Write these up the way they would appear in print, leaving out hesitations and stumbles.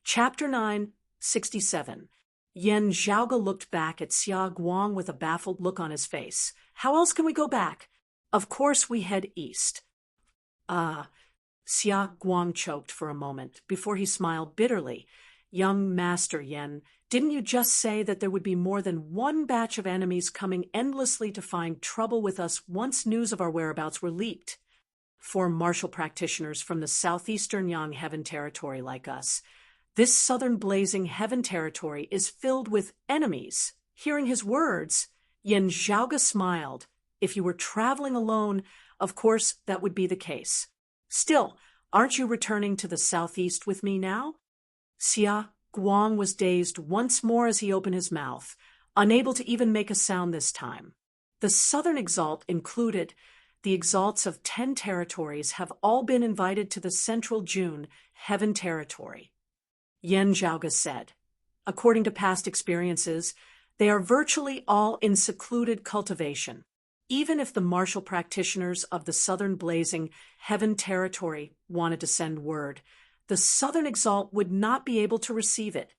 Chapter 9, 67. Yan Zhaoge looked back at Xia Guang with a baffled look on his face. How else can we go back? Of course we head east. Xia Guang choked for a moment before he smiled bitterly. Young Master Yan, didn't you just say that there would be more than one batch of enemies coming endlessly to find trouble with us once news of our whereabouts were leaked? 4 martial practitioners from the southeastern Yang Heaven territory like us. This southern blazing heaven territory is filled with enemies. Hearing his words, Yan Zhaoge smiled. If you were traveling alone, of course that would be the case. Still, aren't you returning to the southeast with me now? Xia Guang was dazed once more as he opened his mouth, unable to even make a sound this time. The southern exalt included. The exalts of 10 territories have all been invited to the central June heaven territory. Yan Zhaoge said. According to past experiences, they are virtually all in secluded cultivation. Even if the martial practitioners of the southern blazing heaven territory wanted to send word, the southern exalt would not be able to receive it.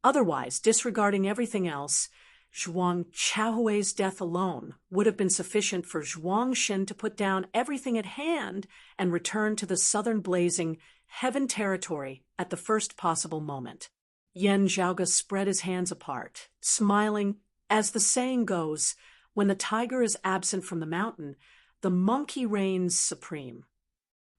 Otherwise, disregarding everything else, Zhuang Chaohui's death alone would have been sufficient for Zhuang Xin to put down everything at hand and return to the southern blazing heaven territory at the first possible moment. Yan Zhaoge spread his hands apart, smiling. As the saying goes, when the tiger is absent from the mountain, the monkey reigns supreme.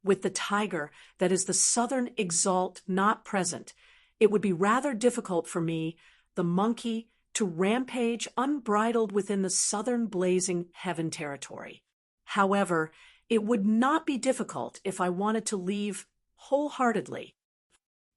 With the tiger, that is the southern exalt, not present, it would be rather difficult for me, the monkey, to rampage unbridled within the southern blazing heaven territory. However, it would not be difficult if I wanted to leave wholeheartedly.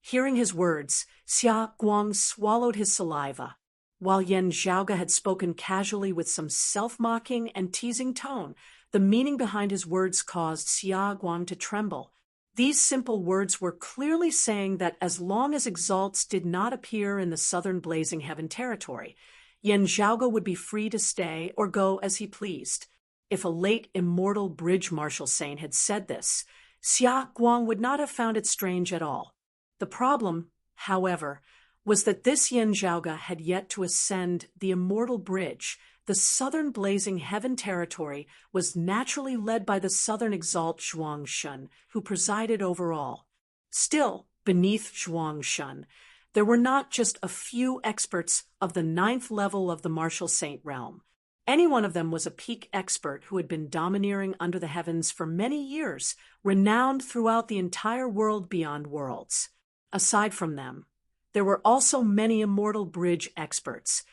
Hearing his words, Xia Guang swallowed his saliva. While Yan Zhaoge had spoken casually with some self-mocking and teasing tone, the meaning behind his words caused Xia Guang to tremble. These simple words were clearly saying that as long as exalts did not appear in the southern blazing heaven territory, Yan Zhaoge would be free to stay or go as he pleased. If a late immortal bridge martial saint had said this, Xia Guang would not have found it strange at all. The problem, however, was that this Yan Zhaoge had yet to ascend the immortal bridge. The southern blazing heaven territory was naturally led by the southern exalt Zhuang Xin, who presided over all. Still, beneath Zhuang Xin, there were not just a few experts of the 9th level of the martial saint realm. Any one of them was a peak expert who had been domineering under the heavens for many years, renowned throughout the entire world beyond worlds. Aside from them, there were also many immortal bridge experts,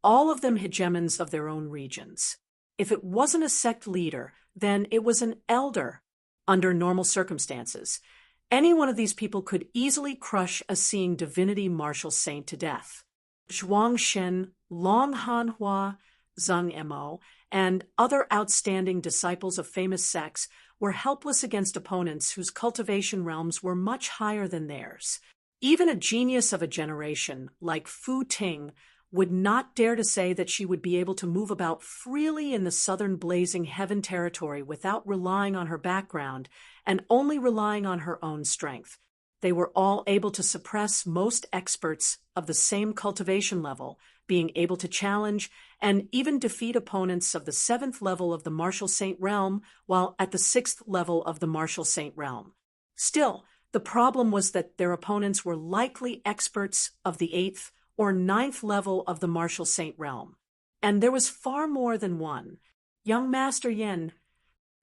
all of them hegemons of their own regions. If it wasn't a sect leader, then it was an elder. Under normal circumstances, any one of these people could easily crush a seeing divinity martial saint to death. Zhuang Xin, Long Hanhua, Zheng Mo, and other outstanding disciples of famous sects were helpless against opponents whose cultivation realms were much higher than theirs. Even a genius of a generation, like Fu Ting, would not dare to say that she would be able to move about freely in the southern blazing heaven territory without relying on her background and only relying on her own strength. They were all able to suppress most experts of the same cultivation level, being able to challenge and even defeat opponents of the 7th level of the martial saint realm while at the 6th level of the martial saint realm. Still, the problem was that their opponents were likely experts of the 8th or 9th level of the martial saint realm. And there was far more than one. Young Master Yan,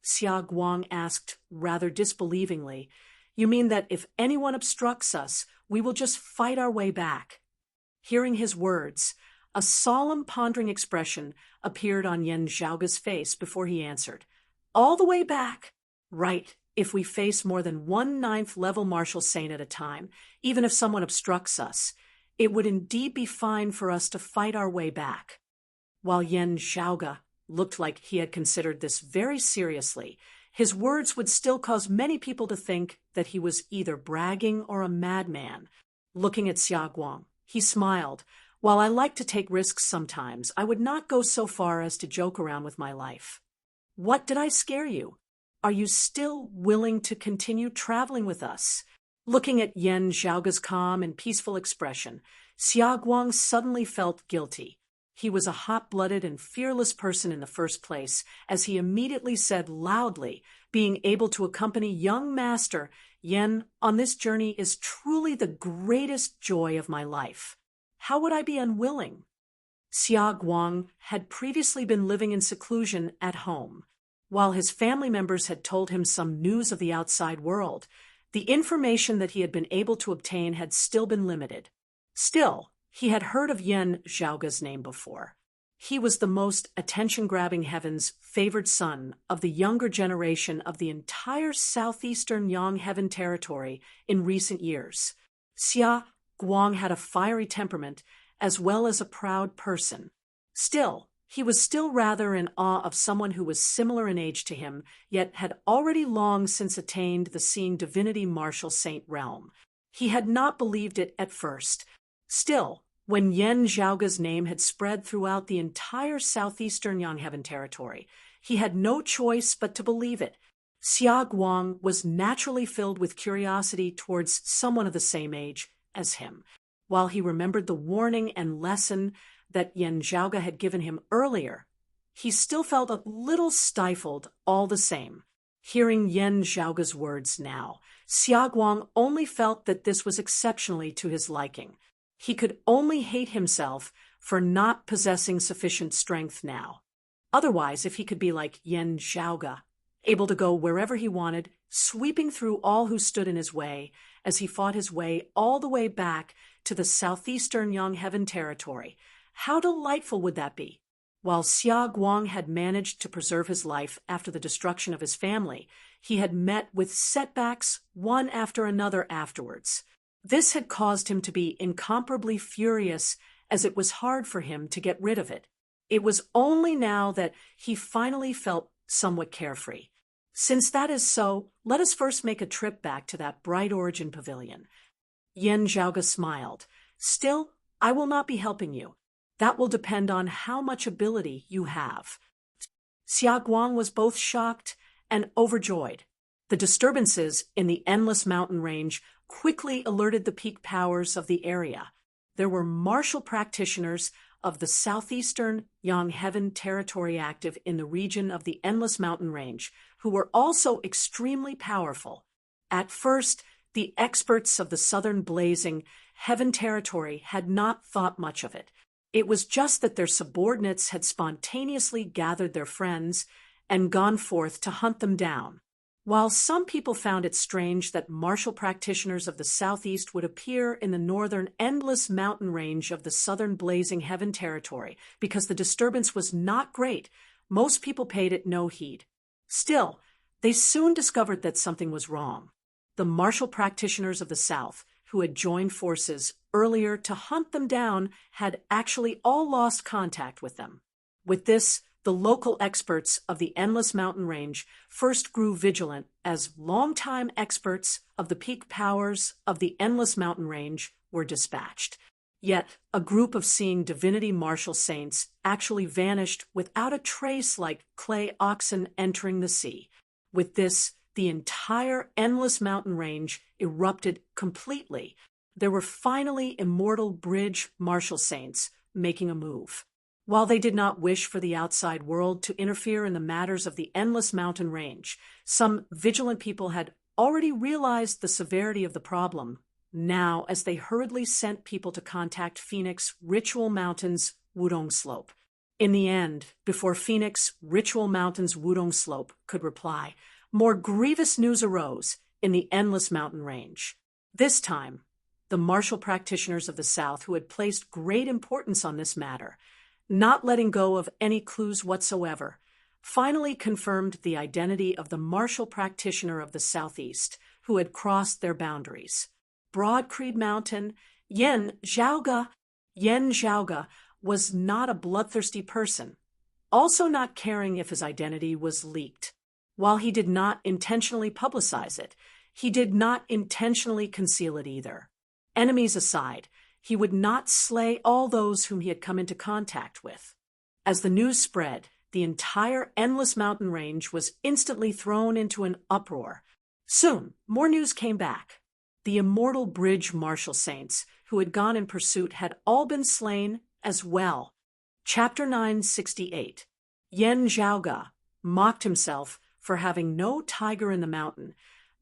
Xia Guang asked rather disbelievingly, you mean that if anyone obstructs us, we will just fight our way back? Hearing his words, a solemn pondering expression appeared on Yan Zhaoge's face before he answered. All the way back? Right, if we face more than one 9th level martial saint at a time, even if someone obstructs us, it would indeed be fine for us to fight our way back. While Yan Zhaoge looked like he had considered this very seriously, his words would still cause many people to think that he was either bragging or a madman. Looking at Xia Guang, he smiled. While I like to take risks sometimes, I would not go so far as to joke around with my life. What did I scare you? Are you still willing to continue traveling with us? Looking at Yan Zhaoga's calm and peaceful expression, Xia Guang suddenly felt guilty. He was a hot-blooded and fearless person in the first place, as he immediately said loudly, being able to accompany young master Yan on this journey is truly the greatest joy of my life. How would I be unwilling? Xia Guang had previously been living in seclusion at home. While his family members had told him some news of the outside world, the information that he had been able to obtain had still been limited. Still, he had heard of Yan Zhaoga's name before. He was the most attention-grabbing heaven's favored son of the younger generation of the entire southeastern Yang Heaven territory in recent years. Xia Guang had a fiery temperament as well as a proud person. Still, he was still rather in awe of someone who was similar in age to him, yet had already long since attained the seeing divinity martial saint realm. He had not believed it at first. Still, when Yan Zhaoga's name had spread throughout the entire southeastern Yang Heaven territory, he had no choice but to believe it. Xia Guang was naturally filled with curiosity towards someone of the same age as him. While he remembered the warning and lesson that Yan Zhaoga had given him earlier, he still felt a little stifled all the same. Hearing Yan Zhaoga's words now, Xia Guang only felt that this was exceptionally to his liking. He could only hate himself for not possessing sufficient strength now. Otherwise, if he could be like Yan Zhaoga, able to go wherever he wanted, sweeping through all who stood in his way, as he fought his way all the way back to the southeastern Yang Heaven territory, how delightful would that be? While Xia Guang had managed to preserve his life after the destruction of his family, he had met with setbacks one after another afterwards. This had caused him to be incomparably furious, as it was hard for him to get rid of it. It was only now that he finally felt somewhat carefree. Since that is so, let us first make a trip back to that bright origin pavilion. Yan Zhaoga smiled. Still, I will not be helping you. That will depend on how much ability you have. Xia Guang was both shocked and overjoyed. The disturbances in the endless mountain range quickly alerted the peak powers of the area. There were martial practitioners of the southeastern Yang Heaven territory active in the region of the endless mountain range, who were also extremely powerful. At first, the experts of the southern blazing Heaven territory had not thought much of it. It was just that their subordinates had spontaneously gathered their friends and gone forth to hunt them down. While some people found it strange that martial practitioners of the southeast would appear in the northern endless mountain range of the southern blazing Heaven territory because the disturbance was not great, most people paid it no heed. Still, they soon discovered that something was wrong. The martial practitioners of the south, who had joined forces earlier to hunt them down, had actually all lost contact with them. With this, the local experts of the endless mountain range first grew vigilant as longtime experts of the peak powers of the endless mountain range were dispatched. Yet, a group of seeing divinity martial saints actually vanished without a trace like clay oxen entering the sea. With this, the entire endless mountain range erupted completely. There were finally immortal bridge martial saints making a move. While they did not wish for the outside world to interfere in the matters of the endless mountain range, some vigilant people had already realized the severity of the problem. Now, as they hurriedly sent people to contact Phoenix Ritual Mountain's Wudong Slope. In the end, before Phoenix Ritual Mountain's Wudong Slope could reply, more grievous news arose in the endless mountain range. This time, the martial practitioners of the South, who had placed great importance on this matter, not letting go of any clues whatsoever, finally confirmed the identity of the martial practitioner of the Southeast who had crossed their boundaries. Broad Creed Mountain, Yan Zhaoga was not a bloodthirsty person, also not caring if his identity was leaked. While he did not intentionally publicize it, he did not intentionally conceal it either. Enemies aside, he would not slay all those whom he had come into contact with. As the news spread, the entire endless mountain range was instantly thrown into an uproar. Soon, more news came back. The immortal bridge martial saints who had gone in pursuit had all been slain as well. Chapter 968. Yan Zhaoga mocked himself for having no tiger in the mountain,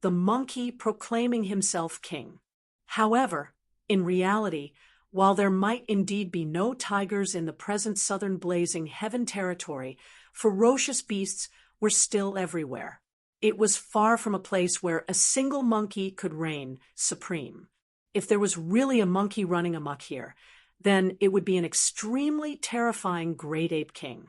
the monkey proclaiming himself king. However, in reality, while there might indeed be no tigers in the present southern blazing heaven territory, ferocious beasts were still everywhere. It was far from a place where a single monkey could reign supreme. If there was really a monkey running amok here, then it would be an extremely terrifying great ape king.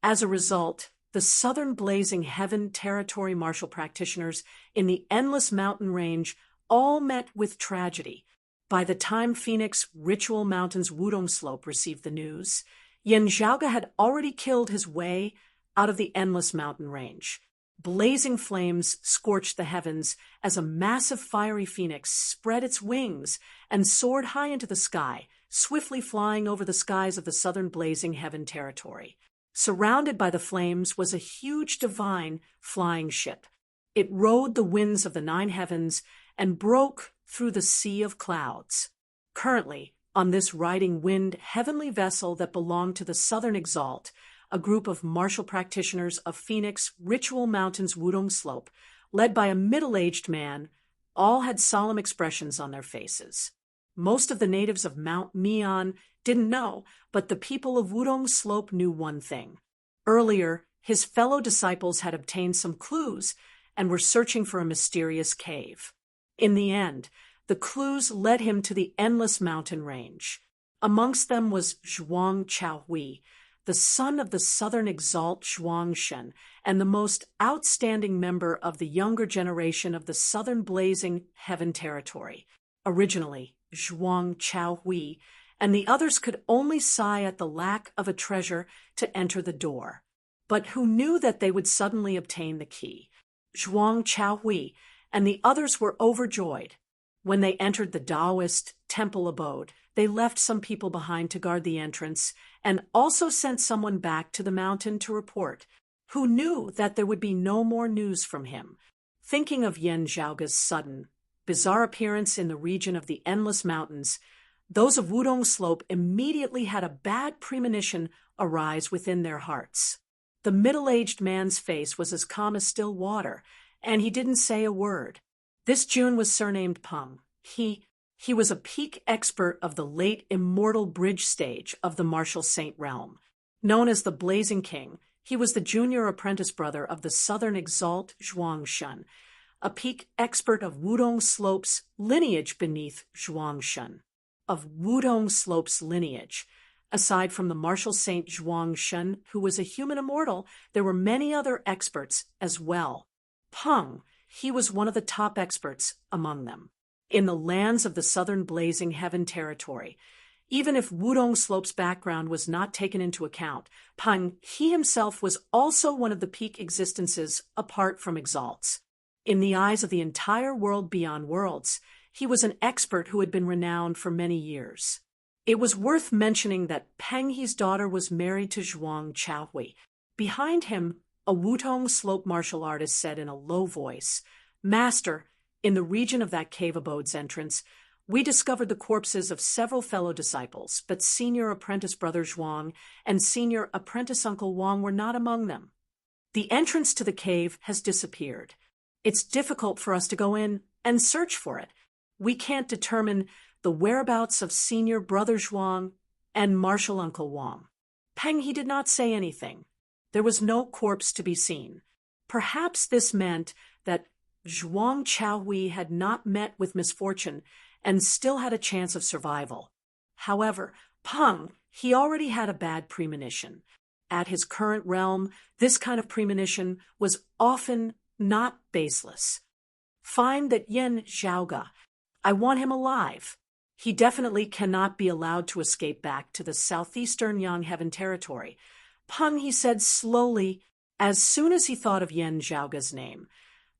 As a result, the southern blazing heaven territory martial practitioners in the endless mountain range all met with tragedy. By the time Phoenix Ritual Mountain's Wudong Slope received the news, Yan Zhaoga had already killed his way out of the endless mountain range. Blazing flames scorched the heavens as a massive fiery phoenix spread its wings and soared high into the sky, swiftly flying over the skies of the southern blazing heaven territory. Surrounded by the flames was a huge divine flying ship. It rode the winds of the nine heavens and broke through the sea of clouds. Currently, on this riding wind heavenly vessel that belonged to the Southern Exalt, a group of martial practitioners of Phoenix Ritual Mountain's Wudong Slope, led by a middle-aged man, all had solemn expressions on their faces. Most of the natives of Mount Mian didn't know, but the people of Wudong Slope knew one thing. Earlier, his fellow disciples had obtained some clues and were searching for a mysterious cave. In the end, the clues led him to the endless mountain range. Amongst them was Zhuang Chaohui, the son of the Southern Exalt Zhuangshen, and the most outstanding member of the younger generation of the Southern Blazing Heaven Territory. Originally, Zhuang Chaohui and the others could only sigh at the lack of a treasure to enter the door, but who knew that they would suddenly obtain the key. Zhuang Chaohui and the others were overjoyed. When they entered the Taoist temple abode, they left some people behind to guard the entrance and also sent someone back to the mountain to report, who knew that there would be no more news from him. Thinking of Yan Zhaoga's sudden, bizarre appearance in the region of the Endless Mountains, those of Wudong Slope immediately had a bad premonition arise within their hearts. The middle-aged man's face was as calm as still water, and he didn't say a word. This Jun was surnamed Peng. He was a peak expert of the late immortal bridge stage of the martial saint realm. Known as the Blazing King, he was the junior apprentice brother of the Southern Exalt Zhuangshen, a peak expert of Wudong Slope's lineage beneath Zhuangshen. Of Wudong Slope's lineage, aside from the martial saint Zhuangshen, who was a human immortal, there were many other experts as well. Peng, he was one of the top experts among them. In the lands of the Southern Blazing Heaven Territory, even if Wudong Slope's background was not taken into account, Peng, he himself was also one of the peak existences apart from Exalts. In the eyes of the entire world beyond worlds, he was an expert who had been renowned for many years. It was worth mentioning that Peng He's daughter was married to Zhuang Chaohui. Behind him, a Wudong Slope martial artist said in a low voice, "Master, in the region of that cave abode's entrance, we discovered the corpses of several fellow disciples, but senior apprentice brother Zhuang and senior apprentice uncle Wang were not among them. The entrance to the cave has disappeared. It's difficult for us to go in and search for it. We can't determine the whereabouts of senior brother Zhuang and martial uncle Wang." Peng he did not say anything. There was no corpse to be seen. Perhaps this meant that Zhuang Chaohui had not met with misfortune and still had a chance of survival. However, Peng, he already had a bad premonition. At his current realm, this kind of premonition was often not baseless. Find that Yan Zhaoga. I want him alive. He definitely cannot be allowed to escape back to the southeastern Yang Heaven territory. Peng, he said slowly, as soon as he thought of Yan Zhaoga's name.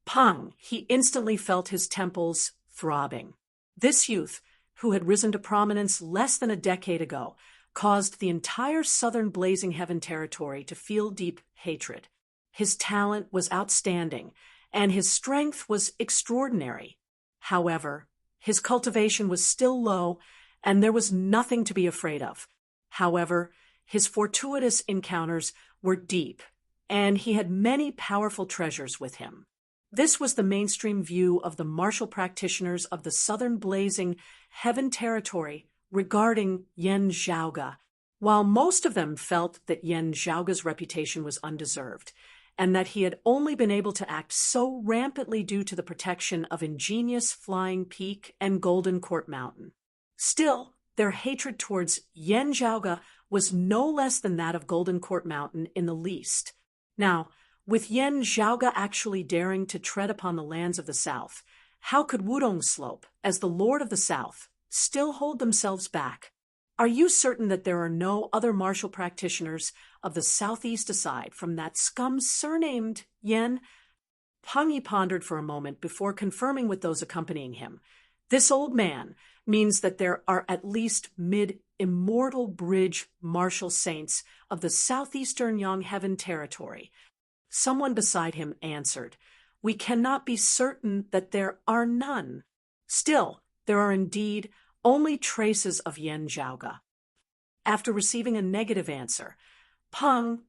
Peng, he instantly felt his temples throbbing. This youth, who had risen to prominence less than a decade ago, caused the entire southern Blazing Heaven territory to feel deep hatred. His talent was outstanding, and his strength was extraordinary. However, His cultivation was still low, and there was nothing to be afraid of. However, his fortuitous encounters were deep, and he had many powerful treasures with him. This was the mainstream view of the martial practitioners of the southern blazing heaven territory regarding Yan Zhaoga, while most of them felt that Yan Zhaoga's reputation was undeserved, and that he had only been able to act so rampantly due to the protection of ingenious Flying Peak and Golden Court Mountain. Still, their hatred towards Yan Zhaoga was no less than that of Golden Court Mountain in the least. Now, with Yan Zhaoga actually daring to tread upon the lands of the South, how could Wudong Slope, as the Lord of the South, still hold themselves back? Are you certain that there are no other martial practitioners of the southeast aside from that scum surnamed Yan? Peng Yi pondered for a moment before confirming with those accompanying him. This old man means that there are at least mid-immortal bridge martial saints of the southeastern Yangheaven territory. Someone beside him answered, "We cannot be certain that there are none. Still, there are indeed only traces of Yan Zhaoga." After receiving a negative answer,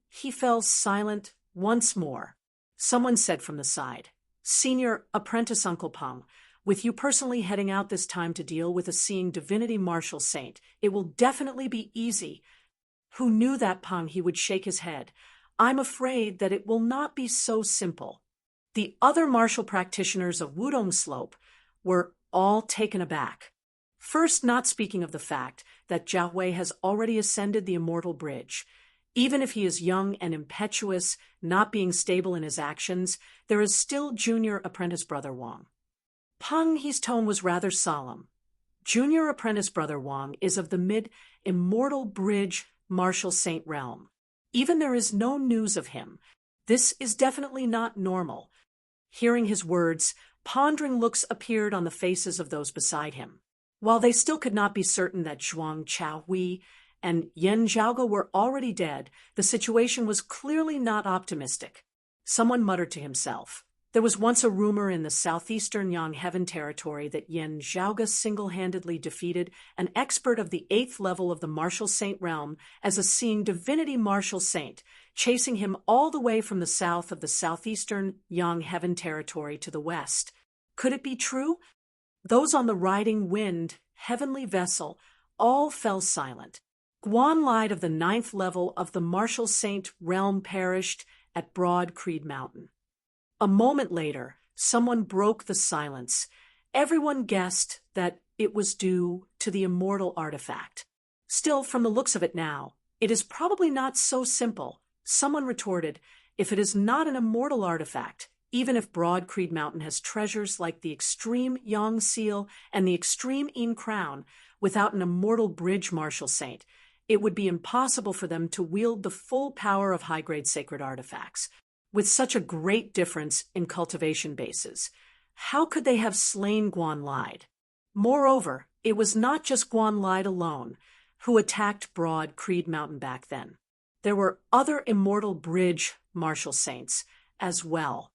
he fell silent once more. Someone said from the side, "Senior Apprentice Uncle Peng, with you personally heading out this time to deal with a seeing divinity martial saint, it will definitely be easy." Who knew that Peng? He would shake his head. "I'm afraid that it will not be so simple." The other martial practitioners of Wudong Slope were all taken aback. First, not speaking of the fact that Jia Hui has already ascended the immortal bridge. Even if he is young and impetuous, not being stable in his actions, there is still Junior Apprentice Brother Wang. Peng Yi's tone was rather solemn. Junior Apprentice Brother Wang is of the mid-immortal bridge martial saint realm. Even there is no news of him. This is definitely not normal. Hearing his words, pondering looks appeared on the faces of those beside him. While they still could not be certain that Zhuang Chaohui and Yan Zhaoga were already dead, the situation was clearly not optimistic. Someone muttered to himself, "There was once a rumor in the southeastern Yangheaven territory that Yan Zhaoga single-handedly defeated an expert of the 8th level of the martial saint realm as a seeing divinity martial saint, chasing him all the way from the south of the southeastern Yangheaven territory to the west. Could it be true?" Those on the riding wind, heavenly vessel, all fell silent. Guan Lied of the 9th level of the martial saint realm perished at Broad Creed Mountain. A moment later, someone broke the silence. Everyone guessed that it was due to the immortal artifact. Still, from the looks of it now, it is probably not so simple. Someone retorted, "If it is not an immortal artifact, even if Broad Creed Mountain has treasures like the extreme Yang Seal and the extreme Yin Crown, without an immortal bridge martial saint, it would be impossible for them to wield the full power of high-grade sacred artifacts. With such a great difference in cultivation bases, how could they have slain Guan Lied? Moreover, it was not just Guan Lied alone who attacked Broad Creed Mountain back then. There were other immortal bridge martial saints as well.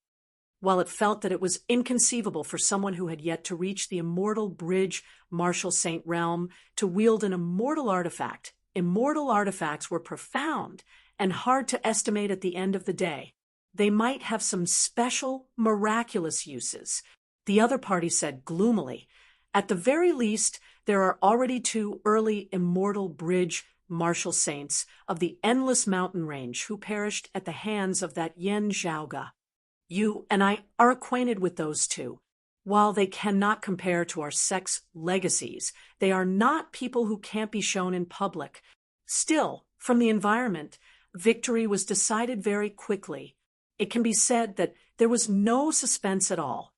While it felt that it was inconceivable for someone who had yet to reach the immortal bridge martial saint realm to wield an immortal artifact, immortal artifacts were profound and hard to estimate at the end of the day. They might have some special, miraculous uses. The other party said gloomily, "At the very least, there are already 2 early immortal bridge martial saints of the endless mountain range who perished at the hands of that Yan Zhaoga. You and I are acquainted with those 2. While they cannot compare to our sex legacies, they are not people who can't be shown in public. Still, from the environment, victory was decided very quickly. It can be said that there was no suspense at all.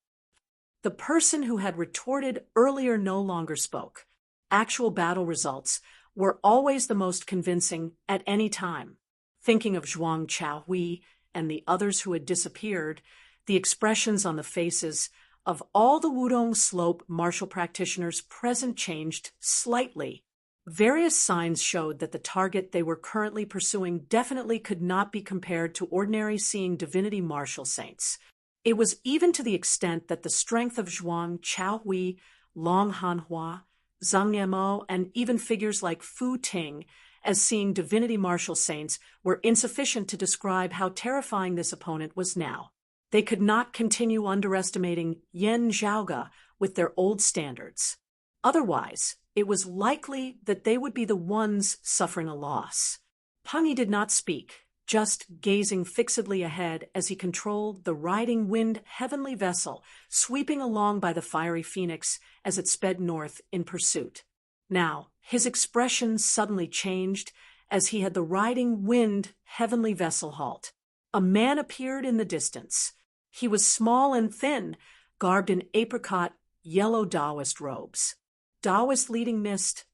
The person who had retorted earlier no longer spoke. Actual battle results were always the most convincing at any time. Thinking of Zhuang Chaohui and the others who had disappeared, the expressions on the faces of all the Wudong Slope martial practitioners present changed slightly. Various signs showed that the target they were currently pursuing definitely could not be compared to ordinary seeing divinity martial saints. It was even to the extent that the strength of Zhuang Chaohui Long Hanhua, Zhang Yemo, and even figures like Fu Ting as seeing divinity martial saints were insufficient to describe how terrifying this opponent was now. They could not continue underestimating Yan Zhaoge with their old standards. Otherwise, it was likely that they would be the ones suffering a loss. Peng Yi did not speak, just gazing fixedly ahead as he controlled the riding wind heavenly vessel sweeping along by the fiery phoenix as it sped north in pursuit. Now, his expression suddenly changed as he had the riding wind heavenly vessel halt. A man appeared in the distance. He was small and thin, garbed in apricot yellow Taoist robes. Taoist leading mist.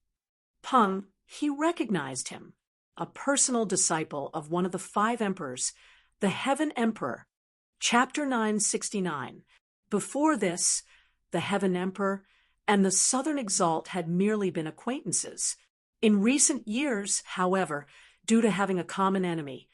Peng, he recognized him. A personal disciple of one of the 5 emperors, the Heaven Emperor. Chapter 969. Before this, the Heaven Emperor and the Southern Exalt had merely been acquaintances. In recent years, however, due to having a common enemy,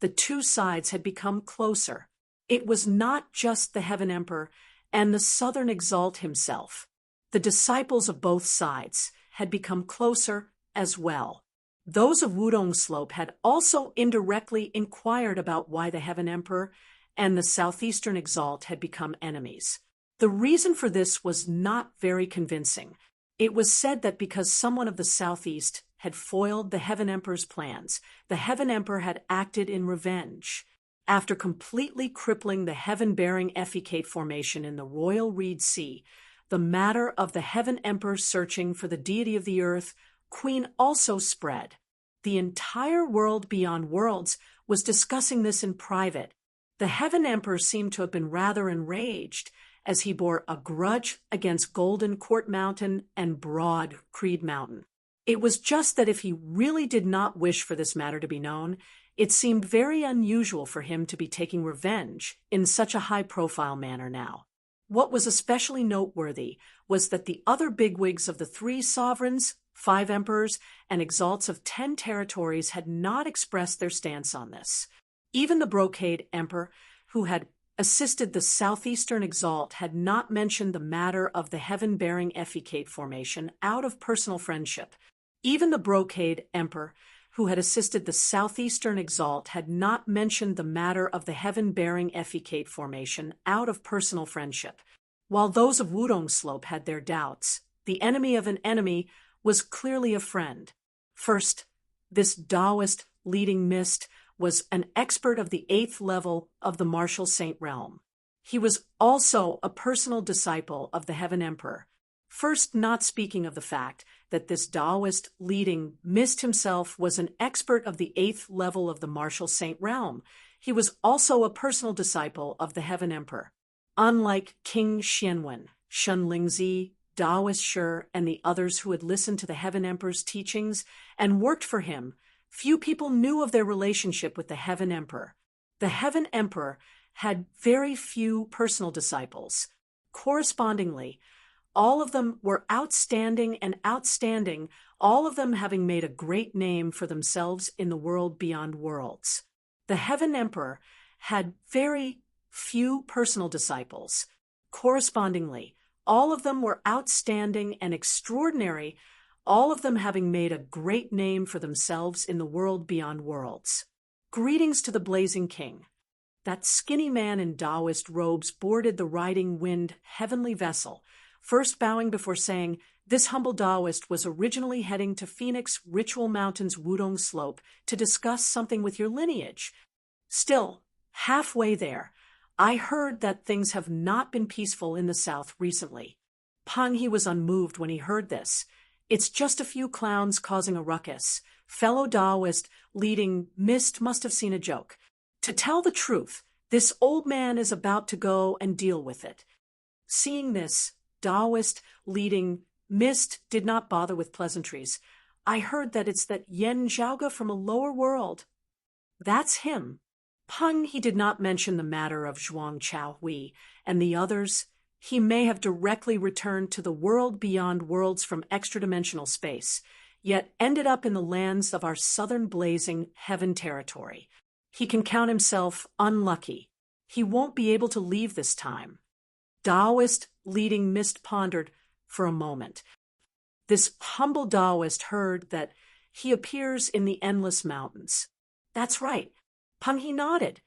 the two sides had become closer. It was not just the Heaven Emperor and the Southern Exalt himself. The disciples of both sides had become closer as well. Those of Wudong Slope had also indirectly inquired about why the Heaven Emperor and the Southeastern Exalt had become enemies. The reason for this was not very convincing. It was said that because someone of the Southeast had foiled the Heaven Emperor's plans, the Heaven Emperor had acted in revenge. After completely crippling the heaven-bearing Effecate formation in the Royal Reed Sea, the matter of the Heaven Emperor searching for the deity of the earth, Queen, also spread. The entire world beyond worlds was discussing this in private. The Heaven Emperor seemed to have been rather enraged, as he bore a grudge against Golden Court Mountain and Broad Creed Mountain. It was just that if he really did not wish for this matter to be known, it seemed very unusual for him to be taking revenge in such a high-profile manner now. What was especially noteworthy was that the other bigwigs of the 3 sovereigns, 5 emperors, and exalts of 10 territories had not expressed their stance on this. Even the Brocade Emperor, who had assisted the Southeastern Exalt, had not mentioned the matter of the heaven-bearing Effecate formation out of personal friendship. Even the Brocade Emperor, who had assisted the Southeastern Exalt, had not mentioned the matter of the heaven-bearing Effecate formation out of personal friendship. While those of Wudong Slope had their doubts, the enemy of an enemy was clearly a friend. First, this Taoist leading mist was an expert of the 8th level of the martial saint realm. He was also a personal disciple of the Heaven Emperor. First, not speaking of the fact that this Taoist leading mist himself was an expert of the 8th level of the martial saint realm, he was also a personal disciple of the Heaven Emperor. Unlike King Xianwen, Shun Lingzi, Taoist Shi, and the others who had listened to the Heaven Emperor's teachings and worked for him, few people knew of their relationship with the Heaven Emperor. The Heaven Emperor had very few personal disciples. Correspondingly, all of them were outstanding, all of them having made a great name for themselves in the world beyond worlds. The Heaven Emperor had very few personal disciples. Correspondingly, all of them were outstanding and extraordinary, all of them having made a great name for themselves in the world beyond worlds. Greetings to the Blazing King. That skinny man in Taoist robes boarded the riding wind heavenly vessel, first bowing before saying, this humble Taoist was originally heading to Phoenix Ritual Mountain's Wudong Slope to discuss something with your lineage. Still, halfway there, I heard that things have not been peaceful in the south recently. Peng Yi was unmoved when he heard this. It's just a few clowns causing a ruckus. Fellow Taoist leading mist must have seen a joke. To tell the truth, this old man is about to go and deal with it. Seeing this, Taoist leading mist did not bother with pleasantries. I heard that it's that Yan Zhaoge from a lower world. That's him. Peng He did not mention the matter of Zhuang Chaohui and the others. He may have directly returned to the world beyond worlds from extra-dimensional space, yet ended up in the lands of our southern blazing heaven territory. He can count himself unlucky. He won't be able to leave this time. Taoist leading mist pondered, for a moment. This humble Taoist heard that he appears in the endless mountains. That's right. Peng He nodded.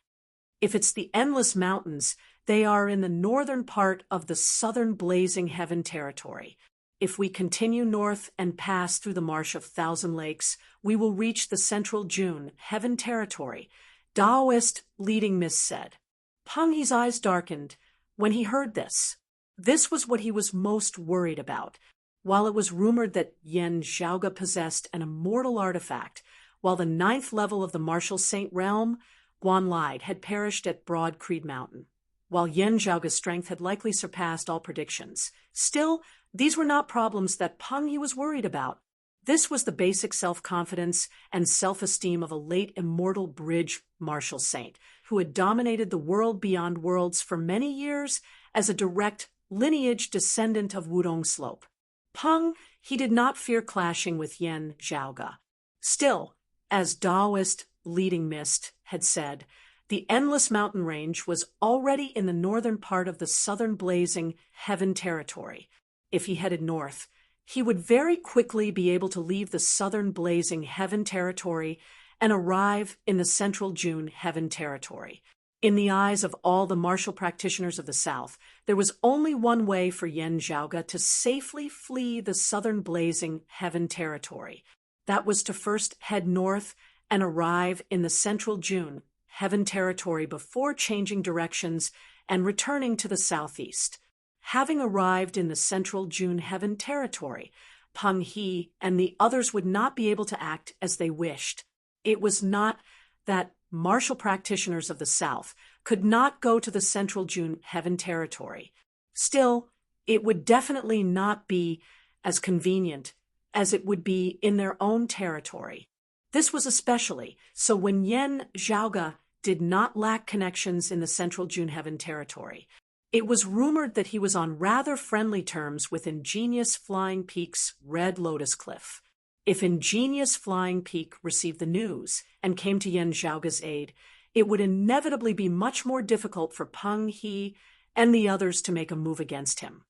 If it's the endless mountains, they are in the northern part of the southern blazing heaven territory. If we continue north and pass through the marsh of Thousand Lakes, we will reach the central June heaven territory, Taoist leading mist said. Peng He's eyes darkened when he heard this. This was what he was most worried about. While it was rumored that Yen Zhaoge possessed an immortal artifact, while the 9th level of the Martial Saint realm, Guan Lai, had perished at Broad Creed Mountain, while Yen Zhaoge's strength had likely surpassed all predictions. Still, these were not problems that Peng He was worried about. This was the basic self-confidence and self-esteem of a late immortal bridge martial saint who had dominated the world beyond worlds for many years as a direct lineage descendant of Wudong Slope. Peng He did not fear clashing with Yen Zhaoge. Still, as Taoist leading mist had said, the endless mountain range was already in the northern part of the southern blazing heaven territory. If he headed north, he would very quickly be able to leave the southern blazing heaven territory and arrive in the central June heaven territory. In the eyes of all the martial practitioners of the South, there was only one way for Yen Zhaoge to safely flee the southern blazing heaven territory. That was to first head north and arrive in the central June heaven territory before changing directions and returning to the southeast. Having arrived in the central June heaven territory, Peng He and the others would not be able to act as they wished. It was not that martial practitioners of the South could not go to the central June heaven territory. Still, it would definitely not be as convenient as it would be in their own territory. This was especially so when Yen Zhaoge did not lack connections in the central June heaven territory. It was rumored that he was on rather friendly terms with Ingenious Flying Peak's Red Lotus Cliff. If Ingenious Flying Peak received the news and came to Yen Zhaoge's aid, it would inevitably be much more difficult for Peng He and the others to make a move against him.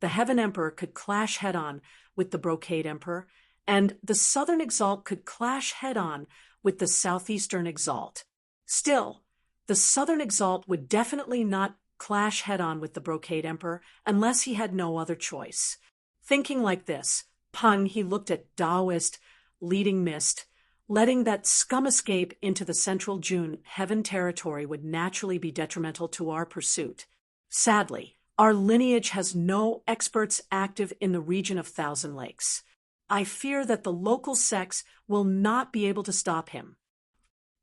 The Heaven Emperor could clash head-on with the Brocade Emperor, and the Southern Exalt could clash head-on with the Southeastern Exalt. Still, the Southern Exalt would definitely not clash head-on with the Brocade Emperor unless he had no other choice. Thinking like this, Peng He looked at Taoist leading mist. Letting that scum escape into the central June heaven territory would naturally be detrimental to our pursuit. Sadly, our lineage has no experts active in the region of Thousand Lakes. I fear that the local sects will not be able to stop him.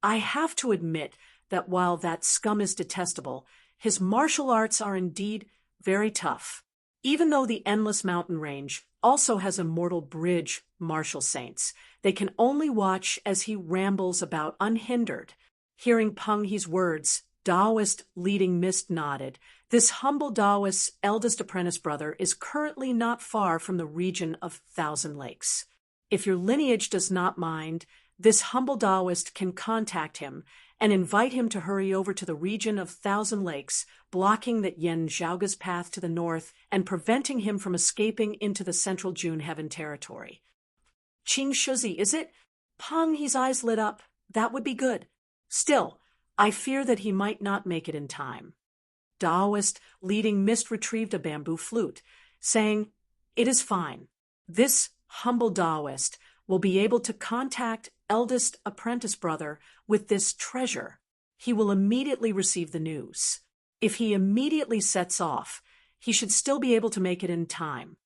I have to admit that while that scum is detestable, his martial arts are indeed very tough. Even though the Endless Mountain Range also has immortal bridge martial saints, they can only watch as he rambles about unhindered. Hearing Peng He's words, Taoist leading mist nodded. This humble Taoist's eldest apprentice brother is currently not far from the region of Thousand Lakes. If your lineage does not mind, this humble Taoist can contact him and invite him to hurry over to the region of Thousand Lakes, blocking that Yen Zhaoge's path to the north and preventing him from escaping into the central June heaven territory. Qing Shuzi, is it? Peng He's eyes lit up. That would be good. Still, I fear that he might not make it in time. Taoist leading mist retrieved a bamboo flute, saying, "It is fine. This humble Taoist will be able to contact eldest apprentice brother with this treasure. He will immediately receive the news. If he immediately sets off, he should still be able to make it in time."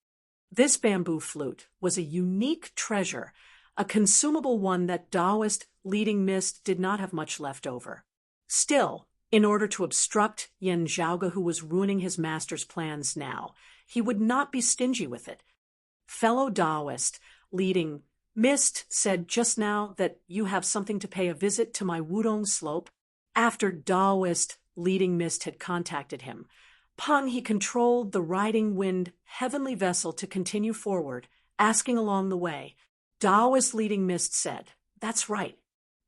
This bamboo flute was a unique treasure, a consumable one that Taoist leading mist did not have much left over. Still, in order to obstruct Yen Zhaoge, who was ruining his master's plans now, he would not be stingy with it. Fellow Taoist leading mist said just now that you have something to pay a visit to my Wudong Slope. After Taoist leading mist had contacted him, Peng He controlled the riding wind heavenly vessel to continue forward, asking along the way. Taoist leading mist said, "That's right.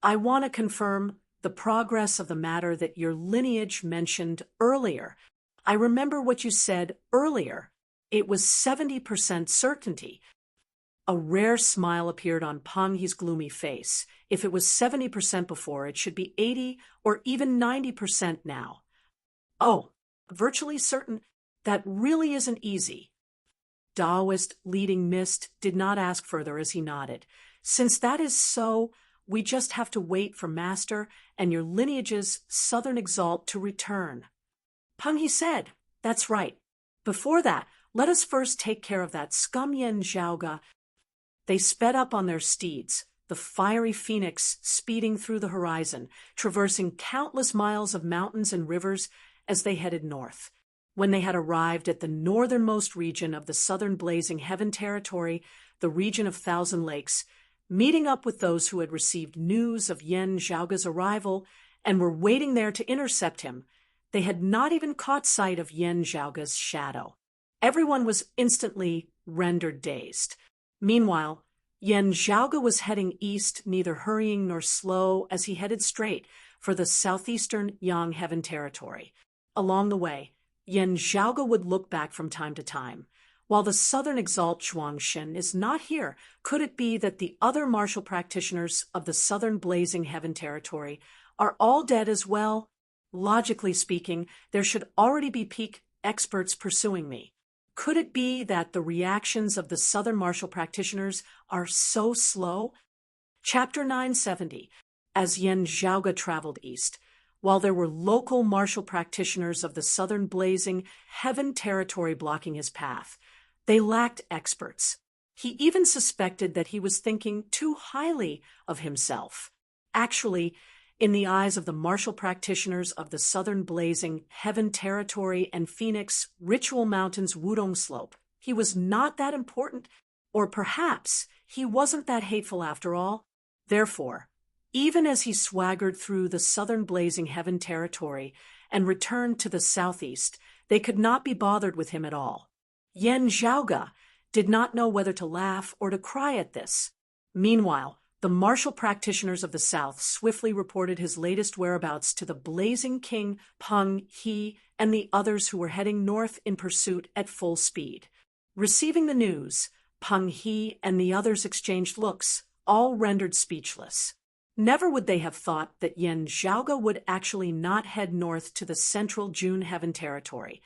I want to confirm the progress of the matter that your lineage mentioned earlier. I remember what you said earlier. It was 70% certainty. A rare smile appeared on Peng He's gloomy face. If it was 70% before, it should be 80 or even 90% now. Oh, virtually certain? That really isn't easy. Daoist leading Mist did not ask further as he nodded. Since that is so, we just have to wait for Master and your lineage's southern exalt to return. Peng He said, that's right. Before that, let us first take care of that scum Yen Zhaoga. They sped up on their steeds, the fiery phoenix speeding through the horizon, traversing countless miles of mountains and rivers as they headed north. When they had arrived at the northernmost region of the southern blazing heaven territory, the region of Thousand Lakes, meeting up with those who had received news of Yen Zhaoga's arrival and were waiting there to intercept him, they had not even caught sight of Yen Zhaoga's shadow. Everyone was instantly rendered dazed. Meanwhile, Yen Zhaoga was heading east, neither hurrying nor slow, as he headed straight for the southeastern Yang Heaven territory. Along the way, Yen Zhaoga would look back from time to time. While the southern exalt Shuangshen is not here, could it be that the other martial practitioners of the southern blazing heaven territory are all dead as well? Logically speaking, there should already be peak experts pursuing me. Could it be that the reactions of the southern martial practitioners are so slow? Chapter 970. As Yen Zhaoga traveled east, while there were local martial practitioners of the southern blazing heaven territory blocking his path, they lacked experts. He even suspected that he was thinking too highly of himself. Actually, in the eyes of the martial practitioners of the southern blazing heaven territory and Phoenix Ritual Mountain's Wudong Slope, he was not that important, or perhaps he wasn't that hateful after all. Therefore, even as he swaggered through the southern blazing heaven territory and returned to the southeast, they could not be bothered with him at all. Yen Zhaoga did not know whether to laugh or to cry at this. Meanwhile, the martial practitioners of the south swiftly reported his latest whereabouts to the blazing king Peng He and the others who were heading north in pursuit at full speed. Receiving the news, Peng He and the others exchanged looks, all rendered speechless. Never would they have thought that Yen Zhaoga would actually not head north to the central June Heaven territory,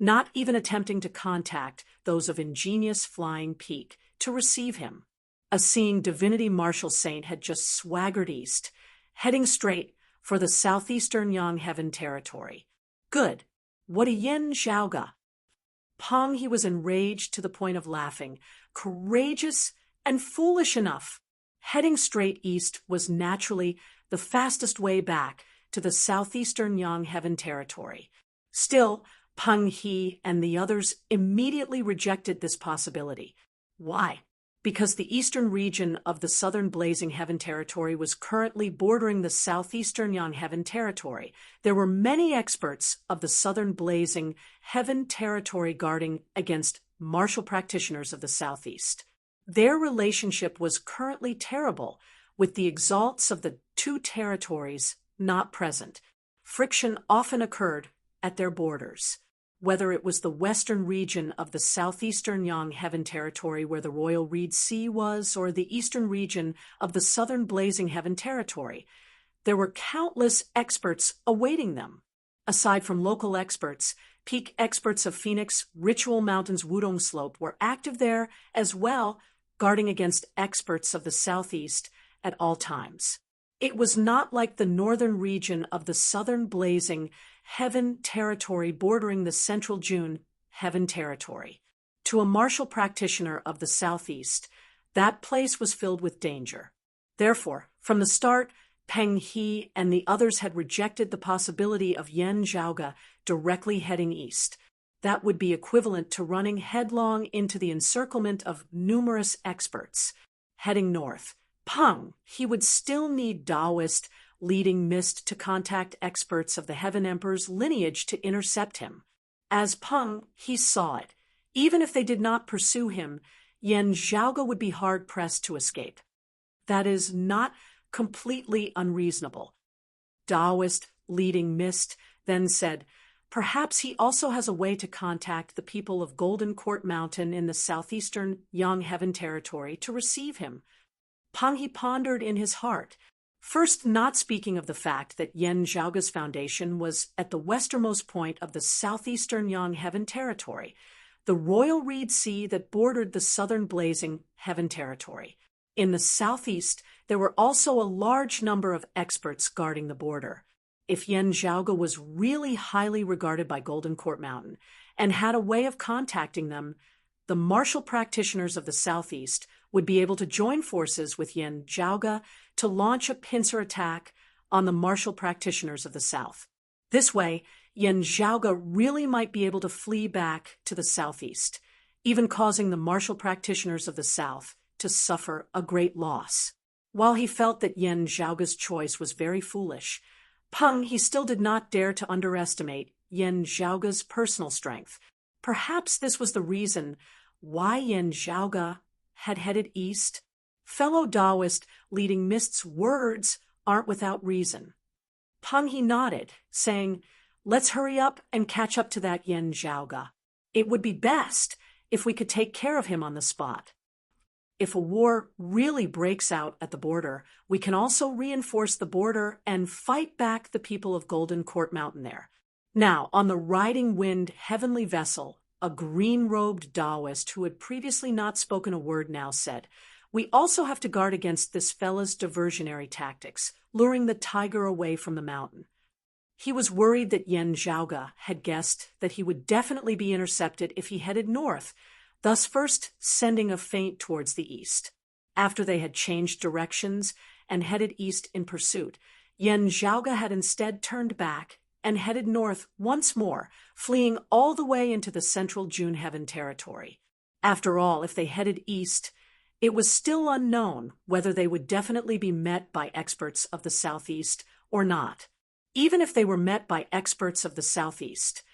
not even attempting to contact those of ingenious Flying Peak to receive him. A seeing divinity martial saint had just swaggered east, heading straight for the southeastern Yang Heaven territory. Good. What a Yen Zhaoga! Peng He was enraged to the point of laughing, courageous and foolish enough. Heading straight east was naturally the fastest way back to the southeastern Yang Heaven territory. Still, Peng He and the others immediately rejected this possibility. Why? Because the eastern region of the southern blazing heaven territory was currently bordering the southeastern Yang Heaven territory. There were many experts of the southern blazing heaven territory guarding against martial practitioners of the southeast. Their relationship was currently terrible, with the exalts of the two territories not present. Friction often occurred at their borders. Whether it was the western region of the southeastern Yang Heaven territory where the Royal Reed Sea was, or the eastern region of the southern blazing heaven territory, there were countless experts awaiting them. Aside from local experts, peak experts of Phoenix Ritual Mountain's Wudong Slope were active there as well, guarding against experts of the southeast at all times. It was not like the northern region of the southern blazing heaven territory bordering the central June heaven territory. To a martial practitioner of the southeast, that place was filled with danger. Therefore, from the start, Peng He and the others had rejected the possibility of Yen Zhaoga directly heading east. That would be equivalent to running headlong into the encirclement of numerous experts. Heading north, Peng He would still need Daoist leading Mist to contact experts of the Heaven Emperor's lineage to intercept him. As Peng He saw it, even if they did not pursue him, Yen Zhaoga would be hard-pressed to escape. That is not completely unreasonable. Daoist leading Mist then said, Perhaps he also has a way to contact the people of Golden Court Mountain in the southeastern Yang Heaven territory to receive him. Pang He pondered in his heart, first not speaking of the fact that Yen Zhaoga's foundation was at the westernmost point of the southeastern Yang Heaven territory, the royal reed sea that bordered the southern blazing Heaven territory. In the southeast, there were also a large number of experts guarding the border. If Yen Zhaoga was really highly regarded by Golden Court Mountain and had a way of contacting them, the martial practitioners of the southeast would be able to join forces with Yen Zhaoga to launch a pincer attack on the martial practitioners of the south. This way, Yen Zhaoga really might be able to flee back to the southeast, even causing the martial practitioners of the south to suffer a great loss. While he felt that Yen Zhaoga's choice was very foolish, Pang He still did not dare to underestimate Yen Zhaoga's personal strength. Perhaps this was the reason why Yen Zhaoga had headed east. Fellow Taoist leading Mist's words aren't without reason. Pang He nodded, saying, "Let's hurry up and catch up to that Yen Zhaoga. It would be best if we could take care of him on the spot. If a war really breaks out at the border, we can also reinforce the border and fight back the people of Golden Court Mountain there." Now, on the riding wind heavenly vessel, a green-robed Taoist who had previously not spoken a word now said, "We also have to guard against this fella's diversionary tactics, luring the tiger away from the mountain." He was worried that Yen Zhaoga had guessed that he would definitely be intercepted if he headed north, thus first sending a feint towards the east. After they had changed directions and headed east in pursuit, Yen Zhaoga had instead turned back and headed north once more, fleeing all the way into the central June Heaven territory. After all, if they headed east, it was still unknown whether they would definitely be met by experts of the southeast or not. Even if they were met by experts of the southeast,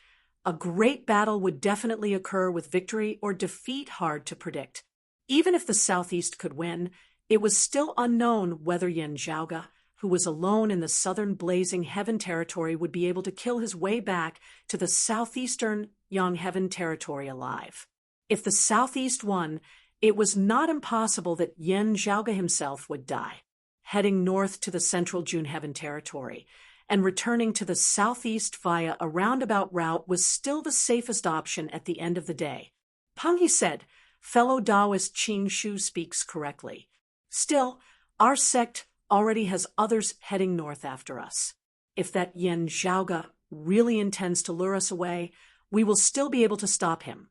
a great battle would definitely occur with victory or defeat hard to predict. Even if the southeast could win, it was still unknown whether Yen Zhaoga, who was alone in the southern blazing Heaven territory, would be able to kill his way back to the southeastern Yang Heaven territory alive. If the southeast won, it was not impossible that Yen Zhaoga himself would die. Heading north to the central June Heaven territory and returning to the southeast via a roundabout route was still the safest option at the end of the day. Pang He said, "Fellow Taoist Qing Shu speaks correctly. Still, our sect already has others heading north after us. If that Yen Zhaoga really intends to lure us away, we will still be able to stop him."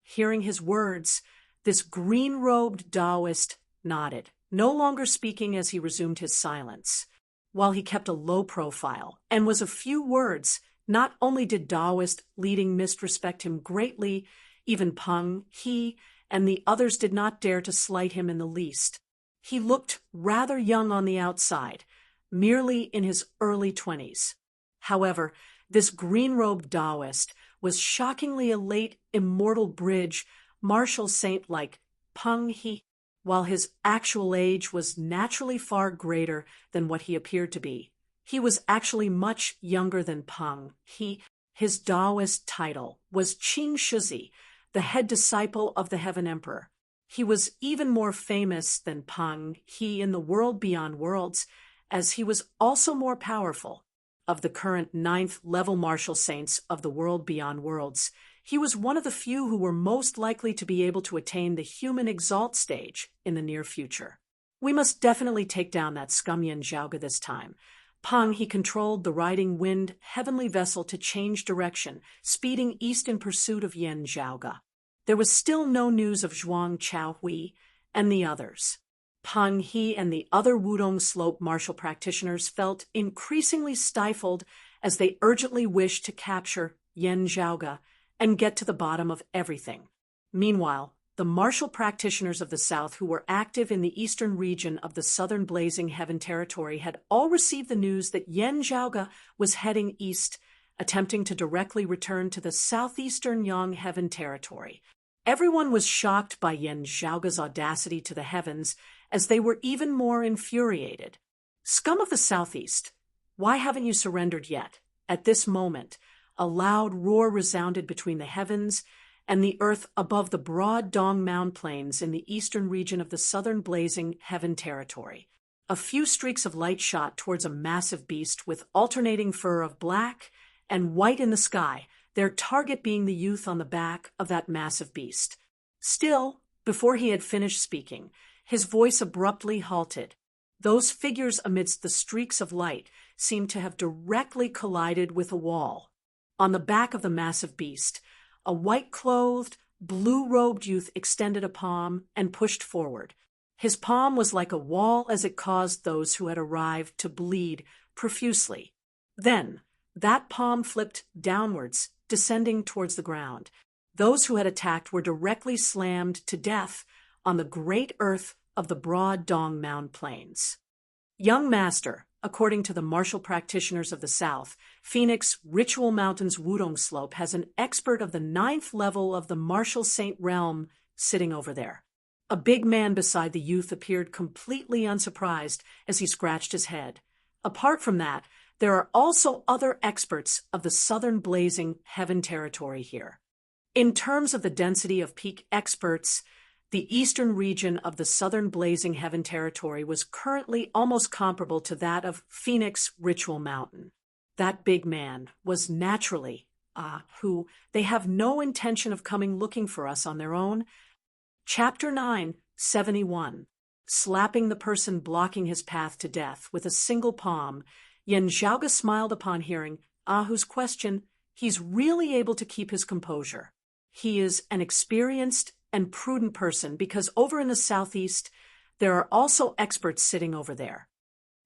Hearing his words, this green-robed Taoist nodded, no longer speaking as he resumed his silence. While he kept a low profile and was a few words, not only did Taoist leading Mist respect him greatly, even Pang He and the others did not dare to slight him in the least. He looked rather young on the outside, merely in his early 20s. However, this green-robed Taoist was shockingly a late immortal bridge martial saint like Pang He, while his actual age was naturally far greater than what he appeared to be. He was actually much younger than Pang He. His Taoist title was Qing Shizi, the head disciple of the Heaven Emperor. He was even more famous than Pang He in the world beyond worlds, as he was also more powerful. Of the current 9th level martial saints of the world beyond worlds, he was one of the few who were most likely to be able to attain the human exalt stage in the near future. We must definitely take down that scum Yen Zhaoga this time. Pang He controlled the riding wind heavenly vessel to change direction, speeding east in pursuit of Yen Zhaoga. There was still no news of Zhuang Chaohui and the others. Pang He and the other Wudong Slope martial practitioners felt increasingly stifled as they urgently wished to capture Yen Zhaoga and get to the bottom of everything. Meanwhile, the martial practitioners of the south who were active in the eastern region of the southern blazing Heaven territory had all received the news that Yen Zhaoga was heading east, attempting to directly return to the southeastern Yang Heaven territory. Everyone was shocked by Yen Zhaoga's audacity to the heavens, as they were even more infuriated. "Scum of the southeast, why haven't you surrendered yet? At this moment, A loud roar resounded between the heavens and the earth above the broad Dong Mound Plains in the eastern region of the southern blazing heaven territory. A few streaks of light shot towards a massive beast with alternating fur of black and white in the sky, their target being the youth on the back of that massive beast. Still, before he had finished speaking, his voice abruptly halted. Those figures amidst the streaks of light seemed to have directly collided with a wall. On the back of the massive beast, a white-clothed, blue-robed youth extended a palm and pushed forward. His palm was like a wall as it caused those who had arrived to bleed profusely. Then, that palm flipped downwards, descending towards the ground. Those who had attacked were directly slammed to death on the great earth of the broad Dong Mound Plains. Young Master, according to the martial practitioners of the South, Phoenix Ritual Mountain's Wudong Slope has an expert of the 9th level of the martial saint realm sitting over there. A big man beside the youth appeared completely unsurprised as he scratched his head. Apart from that, there are also other experts of the southern blazing heaven territory here. In terms of the density of peak experts, the eastern region of the southern blazing heaven territory was currently almost comparable to that of Phoenix Ritual Mountain. That big man was naturally, who they have no intention of coming looking for us on their own. Chapter 9, 71. Slapping the person blocking his path to death with a single palm, Yen Zhaoge smiled upon hearing Ahu's question. He's really able to keep his composure. He is an experienced and prudent person because over in the southeast, there are also experts sitting over there.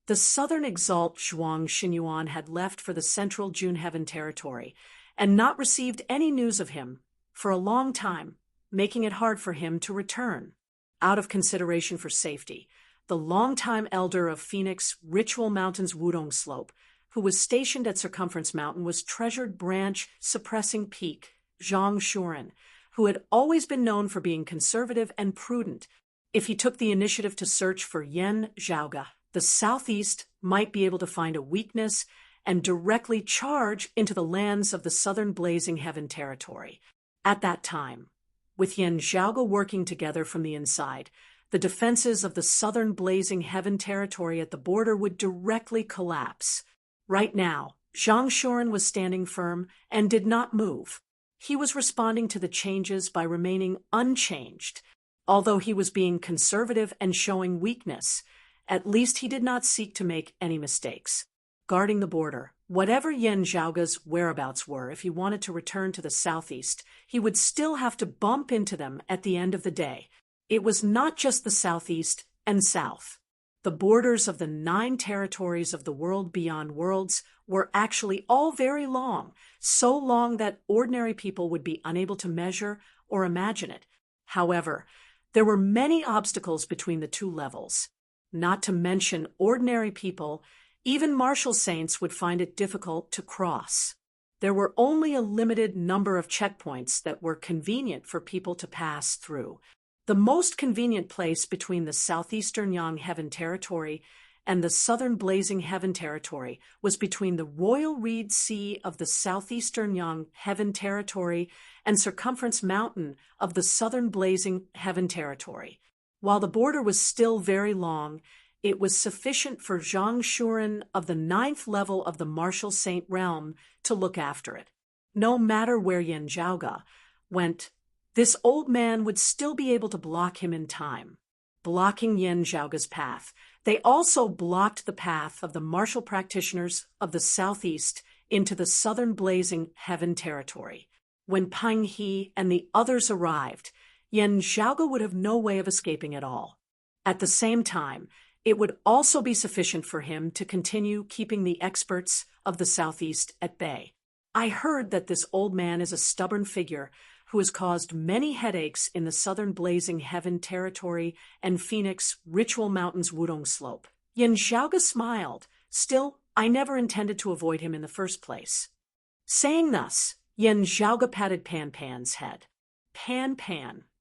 The southern exalt Zhuang Xinyuan had left for the central June Heaven territory and not received any news of him for a long time, making it hard for him to return. Out of consideration for safety, the longtime elder of Phoenix Ritual Mountain's Wudong Slope, who was stationed at Circumference Mountain, was treasured branch suppressing peak Zhang Shuren, who had always been known for being conservative and prudent. If he took the initiative to search for Yen Zhaoge, the southeast might be able to find a weakness and directly charge into the lands of the southern blazing heaven territory. At that time, with Yen Zhaoge working together from the inside, the defenses of the southern blazing heaven territory at the border would directly collapse. Right now, Zhang Shuren was standing firm and did not move. He was responding to the changes by remaining unchanged. Although he was being conservative and showing weakness, at least he did not seek to make any mistakes. Guarding the border, whatever Yen Zhaoge's whereabouts were, if he wanted to return to the southeast, he would still have to bump into them at the end of the day. It was not just the southeast and south. The borders of the 9 territories of the world beyond worlds were actually all very long, so long that ordinary people would be unable to measure or imagine it. However, there were many obstacles between the 2 levels. Not to mention ordinary people, even martial saints would find it difficult to cross. There were only a limited number of checkpoints that were convenient for people to pass through. The most convenient place between the southeastern Yang Heaven Territory and the southern Blazing Heaven Territory was between the Royal Reed Sea of the southeastern Yang Heaven Territory and Circumference Mountain of the southern Blazing Heaven Territory. While the border was still very long, it was sufficient for Zhang Shuren of the 9th level of the Martial Saint Realm to look after it. No matter where Yen Zhaoge went, this old man would still be able to block him in time. Blocking Yen Zhaoge's path, they also blocked the path of the martial practitioners of the southeast into the southern Blazing Heaven Territory. When Pang He and the others arrived, Yen Zhaoge would have no way of escaping at all. At the same time, it would also be sufficient for him to continue keeping the experts of the southeast at bay. I heard that this old man is a stubborn figure who has caused many headaches in the southern Blazing Heaven Territory and Phoenix Ritual Mountain's Wudong Slope. Yen Zhaoge smiled. Still, I never intended to avoid him in the first place. Saying thus, Yen Zhaoge patted Pan Pan's head. Pan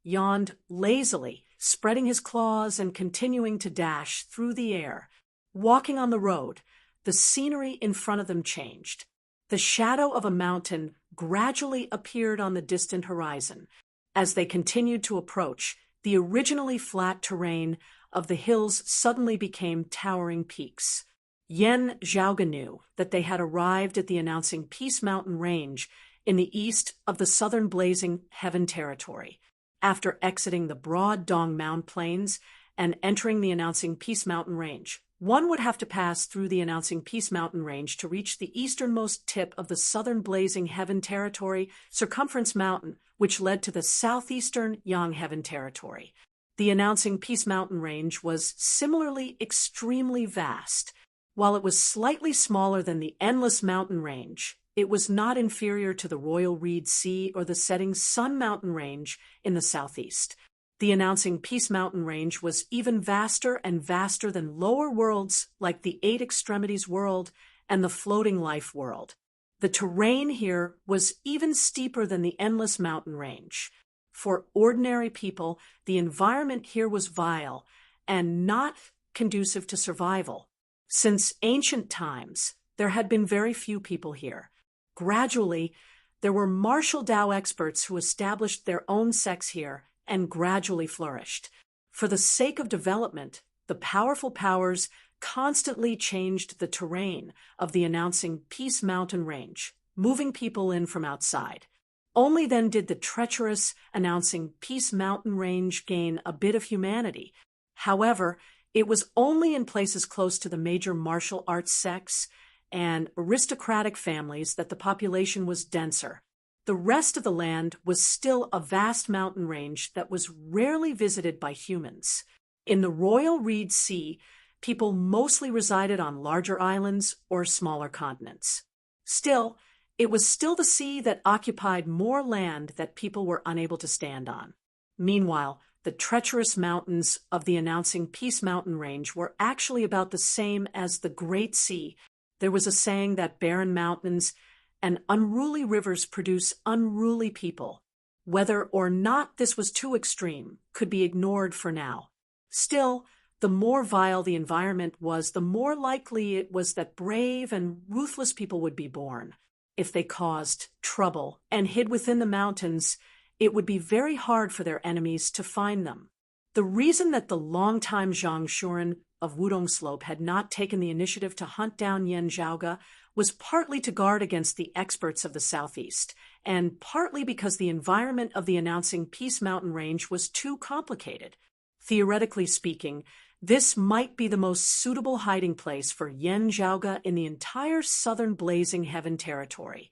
yawned lazily, spreading his claws and continuing to dash through the air. Walking on the road, the scenery in front of them changed. The shadow of a mountain gradually appeared on the distant horizon. As they continued to approach, the originally flat terrain of the hills suddenly became towering peaks. Yen Zhaoga knew that they had arrived at the announcing Peace Mountain Range in the east of the southern Blazing Heaven territory. After exiting the broad Dong Mound Plains and entering the announcing Peace Mountain Range, one would have to pass through the announcing Peace Mountain Range to reach the easternmost tip of the southern Blazing Heaven territory, Circumference Mountain, which led to the southeastern Yang Heaven territory. The announcing Peace Mountain Range was similarly extremely vast. While it was slightly smaller than the Endless Mountain Range, it was not inferior to the Royal Reed Sea or the setting Sun Mountain Range in the southeast. The announcing Peace Mountain Range was even vaster and vaster than lower worlds like the Eight Extremities world and the Floating Life world. The terrain here was even steeper than the Endless Mountain Range. For ordinary people, the environment here was vile and not conducive to survival. Since ancient times, there had been very few people here. Gradually, there were martial Tao experts who established their own sects here and gradually flourished. For the sake of development, the powerful powers constantly changed the terrain of the announcing Peace Mountain Range, moving people in from outside. Only then did the treacherous announcing Peace Mountain Range gain a bit of humanity. However, it was only in places close to the major martial arts sects and aristocratic families that the population was denser. The rest of the land was still a vast mountain range that was rarely visited by humans. In the Royal Reed Sea, people mostly resided on larger islands or smaller continents. Still, it was still the sea that occupied more land that people were unable to stand on. Meanwhile, the treacherous mountains of the announcing Peace Mountain Range were actually about the same as the Great Sea. There was a saying that barren mountains and unruly rivers produce unruly people. Whether or not this was too extreme could be ignored for now. Still, the more vile the environment was, the more likely it was that brave and ruthless people would be born. If they caused trouble and hid within the mountains, it would be very hard for their enemies to find them. The reason that the longtime Zhang Shuren of Wudong Slope had not taken the initiative to hunt down Yen Zhaoga was partly to guard against the experts of the southeast, and partly because the environment of the announcing Peace Mountain Range was too complicated. Theoretically speaking, this might be the most suitable hiding place for Yen Zhaoga in the entire southern Blazing Heaven territory.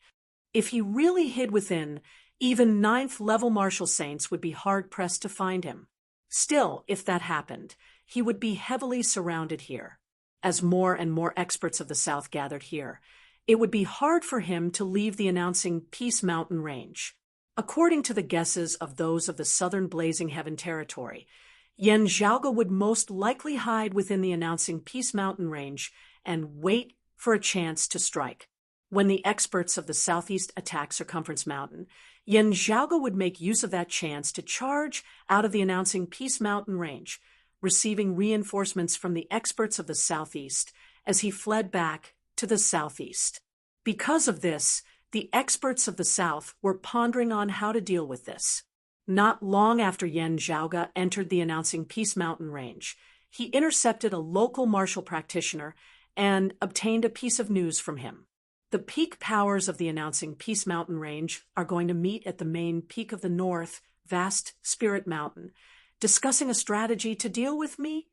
If he really hid within, even 9th-level martial saints would be hard-pressed to find him. Still, if that happened, he would be heavily surrounded here. As more and more experts of the South gathered here, it would be hard for him to leave the announcing Peace Mountain Range. According to the guesses of those of the southern Blazing Heaven territory, Yen Zhaoga would most likely hide within the announcing Peace Mountain Range and wait for a chance to strike. When the experts of the southeast attack Circumference Mountain, Yen Zhaoga would make use of that chance to charge out of the announcing Peace Mountain Range, receiving reinforcements from the experts of the southeast as he fled back to the southeast. Because of this, the experts of the south were pondering on how to deal with this. Not long after Yen Zhaoga entered the announcing Peace Mountain Range, he intercepted a local martial practitioner and obtained a piece of news from him. The peak powers of the announcing Peace Mountain Range are going to meet at the main peak of the north, vast Spirit Mountain, discussing a strategy to deal with me?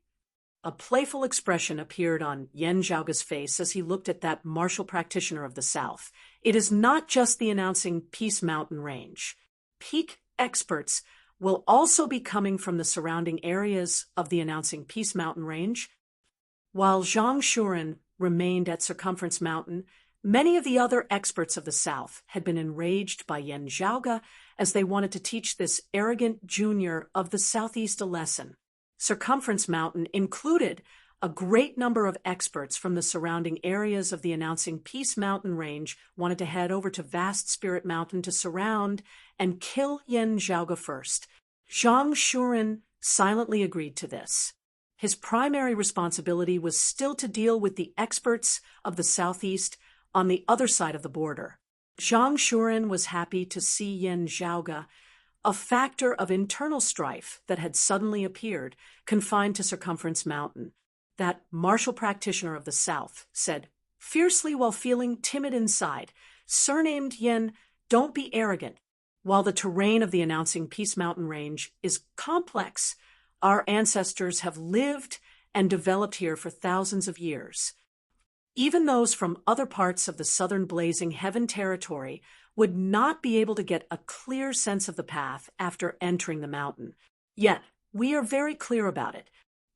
A playful expression appeared on Yen Zhaoga's face as he looked at that martial practitioner of the south. It is not just the announcing Peace Mountain Range. Peak experts will also be coming from the surrounding areas of the announcing Peace Mountain Range. While Zhang Shuren remained at Circumference Mountain, many of the other experts of the South had been enraged by Yen Zhaoga as they wanted to teach this arrogant junior of the Southeast a lesson. Circumference Mountain included a great number of experts from the surrounding areas of the announcing Peace Mountain Range wanted to head over to Vast Spirit Mountain to surround and kill Yen Zhaoga first. Zhang Shuren silently agreed to this. His primary responsibility was still to deal with the experts of the southeast, on the other side of the border. Zhang Shuren was happy to see Yen Zhaoge, a factor of internal strife that had suddenly appeared, confined to Circumference Mountain. That martial practitioner of the South said, fiercely while feeling timid inside, surnamed Yen, don't be arrogant. While the terrain of the Announcing Peace Mountain Range is complex, our ancestors have lived and developed here for thousands of years. Even those from other parts of the southern Blazing Heaven territory would not be able to get a clear sense of the path after entering the mountain. Yet, we are very clear about it.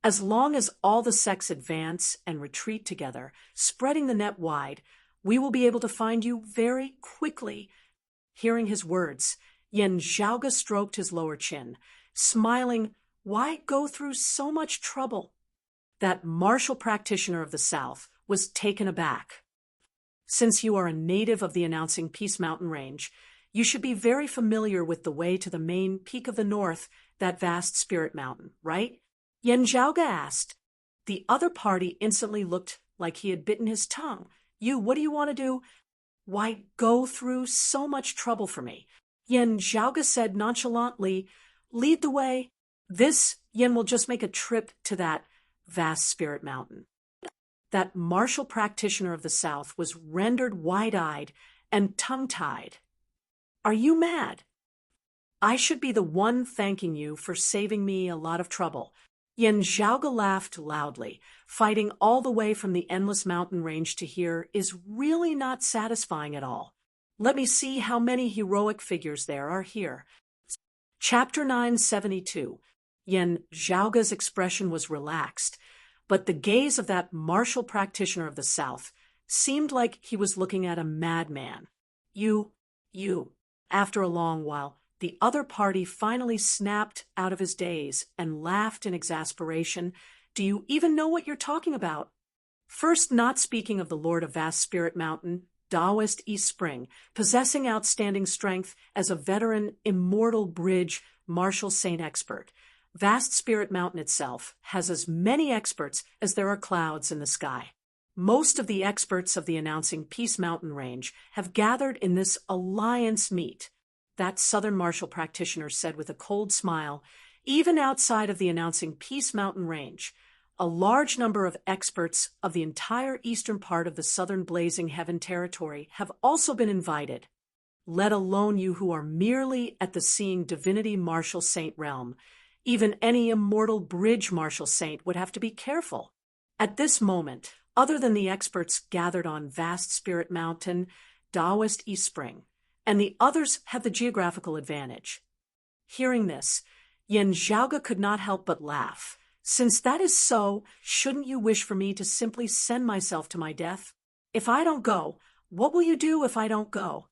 As long as all the sects advance and retreat together, spreading the net wide, we will be able to find you very quickly. Hearing his words, Yen Zhaoge stroked his lower chin, smiling, why go through so much trouble? That martial practitioner of the South was taken aback. Since you are a native of the Announcing Peace Mountain Range, you should be very familiar with the way to the main peak of the north, that vast spirit mountain, right? Yen Zhaoge asked. The other party instantly looked like he had bitten his tongue. What do you want to do? Why go through so much trouble for me? Yen Zhaoge said nonchalantly, lead the way. Yen will just make a trip to that vast spirit mountain. That martial practitioner of the South was rendered wide-eyed and tongue-tied. Are you mad? I should be the one thanking you for saving me a lot of trouble. Yen Zhaoge laughed loudly. Fighting all the way from the endless mountain range to here is really not satisfying at all. Let me see how many heroic figures there are here. Chapter 972. Yen Zhaoge's expression was relaxed, but the gaze of that martial practitioner of the South seemed like he was looking at a madman. You. After a long while, the other party finally snapped out of his daze and laughed in exasperation. Do you even know what you're talking about? First, not speaking of the Lord of Vast Spirit Mountain, Taoist East Spring, possessing outstanding strength as a veteran immortal bridge martial saint expert. Vast Spirit Mountain itself has as many experts as there are clouds in the sky. Most of the experts of the Announcing Peace Mountain Range have gathered in this alliance meet. That Southern martial practitioner said with a cold smile, even outside of the Announcing Peace Mountain Range, a large number of experts of the entire eastern part of the Southern Blazing Heaven territory have also been invited, let alone you who are merely at the Seeing Divinity Martial Saint realm. Even any immortal bridge martial saint would have to be careful. At this moment, other than the experts gathered on Vast Spirit Mountain, Taoist East Spring, and the others have the geographical advantage. Hearing this, Yen Zhaoge could not help but laugh. Since that is so, shouldn't you wish for me to simply send myself to my death? If I don't go, what will you do if I don't go?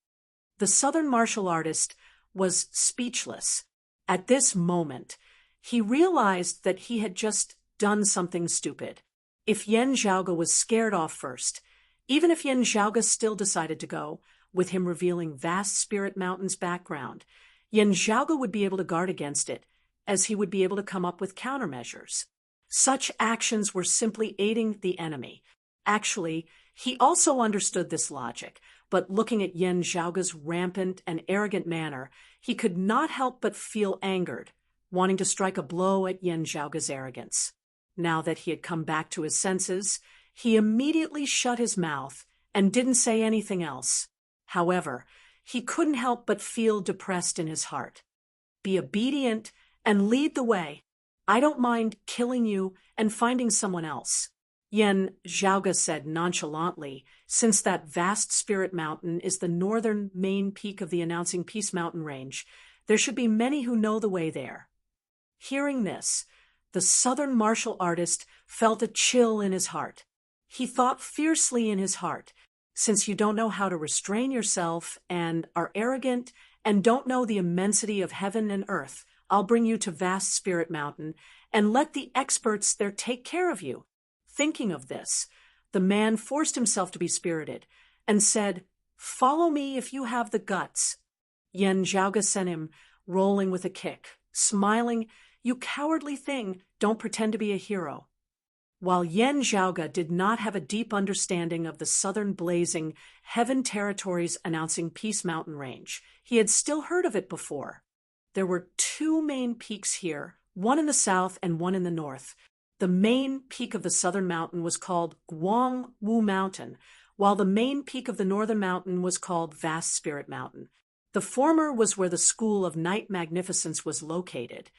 The Southern martial artist was speechless. At this moment, he realized that he had just done something stupid. If Yen Zhaoge was scared off first, even if Yen Zhaoge still decided to go, with him revealing Vast Spirit Mountain's background, Yen Zhaoge would be able to guard against it, as he would be able to come up with countermeasures. Such actions were simply aiding the enemy. Actually, he also understood this logic, but looking at Yen Zhaoge's rampant and arrogant manner, he could not help but feel angered, wanting to strike a blow at Yen Zhaoge's arrogance. Now that he had come back to his senses, he immediately shut his mouth and didn't say anything else. However, he couldn't help but feel depressed in his heart. Be obedient and lead the way. I don't mind killing you and finding someone else. Yen Zhaoge said nonchalantly, since that Vast Spirit Mountain is the northern main peak of the Announcing Peace Mountain Range, there should be many who know the way there. Hearing this, the Southern martial artist felt a chill in his heart. He thought fiercely in his heart, since you don't know how to restrain yourself and are arrogant and don't know the immensity of heaven and earth, I'll bring you to Vast Spirit Mountain and let the experts there take care of you. Thinking of this, the man forced himself to be spirited and said, follow me if you have the guts. Yen Zhaoge sent him rolling with a kick, smiling, you cowardly thing, don't pretend to be a hero. While Yen Zhaoga did not have a deep understanding of the southern blazing heaven territories announcing Peace Mountain Range, he had still heard of it before. There were two main peaks here, one in the south and one in the north. The main peak of the southern mountain was called Guang Wu Mountain, while the main peak of the northern mountain was called Vast Spirit Mountain. The former was where the School of Night Magnificence was located,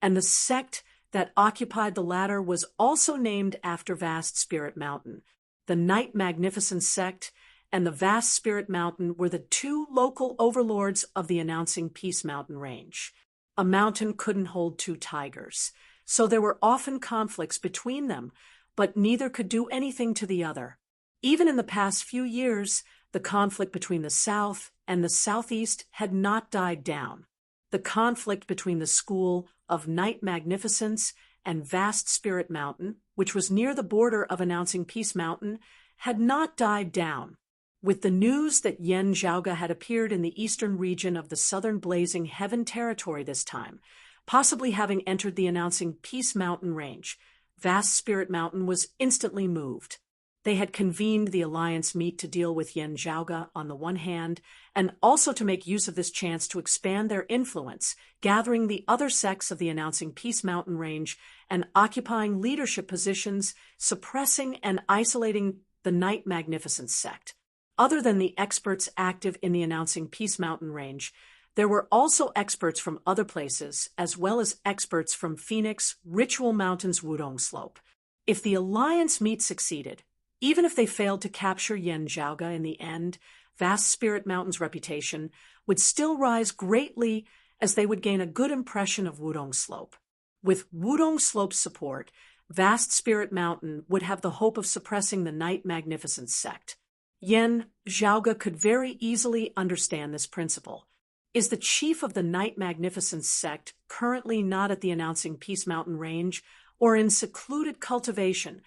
and the sect that occupied the latter was also named after Vast Spirit Mountain. The Night Magnificence sect and the Vast Spirit Mountain were the two local overlords of the announcing Peace Mountain Range. A mountain couldn't hold two tigers, so there were often conflicts between them, but neither could do anything to the other. Even in the past few years, the conflict between the South and the Southeast had not died down. The conflict between the School of Night Magnificence and Vast Spirit Mountain, which was near the border of announcing Peace Mountain, had not died down. With the news that Yen Zhaoga had appeared in the eastern region of the southern blazing heaven territory this time, possibly having entered the announcing Peace Mountain Range, Vast Spirit Mountain was instantly moved. They had convened the alliance meet to deal with Yen Zhaoga on the one hand, and also to make use of this chance to expand their influence, gathering the other sects of the announcing Peace Mountain Range and occupying leadership positions, suppressing and isolating the Night Magnificence sect. Other than the experts active in the announcing Peace Mountain Range, there were also experts from other places, as well as experts from Phoenix Ritual Mountain's Wudong Slope. If the alliance meet succeeded, even if they failed to capture Yen Zhaoga in the end, Vast Spirit Mountain's reputation would still rise greatly as they would gain a good impression of Wudong Slope. With Wudong Slope's support, Vast Spirit Mountain would have the hope of suppressing the Night Magnificence sect. Yen Zhaoga could very easily understand this principle. Is the chief of the Night Magnificence sect currently not at the announcing Peace Mountain Range or in secluded cultivation?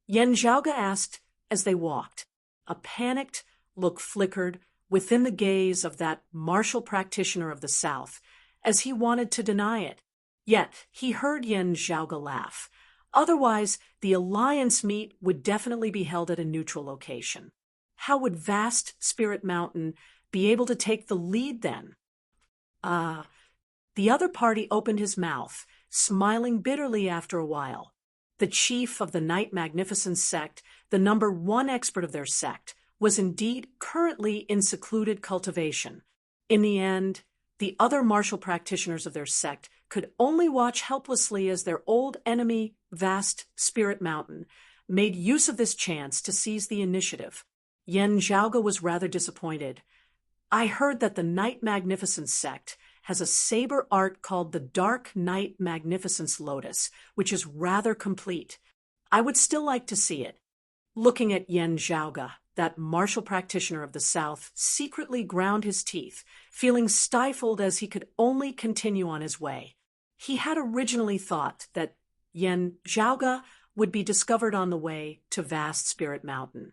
Yen Zhaoga asked as they walked. A panicked look flickered within the gaze of that martial practitioner of the South, as he wanted to deny it. Yet he heard Yen Zhaoga laugh. Otherwise, the alliance meet would definitely be held at a neutral location. How would Vast Spirit Mountain be able to take the lead then? The other party opened his mouth, smiling bitterly after a while. The chief of the Night Magnificence sect, the number one expert of their sect, was indeed currently in secluded cultivation. In the end, the other martial practitioners of their sect could only watch helplessly as their old enemy, Vast Spirit Mountain, made use of this chance to seize the initiative. Yen Zhaoga was rather disappointed. I heard that the Night Magnificence sect has a saber art called the Dark Night Magnificence Lotus, which is rather complete. I would still like to see it. Looking at Yen Zhaoga, that martial practitioner of the South secretly ground his teeth, feeling stifled as he could only continue on his way. He had originally thought that Yen Zhaoga would be discovered on the way to Vast Spirit Mountain.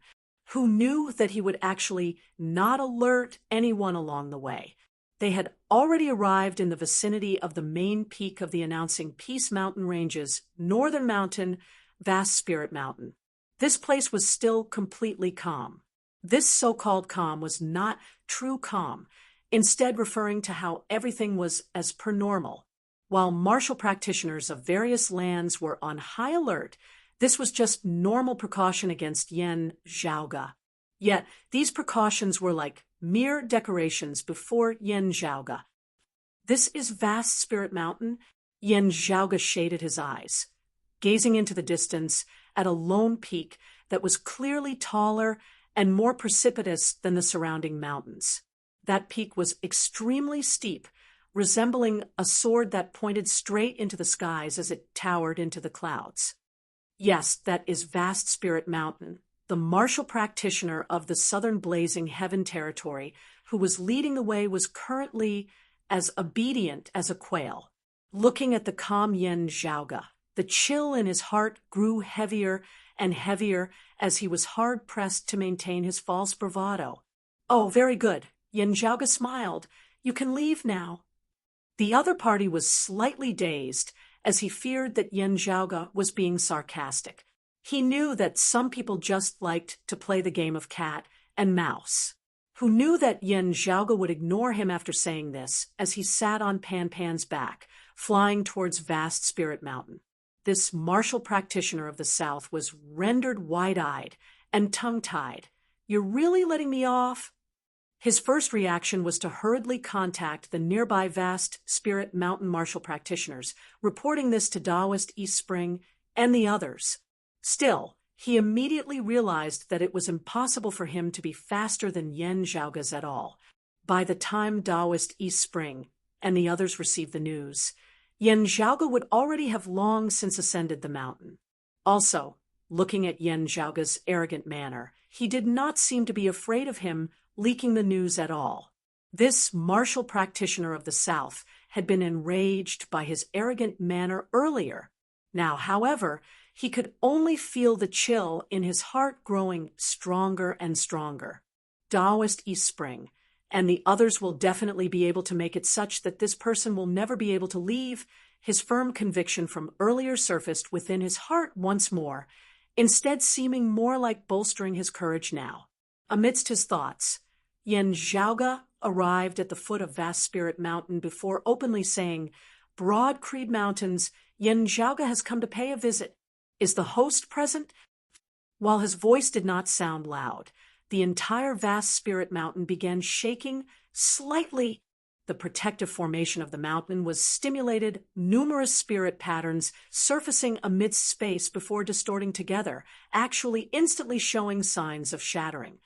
Who knew that he would actually not alert anyone along the way? They had already arrived in the vicinity of the main peak of the announcing Peace Mountain Range's northern mountain, Vast Spirit Mountain. This place was still completely calm. This so-called calm was not true calm, instead referring to how everything was as per normal. While martial practitioners of various lands were on high alert, this was just normal precaution against Yen Zhaoga. Yet these precautions were like mere decorations before Yen Zhaoga. This is Vast Spirit Mountain? Yen Zhaoga shaded his eyes, gazing into the distance at a lone peak that was clearly taller and more precipitous than the surrounding mountains. That peak was extremely steep, resembling a sword that pointed straight into the skies as it towered into the clouds. Yes, that is Vast Spirit Mountain, the martial practitioner of the southern blazing heaven territory who was leading the way was currently as obedient as a quail. Looking at the calm Yen Zhaoga, the chill in his heart grew heavier and heavier as he was hard-pressed to maintain his false bravado. Oh, very good. Yen Zhaoga smiled. You can leave now. The other party was slightly dazed as he feared that Yen Zhaoga was being sarcastic. He knew that some people just liked to play the game of cat and mouse. Who knew that Yen Zhaoge would ignore him after saying this as he sat on Pan Pan's back, flying towards vast Spirit Mountain. This martial practitioner of the South was rendered wide-eyed and tongue-tied. "You're really letting me off?" His first reaction was to hurriedly contact the nearby vast Spirit Mountain martial practitioners, reporting this to Taoist East Spring and the others. Still, he immediately realized that it was impossible for him to be faster than Yen Zhaoge's at all. By the time Taoist East Spring and the others received the news, Yen Zhaoge would already have long since ascended the mountain. Also, looking at Yen Zhaoge's arrogant manner, he did not seem to be afraid of him leaking the news at all. This martial practitioner of the South had been enraged by his arrogant manner earlier. Now, however, he could only feel the chill in his heart growing stronger and stronger. Taoist East Spring and the others will definitely be able to make it such that this person will never be able to leave. His firm conviction from earlier surfaced within his heart once more, instead seeming more like bolstering his courage now. Amidst his thoughts, Yen Zhaoge arrived at the foot of Vast Spirit Mountain before openly saying, "Broad Creed Mountains, Yen Zhaoge has come to pay a visit. Is the host present?" While his voice did not sound loud, the entire Vast Spirit Mountain began shaking slightly. The protective formation of the mountain was stimulated, numerous spirit patterns surfacing amidst space before distorting together, actually instantly showing signs of shattering.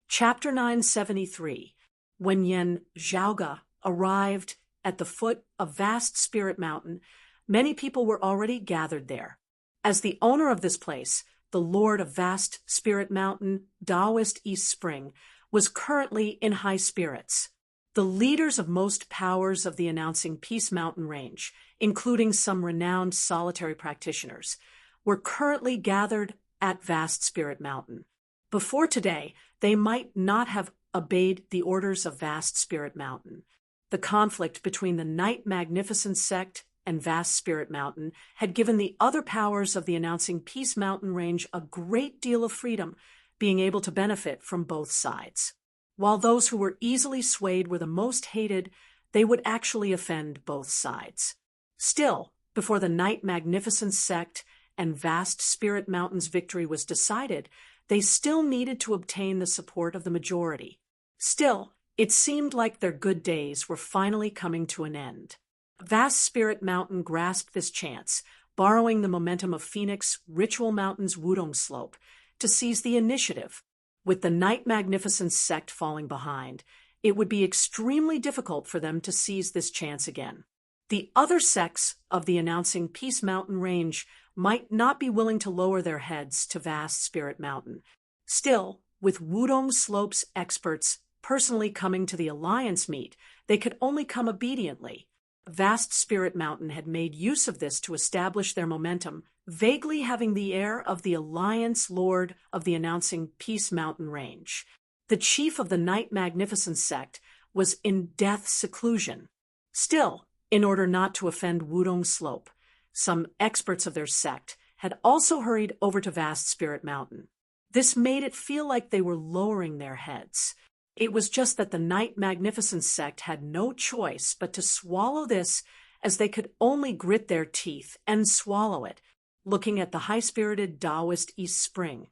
Chapter 973. When Yen Zhaoge arrived at the foot of Vast Spirit Mountain, many people were already gathered there. As the owner of this place, the Lord of Vast Spirit Mountain, Taoist East Spring, was currently in high spirits. The leaders of most powers of the Announcing Peace mountain range, including some renowned solitary practitioners, were currently gathered at Vast Spirit Mountain. Before today, they might not have obeyed the orders of Vast Spirit Mountain. The conflict between the Night Magnificence sect and Vast Spirit Mountain had given the other powers of the Announcing Peace mountain range a great deal of freedom, being able to benefit from both sides. While those who were easily swayed were the most hated, they would actually offend both sides. Still, before the Night Magnificence sect and Vast Spirit Mountain's victory was decided, they still needed to obtain the support of the majority. Still, it seemed like their good days were finally coming to an end. Vast Spirit Mountain grasped this chance, borrowing the momentum of Phoenix Ritual Mountain's Wudong Slope, to seize the initiative. With the Night Magnificence sect falling behind, it would be extremely difficult for them to seize this chance again. The other sects of the Announcing Peace mountain range might not be willing to lower their heads to Vast Spirit Mountain. Still, with Wudong Slope's experts personally coming to the Alliance meet, they could only come obediently. Vast Spirit Mountain had made use of this to establish their momentum, vaguely having the air of the Alliance Lord of the Announcing Peace mountain range. The chief of the Night Magnificence sect was in death seclusion. Still, in order not to offend Wudong Slope, some experts of their sect had also hurried over to Vast Spirit Mountain. This made it feel like they were lowering their heads. It was just that the Night Magnificence sect had no choice but to swallow this, as they could only grit their teeth and swallow it, looking at the high-spirited Taoist East Spring.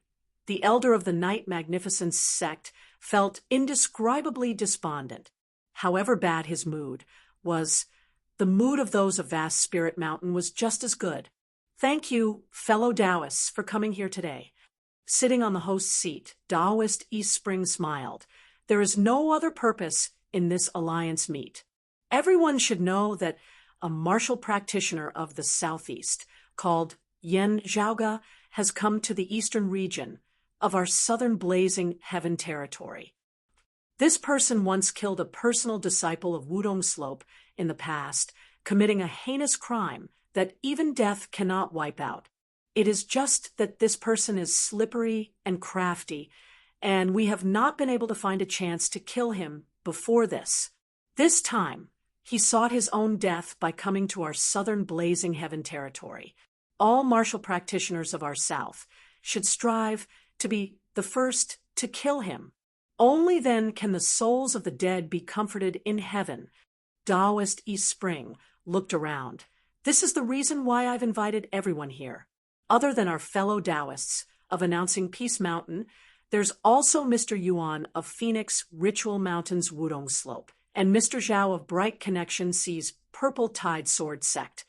The elder of the Night Magnificence sect felt indescribably despondent. However bad his mood was, the mood of those of Vast Spirit Mountain was just as good. "Thank you, fellow Taoists, for coming here today." Sitting on the host's seat, Taoist East Spring smiled. "There is no other purpose in this alliance meet. Everyone should know that a martial practitioner of the Southeast, called Yen Zhaoge, has come to the eastern region of our southern blazing heaven territory. This person once killed a personal disciple of Wudong Slope in the past, committing a heinous crime that even death cannot wipe out. It is just that this person is slippery and crafty, and we have not been able to find a chance to kill him before this. This time, he sought his own death by coming to our southern blazing heaven territory. All martial practitioners of our South should strive to be the first to kill him. Only then can the souls of the dead be comforted in heaven. Taoist East Spring looked around. This is the reason why I've invited everyone here. Other than our fellow Taoists of Announcing Peace Mountain, there's also Mr. Yuan of Phoenix Ritual Mountain's Wudong Slope, and Mr. Zhao of Bright Connection C's Purple Tide Sword Sect.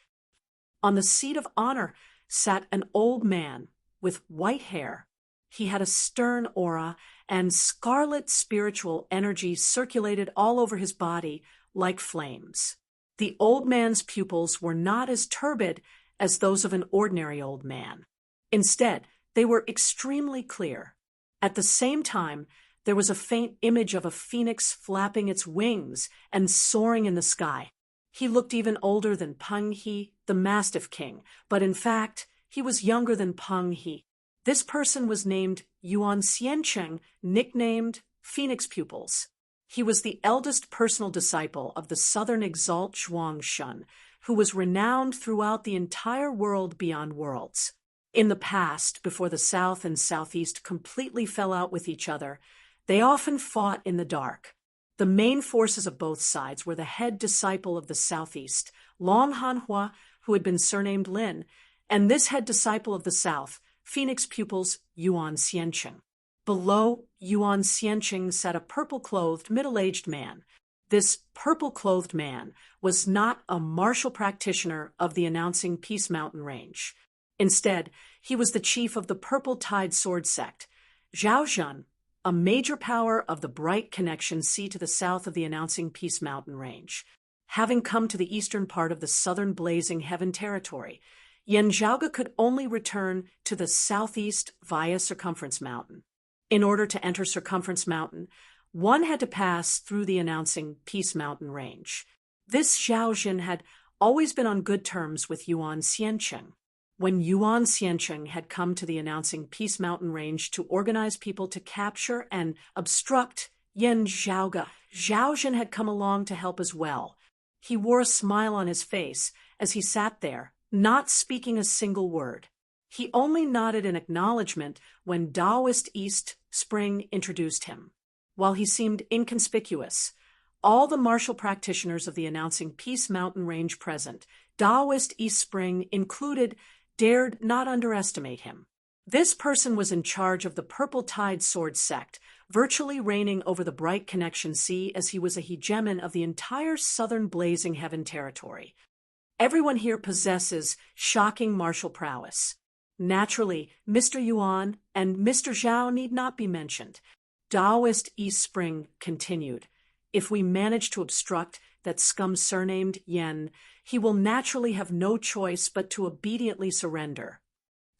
On the seat of honor sat an old man with white hair. He had a stern aura, and scarlet spiritual energy circulated all over his body like flames. The old man's pupils were not as turbid as those of an ordinary old man. Instead, they were extremely clear. At the same time, there was a faint image of a phoenix flapping its wings and soaring in the sky. He looked even older than Peng He, the Mastiff King, but in fact, he was younger than Peng He. This person was named Yuan Xiancheng, nicknamed Phoenix Pupils. He was the eldest personal disciple of the Southern Exalt Zhuang Shun, who was renowned throughout the entire world beyond worlds. In the past, before the South and Southeast completely fell out with each other, they often fought in the dark. The main forces of both sides were the head disciple of the Southeast, Long Hanhua, who had been surnamed Lin, and this head disciple of the South, Phoenix Pupils Yuan Xiancheng. Below Yuan Xiancheng sat a purple-clothed, middle-aged man. This purple-clothed man was not a martial practitioner of the Announcing Peace Mountain range. Instead, he was the chief of the Purple Tide Sword Sect, Zhao Zhen, a major power of the Bright Connection C to the south of the Announcing Peace Mountain range. Having come to the eastern part of the southern Blazing Heaven territory, Yan Zhaoge could only return to the southeast via Circumference Mountain. In order to enter Circumference Mountain, one had to pass through the Announcing Peace Mountain range. This Zhao Zhen had always been on good terms with Yuan Xiancheng. When Yuan Xiancheng had come to the Announcing Peace Mountain range to organize people to capture and obstruct Yan Zhaoge, Zhao Zhen had come along to help as well. He wore a smile on his face as he sat there, not speaking a single word. He only nodded in acknowledgement when Taoist East Spring introduced him. While he seemed inconspicuous, all the martial practitioners of the Announcing Peace Mountain range present, Taoist East Spring included, dared not underestimate him. This person was in charge of the Purple Tide Sword Sect, virtually reigning over the Bright Connection Sea as he was a hegemon of the entire southern Blazing Heaven territory. Everyone here possesses shocking martial prowess. Naturally, Mr. Yuan and Mr. Zhao need not be mentioned. Taoist East Spring continued. If we manage to obstruct that scum surnamed Yen, he will naturally have no choice but to obediently surrender.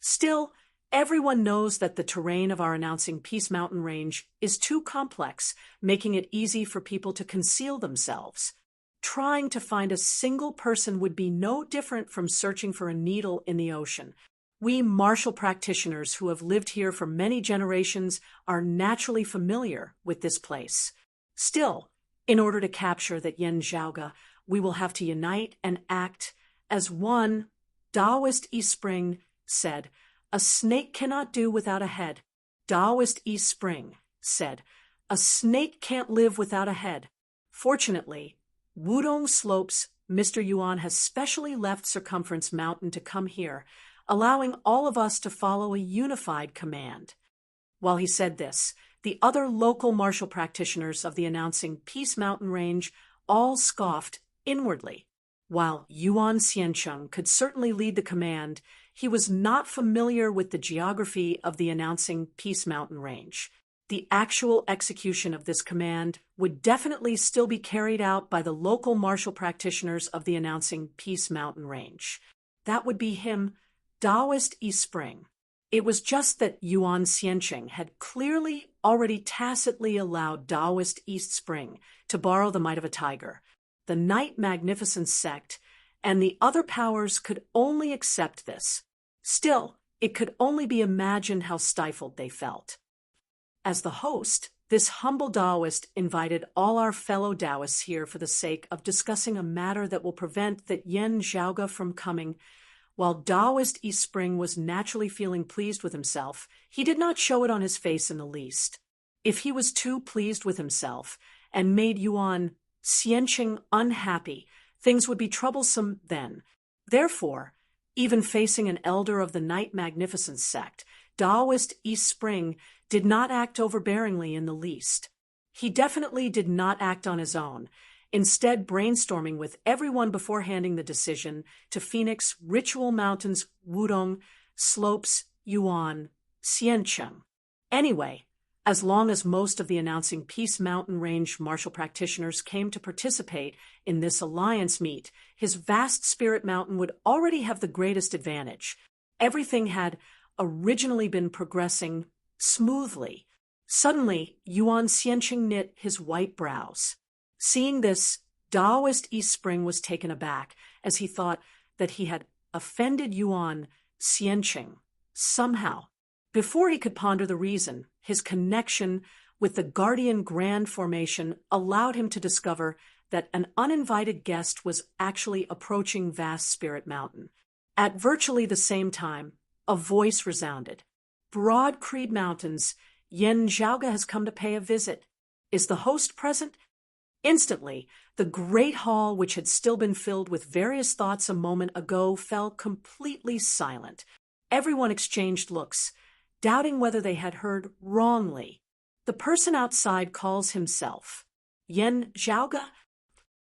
Still, everyone knows that the terrain of our Announcing Peace Mountain range is too complex, making it easy for people to conceal themselves. Trying to find a single person would be no different from searching for a needle in the ocean. We martial practitioners who have lived here for many generations are naturally familiar with this place. Still, in order to capture that Yan Zhaoge, we will have to unite and act as one. Taoist East Spring said, "A snake cannot do without a head." Taoist East Spring said, "A snake can't live without a head." Fortunately, Wudong Slope's Mr. Yuan has specially left Circumference Mountain to come here, allowing all of us to follow a unified command. While he said this, the other local martial practitioners of the Announcing Peace Mountain range all scoffed inwardly. While Yuan Xiancheng could certainly lead the command, he was not familiar with the geography of the Announcing Peace Mountain range. The actual execution of this command would definitely still be carried out by the local martial practitioners of the Announcing Peace Mountain range. That would be him, Taoist East Spring. It was just that Yuan Xiancheng had clearly already tacitly allowed Taoist East Spring to borrow the might of a tiger. The Night Magnificence sect and the other powers could only accept this. Still, it could only be imagined how stifled they felt. As the host, this humble Taoist invited all our fellow Taoists here for the sake of discussing a matter that will prevent that Yan Zhaoge from coming. While Taoist East Spring was naturally feeling pleased with himself, he did not show it on his face in the least. If he was too pleased with himself and made Yuan Xianqing unhappy, things would be troublesome then. Therefore, even facing an elder of the Night Magnificence sect, Taoist East Spring did not act overbearingly in the least. He definitely did not act on his own, instead brainstorming with everyone before handing the decision to Phoenix Ritual Mountain's Wudong Slopes Yuan Xiancheng. Anyway, as long as most of the announcing Peace Mountain Range martial practitioners came to participate in this alliance meet, his vast spirit mountain would already have the greatest advantage. Everything had originally been progressing smoothly. Suddenly, Yuan Xianqing knit his white brows. Seeing this, Taoist East Spring was taken aback, as he thought that he had offended Yuan Xianqing somehow. Before he could ponder the reason, his connection with the Guardian Grand Formation allowed him to discover that an uninvited guest was actually approaching Vast Spirit Mountain. At virtually the same time, a voice resounded. "Broad Creed Mountains, Yen Zhaoga has come to pay a visit. Is the host present?" Instantly, the great hall, which had still been filled with various thoughts a moment ago, fell completely silent. Everyone exchanged looks, doubting whether they had heard wrongly. The person outside calls himself Yen Zhaoga?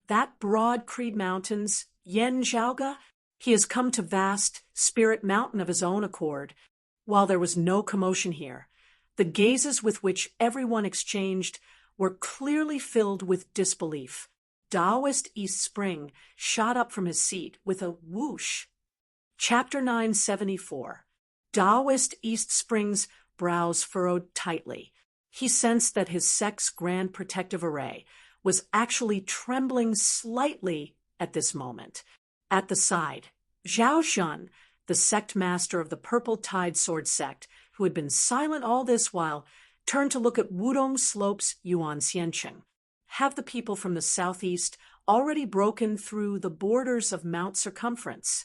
That Broad Creed Mountains, Yen Zhaoga? He has come to Vast Spirit Mountain of his own accord. While there was no commotion here, the gazes with which everyone exchanged were clearly filled with disbelief. Taoist East Spring shot up from his seat with a whoosh. Chapter 974. Taoist East Spring's brows furrowed tightly. He sensed that his sect's grand protective array was actually trembling slightly at this moment. At the side, Zhao Shun, the sect master of the Purple Tide Sword sect, who had been silent all this while, turned to look at Wudong Slopes Yuan Xianqing. Have the people from the southeast already broken through the borders of Mount Circumference?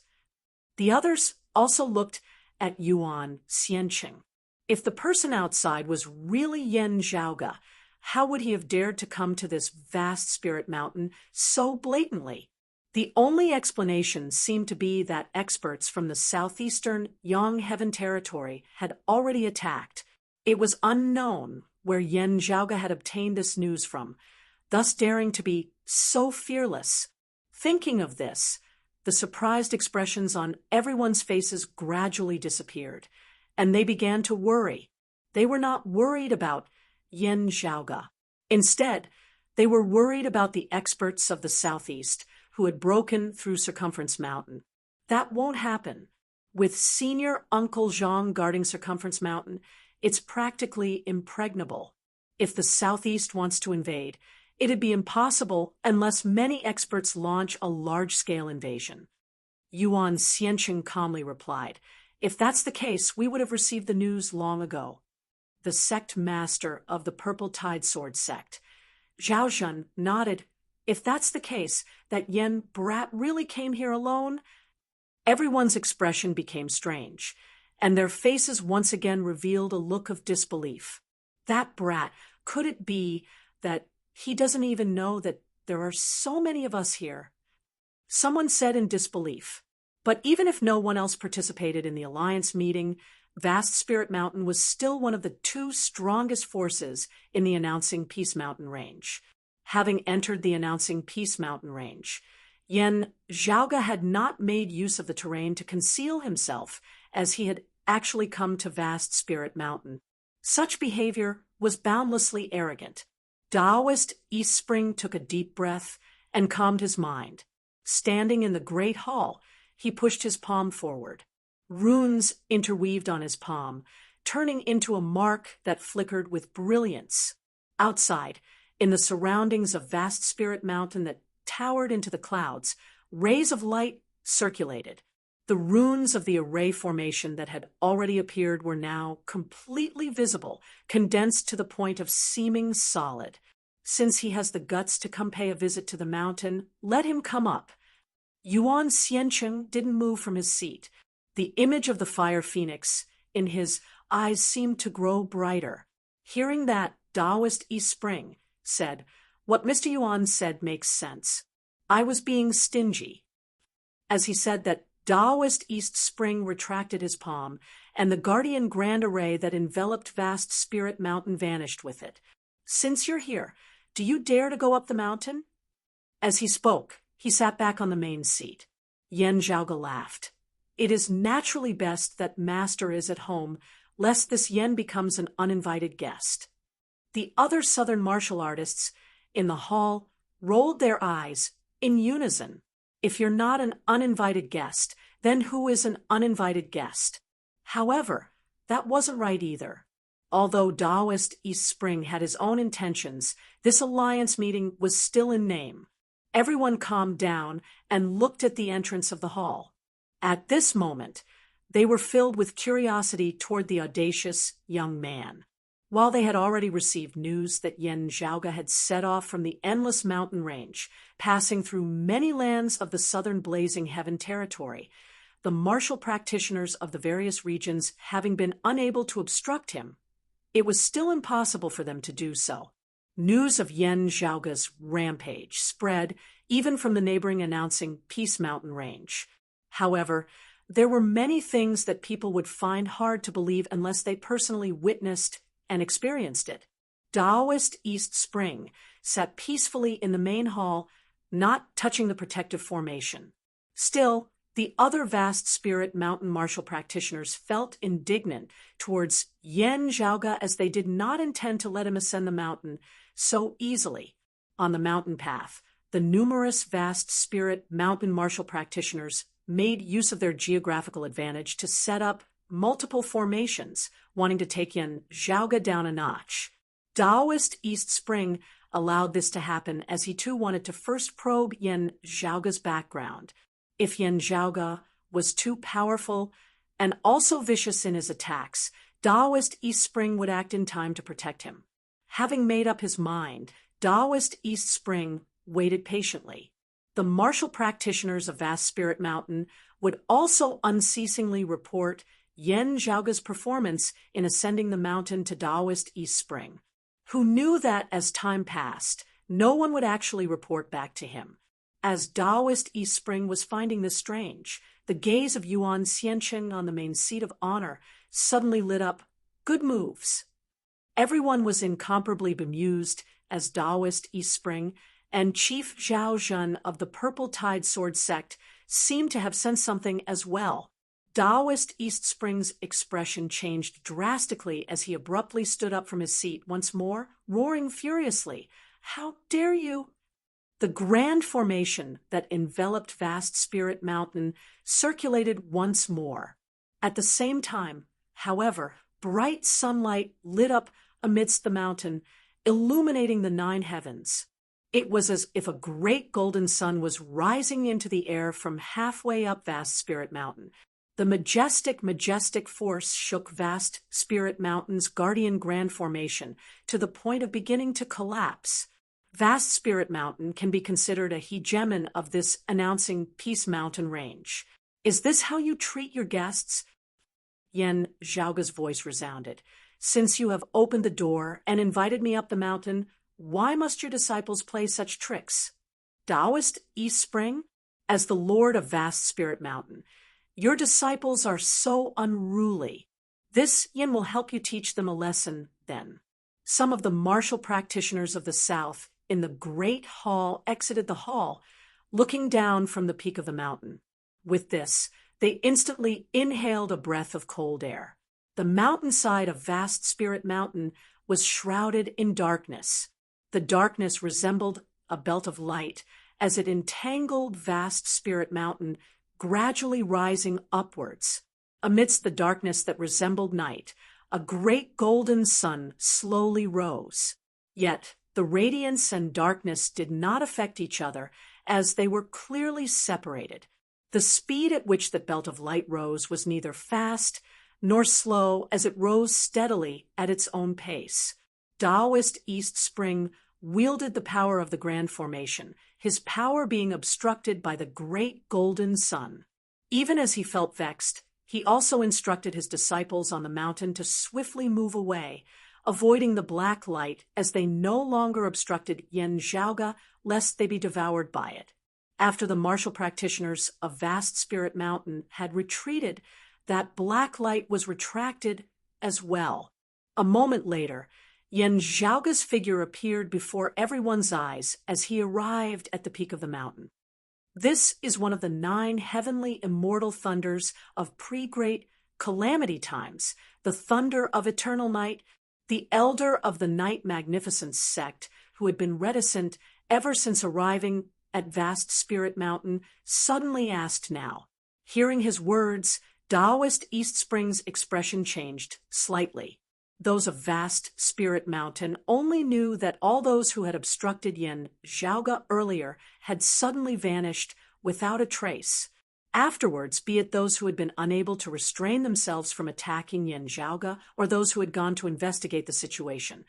The others also looked at Yuan Xianqing. If the person outside was really Yen Zhaoga, how would he have dared to come to this vast spirit mountain so blatantly? The only explanation seemed to be that experts from the southeastern Yang Heaven territory had already attacked. It was unknown where Yen Zhaoga had obtained this news from, thus daring to be so fearless. Thinking of this, the surprised expressions on everyone's faces gradually disappeared, and they began to worry. They were not worried about Yen Zhaoga. Instead, they were worried about the experts of the southeast who had broken through Circumference Mountain. That won't happen. With Senior Uncle Zhang guarding Circumference Mountain, it's practically impregnable. If the southeast wants to invade, it'd be impossible unless many experts launch a large-scale invasion. Yuan Xianqing calmly replied, "If that's the case, we would have received the news long ago." The sect master of the Purple Tide Sword sect, Zhao Shun, nodded. "If that's the case, that Yen brat really came here alone?" Everyone's expression became strange, and their faces once again revealed a look of disbelief. That brat, could it be that he doesn't even know that there are so many of us here? Someone said in disbelief. But even if no one else participated in the Alliance meeting, Vast Spirit Mountain was still one of the two strongest forces in the announcing Peace Mountain range. Having entered the announcing Peace Mountain range, Yen Zhaoga had not made use of the terrain to conceal himself, as he had actually come to Vast Spirit Mountain. Such behavior was boundlessly arrogant. Taoist East Spring took a deep breath and calmed his mind. Standing in the great hall, he pushed his palm forward. Runes interweaved on his palm, turning into a mark that flickered with brilliance. Outside, in the surroundings of Vast Spirit Mountain that towered into the clouds, rays of light circulated. The runes of the array formation that had already appeared were now completely visible, condensed to the point of seeming solid. Since he has the guts to come pay a visit to the mountain, let him come up. Yuan Xiancheng didn't move from his seat. The image of the fire phoenix in his eyes seemed to grow brighter. Hearing that, Taoist East Spring said, "What Mr. Yuan said makes sense. I was being stingy." As he said that, Taoist East Spring retracted his palm, and the guardian grand array that enveloped vast Spirit Mountain vanished with it. "Since you're here, do you dare to go up the mountain?" As he spoke, he sat back on the main seat. Yan Zhaoge laughed. "It is naturally best that Master is at home, lest this Yen becomes an uninvited guest." The other Southern martial artists in the hall rolled their eyes in unison. If you're not an uninvited guest, then who is an uninvited guest? However, that wasn't right either. Although Taoist East Spring had his own intentions, this alliance meeting was still in name. Everyone calmed down and looked at the entrance of the hall. At this moment, they were filled with curiosity toward the audacious young man. While they had already received news that Yan Zhaoge had set off from the endless mountain range, passing through many lands of the southern blazing heaven territory, the martial practitioners of the various regions having been unable to obstruct him, it was still impossible for them to do so. News of Yan Zhaoge's rampage spread even from the neighboring announcing Peace Mountain Range. However, there were many things that people would find hard to believe unless they personally witnessed and experienced it. Taoist East Spring sat peacefully in the main hall, not touching the protective formation. Still, the other vast Spirit Mountain martial practitioners felt indignant towards Yan Zhaoge as they did not intend to let him ascend the mountain so easily. On the mountain path, the numerous vast Spirit Mountain martial practitioners made use of their geographical advantage to set up multiple formations, wanting to take Yan Zhaoge down a notch. Taoist East Spring allowed this to happen as he too wanted to first probe Yan Zhaoge's background. If Yan Zhaoge was too powerful and also vicious in his attacks, Taoist East Spring would act in time to protect him. Having made up his mind, Taoist East Spring waited patiently. The martial practitioners of Vast Spirit Mountain would also unceasingly report Yan Zhaoge's performance in ascending the mountain to Taoist East Spring, who knew that as time passed, no one would actually report back to him. As Taoist East Spring was finding this strange, the gaze of Yuan Xiancheng on the main seat of honor suddenly lit up. Good moves. Everyone was incomparably bemused as Taoist East Spring and Chief Zhao Zhen of the Purple Tide Sword Sect seemed to have sensed something as well. Taoist East Spring's expression changed drastically as he abruptly stood up from his seat once more, roaring furiously, "How dare you!" The grand formation that enveloped Vast Spirit Mountain circulated once more. At the same time, however, bright sunlight lit up amidst the mountain, illuminating the 9 heavens. It was as if a great golden sun was rising into the air from halfway up Vast Spirit Mountain. The majestic force shook Vast Spirit Mountain's guardian grand formation to the point of beginning to collapse. Vast Spirit Mountain can be considered a hegemon of this announcing Peace Mountain Range. "Is this how you treat your guests?" Yan Zhaoge's voice resounded. "Since you have opened the door and invited me up the mountain, why must your disciples play such tricks? Taoist East Spring, as the Lord of Vast Spirit Mountain, your disciples are so unruly. This Yin will help you teach them a lesson, then." Some of the martial practitioners of the South in the great hall exited the hall, looking down from the peak of the mountain. With this, they instantly inhaled a breath of cold air. The mountainside of Vast Spirit Mountain was shrouded in darkness. The darkness resembled a belt of light as it entangled Vast Spirit Mountain, gradually rising upwards. Amidst the darkness that resembled night, a great golden sun slowly rose. Yet the radiance and darkness did not affect each other, as they were clearly separated. The speed at which the belt of light rose was neither fast nor slow, as it rose steadily at its own pace. Taoist East Spring wielded the power of the grand formation, his power being obstructed by the great golden sun. Even as he felt vexed, he also instructed his disciples on the mountain to swiftly move away, avoiding the black light as they no longer obstructed Yen Zhaoga lest they be devoured by it. After the martial practitioners of Vast Spirit Mountain had retreated, that black light was retracted as well. A moment later, Yen Zhaoga's figure appeared before everyone's eyes as he arrived at the peak of the mountain. This is one of the 9 heavenly immortal thunders of pre-great calamity times, the thunder of eternal night. The elder of the Night Magnificence sect, who had been reticent ever since arriving at Vast Spirit Mountain, suddenly asked now. Hearing his words, Taoist East Spring's expression changed slightly. Those of Vast Spirit Mountain only knew that all those who had obstructed Yen Zhaoga earlier had suddenly vanished without a trace. Afterwards, be it those who had been unable to restrain themselves from attacking Yen Zhaoga or those who had gone to investigate the situation,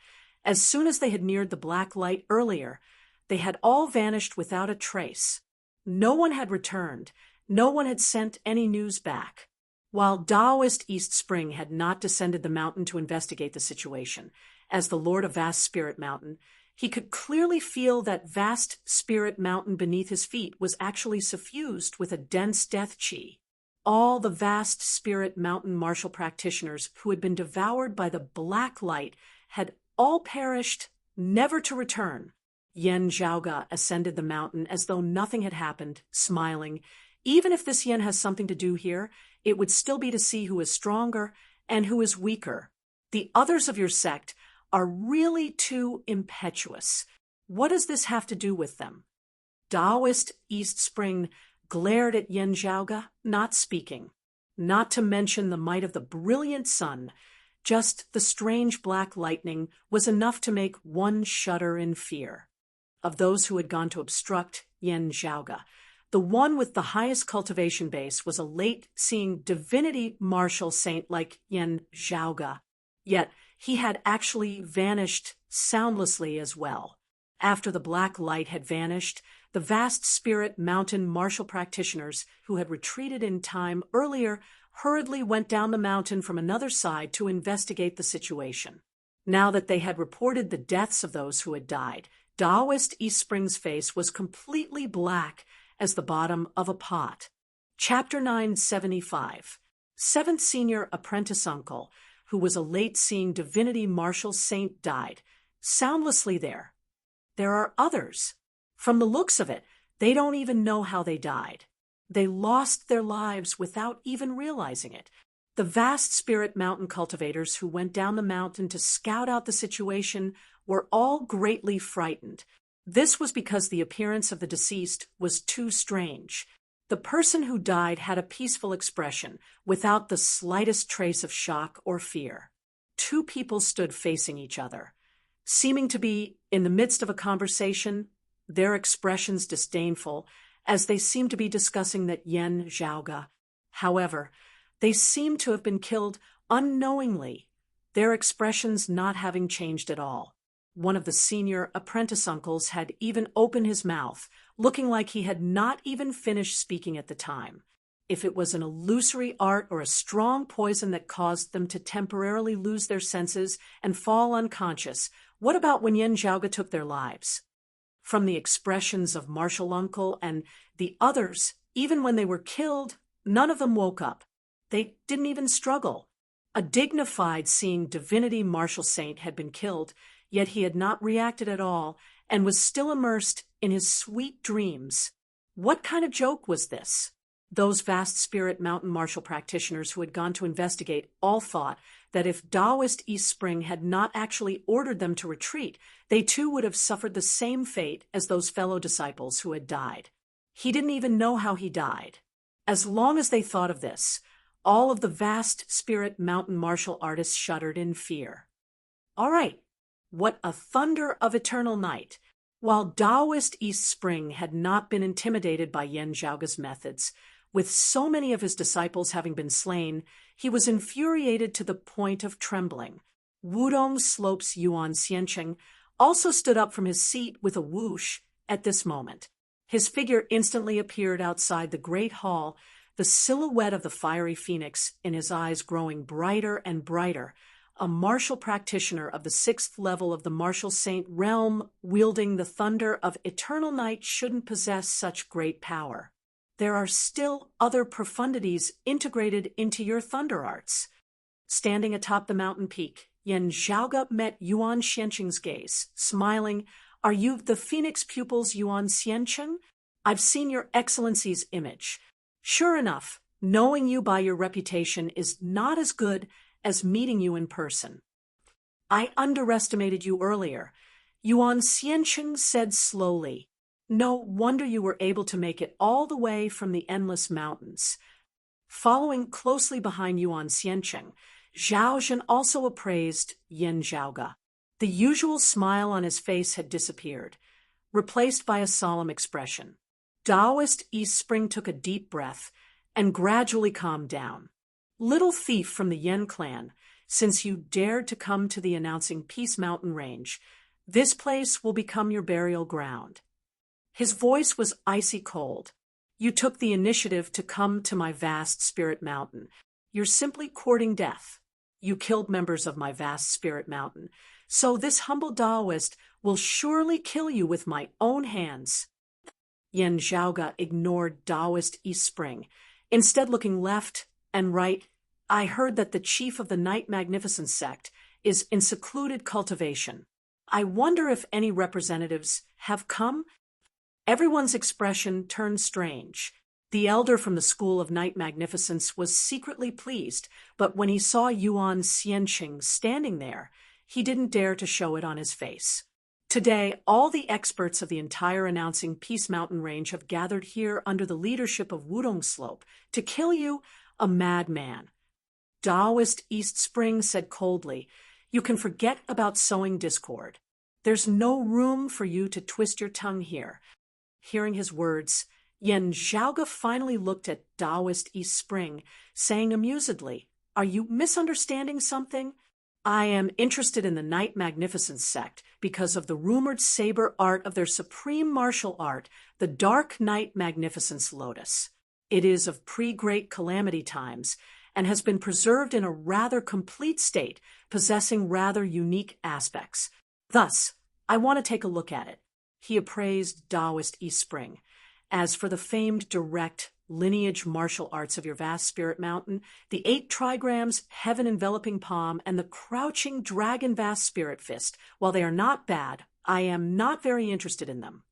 as soon as they had neared the black light earlier, they had all vanished without a trace. No one had returned. No one had sent any news back. While Taoist East Spring had not descended the mountain to investigate the situation, as the Lord of Vast Spirit Mountain, he could clearly feel that Vast Spirit Mountain beneath his feet was actually suffused with a dense death chi. All the Vast Spirit Mountain martial practitioners who had been devoured by the black light had all perished, never to return. Yen Zhaoga ascended the mountain as though nothing had happened, smiling. Even if this Yen has something to do here, it would still be to see who is stronger and who is weaker. The others of your sect are really too impetuous. What does this have to do with them? Taoist East Spring glared at Yen Zhaoga, not speaking. Not to mention the might of the brilliant sun, just the strange black lightning was enough to make one shudder in fear. Of those who had gone to obstruct Yen Zhaoga, the one with the highest cultivation base was a late-seeing divinity martial saint like Yen Zhaoga. Yet he had actually vanished soundlessly as well. After the black light had vanished, the Vast Spirit Mountain martial practitioners who had retreated in time earlier hurriedly went down the mountain from another side to investigate the situation. Now that they had reported the deaths of those who had died, Taoist East Spring's face was completely black as the bottom of a pot. Chapter 975. 7th Senior Apprentice Uncle, who was a late-seeing divinity martial saint, died. Soundlessly there. There are others. From the looks of it, they don't even know how they died. They lost their lives without even realizing it. The Vast Spirit Mountain cultivators who went down the mountain to scout out the situation were all greatly frightened. This was because the appearance of the deceased was too strange. The person who died had a peaceful expression, without the slightest trace of shock or fear. 2 people stood facing each other, seeming to be in the midst of a conversation, their expressions disdainful, as they seemed to be discussing that Yen Zhaoga. However, they seemed to have been killed unknowingly, their expressions not having changed at all. One of the senior apprentice uncles had even opened his mouth, looking like he had not even finished speaking at the time. If it was an illusory art or a strong poison that caused them to temporarily lose their senses and fall unconscious, what about when Yen Zhaoga took their lives? From the expressions of Martial Uncle and the others, even when they were killed, none of them woke up. They didn't even struggle. A dignified-seeing divinity martial saint had been killed, yet he had not reacted at all and was still immersed in his sweet dreams. What kind of joke was this? Those Vast Spirit Mountain martial practitioners who had gone to investigate all thought that if Taoist East Spring had not actually ordered them to retreat, they too would have suffered the same fate as those fellow disciples who had died. He didn't even know how he died. As long as they thought of this, all of the Vast Spirit Mountain martial artists shuddered in fear. All right, what a thunder of eternal night! While Taoist East Spring had not been intimidated by Yen Zhaoga's methods, with so many of his disciples having been slain, he was infuriated to the point of trembling. Wudong Slope's Yuan Xiancheng also stood up from his seat with a whoosh at this moment. His figure instantly appeared outside the great hall, the silhouette of the fiery phoenix in his eyes growing brighter and brighter, a martial practitioner of the 6th level of the martial saint realm wielding the thunder of eternal night shouldn't possess such great power. There are still other profundities integrated into your thunder arts. Standing atop the mountain peak, Yan Zhaoge met Yuan Xianqing's gaze, smiling. "Are you the phoenix pupils Yuan Xianqing? I've seen your excellency's image. Sure enough, knowing you by your reputation is not as good as meeting you in person." "I underestimated you earlier," Yuan Xianqing said slowly. "No wonder you were able to make it all the way from the endless mountains." Following closely behind Yuan Xianqing, Zhao Zhen also appraised Yan Zhaoge. The usual smile on his face had disappeared, replaced by a solemn expression. Taoist East Spring took a deep breath and gradually calmed down. "Little thief from the Yen clan, since you dared to come to the announcing Peace Mountain Range, this place will become your burial ground." His voice was icy cold. "You took the initiative to come to my vast spirit mountain. You're simply courting death. You killed members of my vast spirit mountain. So this humble Taoist will surely kill you with my own hands." Yan Zhaoge ignored Taoist East Spring, instead looking left and right. "I heard that the chief of the Night Magnificence sect is in secluded cultivation. I wonder if any representatives have come?" Everyone's expression turned strange. The elder from the School of Night Magnificence was secretly pleased, but when he saw Yuan Xianqing standing there, he didn't dare to show it on his face. Today, all the experts of the entire announcing Peace Mountain Range have gathered here under the leadership of Wudong Slope to kill you, a madman. Taoist East Spring said coldly, "You can forget about sowing discord. There's no room for you to twist your tongue here." Hearing his words, Yan Zhaoge finally looked at Taoist East Spring, saying amusedly, "Are you misunderstanding something? I am interested in the Night Magnificence sect because of the rumored saber art of their supreme martial art, the Dark Night Magnificence Lotus. It is of pre-Great Calamity times and has been preserved in a rather complete state, possessing rather unique aspects. Thus, I want to take a look at it." He appraised Taoist East Spring. "As for the famed direct lineage martial arts of your vast spirit mountain, the 8 trigrams, heaven-enveloping palm, and the crouching dragon vast spirit fist, while they are not bad, I am not very interested in them."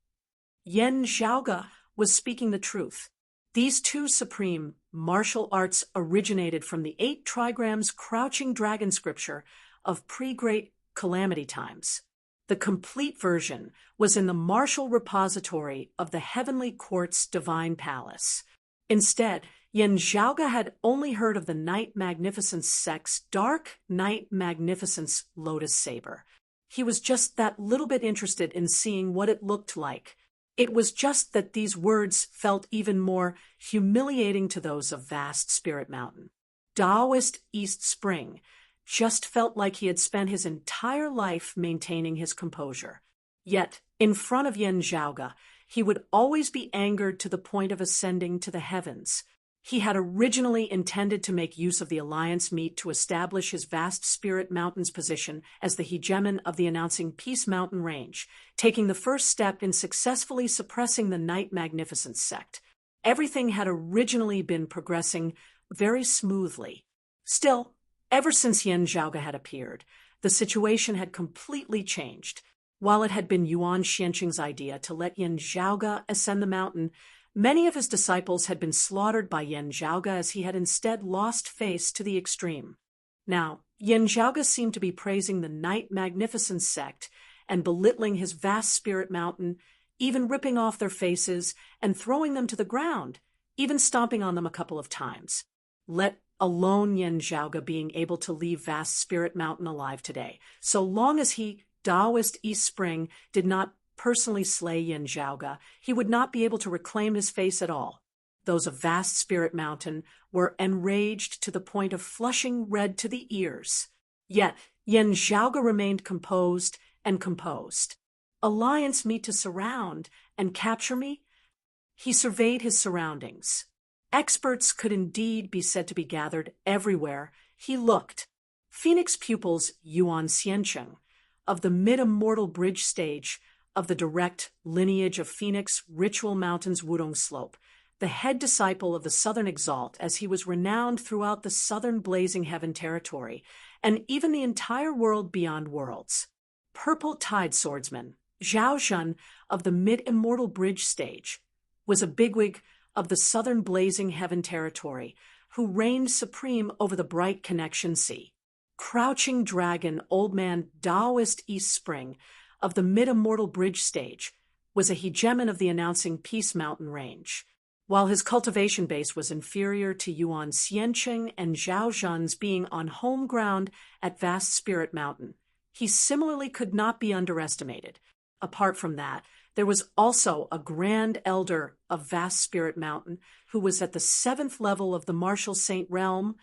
Yan Zhaoge was speaking the truth. These 2 supreme martial arts originated from the 8 trigrams crouching dragon scripture of pre-Great Calamity times. The complete version was in the martial repository of the Heavenly Court's Divine Palace. Instead, Yan Zhaoge had only heard of the Night Magnificence sect's Dark Night Magnificence Lotus Saber. He was just that little bit interested in seeing what it looked like. It was just that these words felt even more humiliating to those of Vast Spirit Mountain. Taoist East Spring just felt like he had spent his entire life maintaining his composure. Yet, in front of Yan Zhaoge, he would always be angered to the point of ascending to the heavens. He had originally intended to make use of the alliance meet to establish his vast spirit mountain's position as the hegemon of the announcing Peace Mountain Range, taking the first step in successfully suppressing the Night Magnificence sect. Everything had originally been progressing very smoothly. Still, ever since Yan Zhaoge had appeared, the situation had completely changed. While it had been Yuan Xianqing's idea to let Yan Zhaoge ascend the mountain, many of his disciples had been slaughtered by Yan Zhaoge as he had instead lost face to the extreme. Now, Yan Zhaoge seemed to be praising the Night Magnificence sect and belittling his vast spirit mountain, even ripping off their faces and throwing them to the ground, even stomping on them a couple of times. Let alone Yan Zhaoge being able to leave Vast Spirit Mountain alive today, so long as he, Taoist East Spring, did not personally slay Yan Zhaoge, he would not be able to reclaim his face at all. Those of Vast Spirit Mountain were enraged to the point of flushing red to the ears. Yet Yan Zhaoge remained composed and composed. "Alliance meet to surround and capture me? He surveyed his surroundings. Experts could indeed be said to be gathered everywhere he looked. Phoenix pupils Yuan Xiancheng, of the mid-immortal bridge stage of the direct lineage of Phoenix Ritual Mountain's Wudong Slope, the head disciple of the Southern Exalt, as he was renowned throughout the Southern Blazing Heaven territory, and even the entire world beyond worlds. Purple Tide Swordsman, Zhao Zhen, of the mid-immortal bridge stage, was a bigwig of the Southern Blazing Heaven territory, who reigned supreme over the Bright Connection Sea. Crouching Dragon Old Man Taoist East Spring, of the mid-immortal bridge stage, was a hegemon of the announcing Peace Mountain range. While his cultivation base was inferior to Yuan Xiancheng and Zhao Zhen's being on home ground at Vast Spirit Mountain, he similarly could not be underestimated. Apart from that, there was also a Grand Elder of Vast Spirit Mountain who was at the 7th level of the Martial Saint Realm,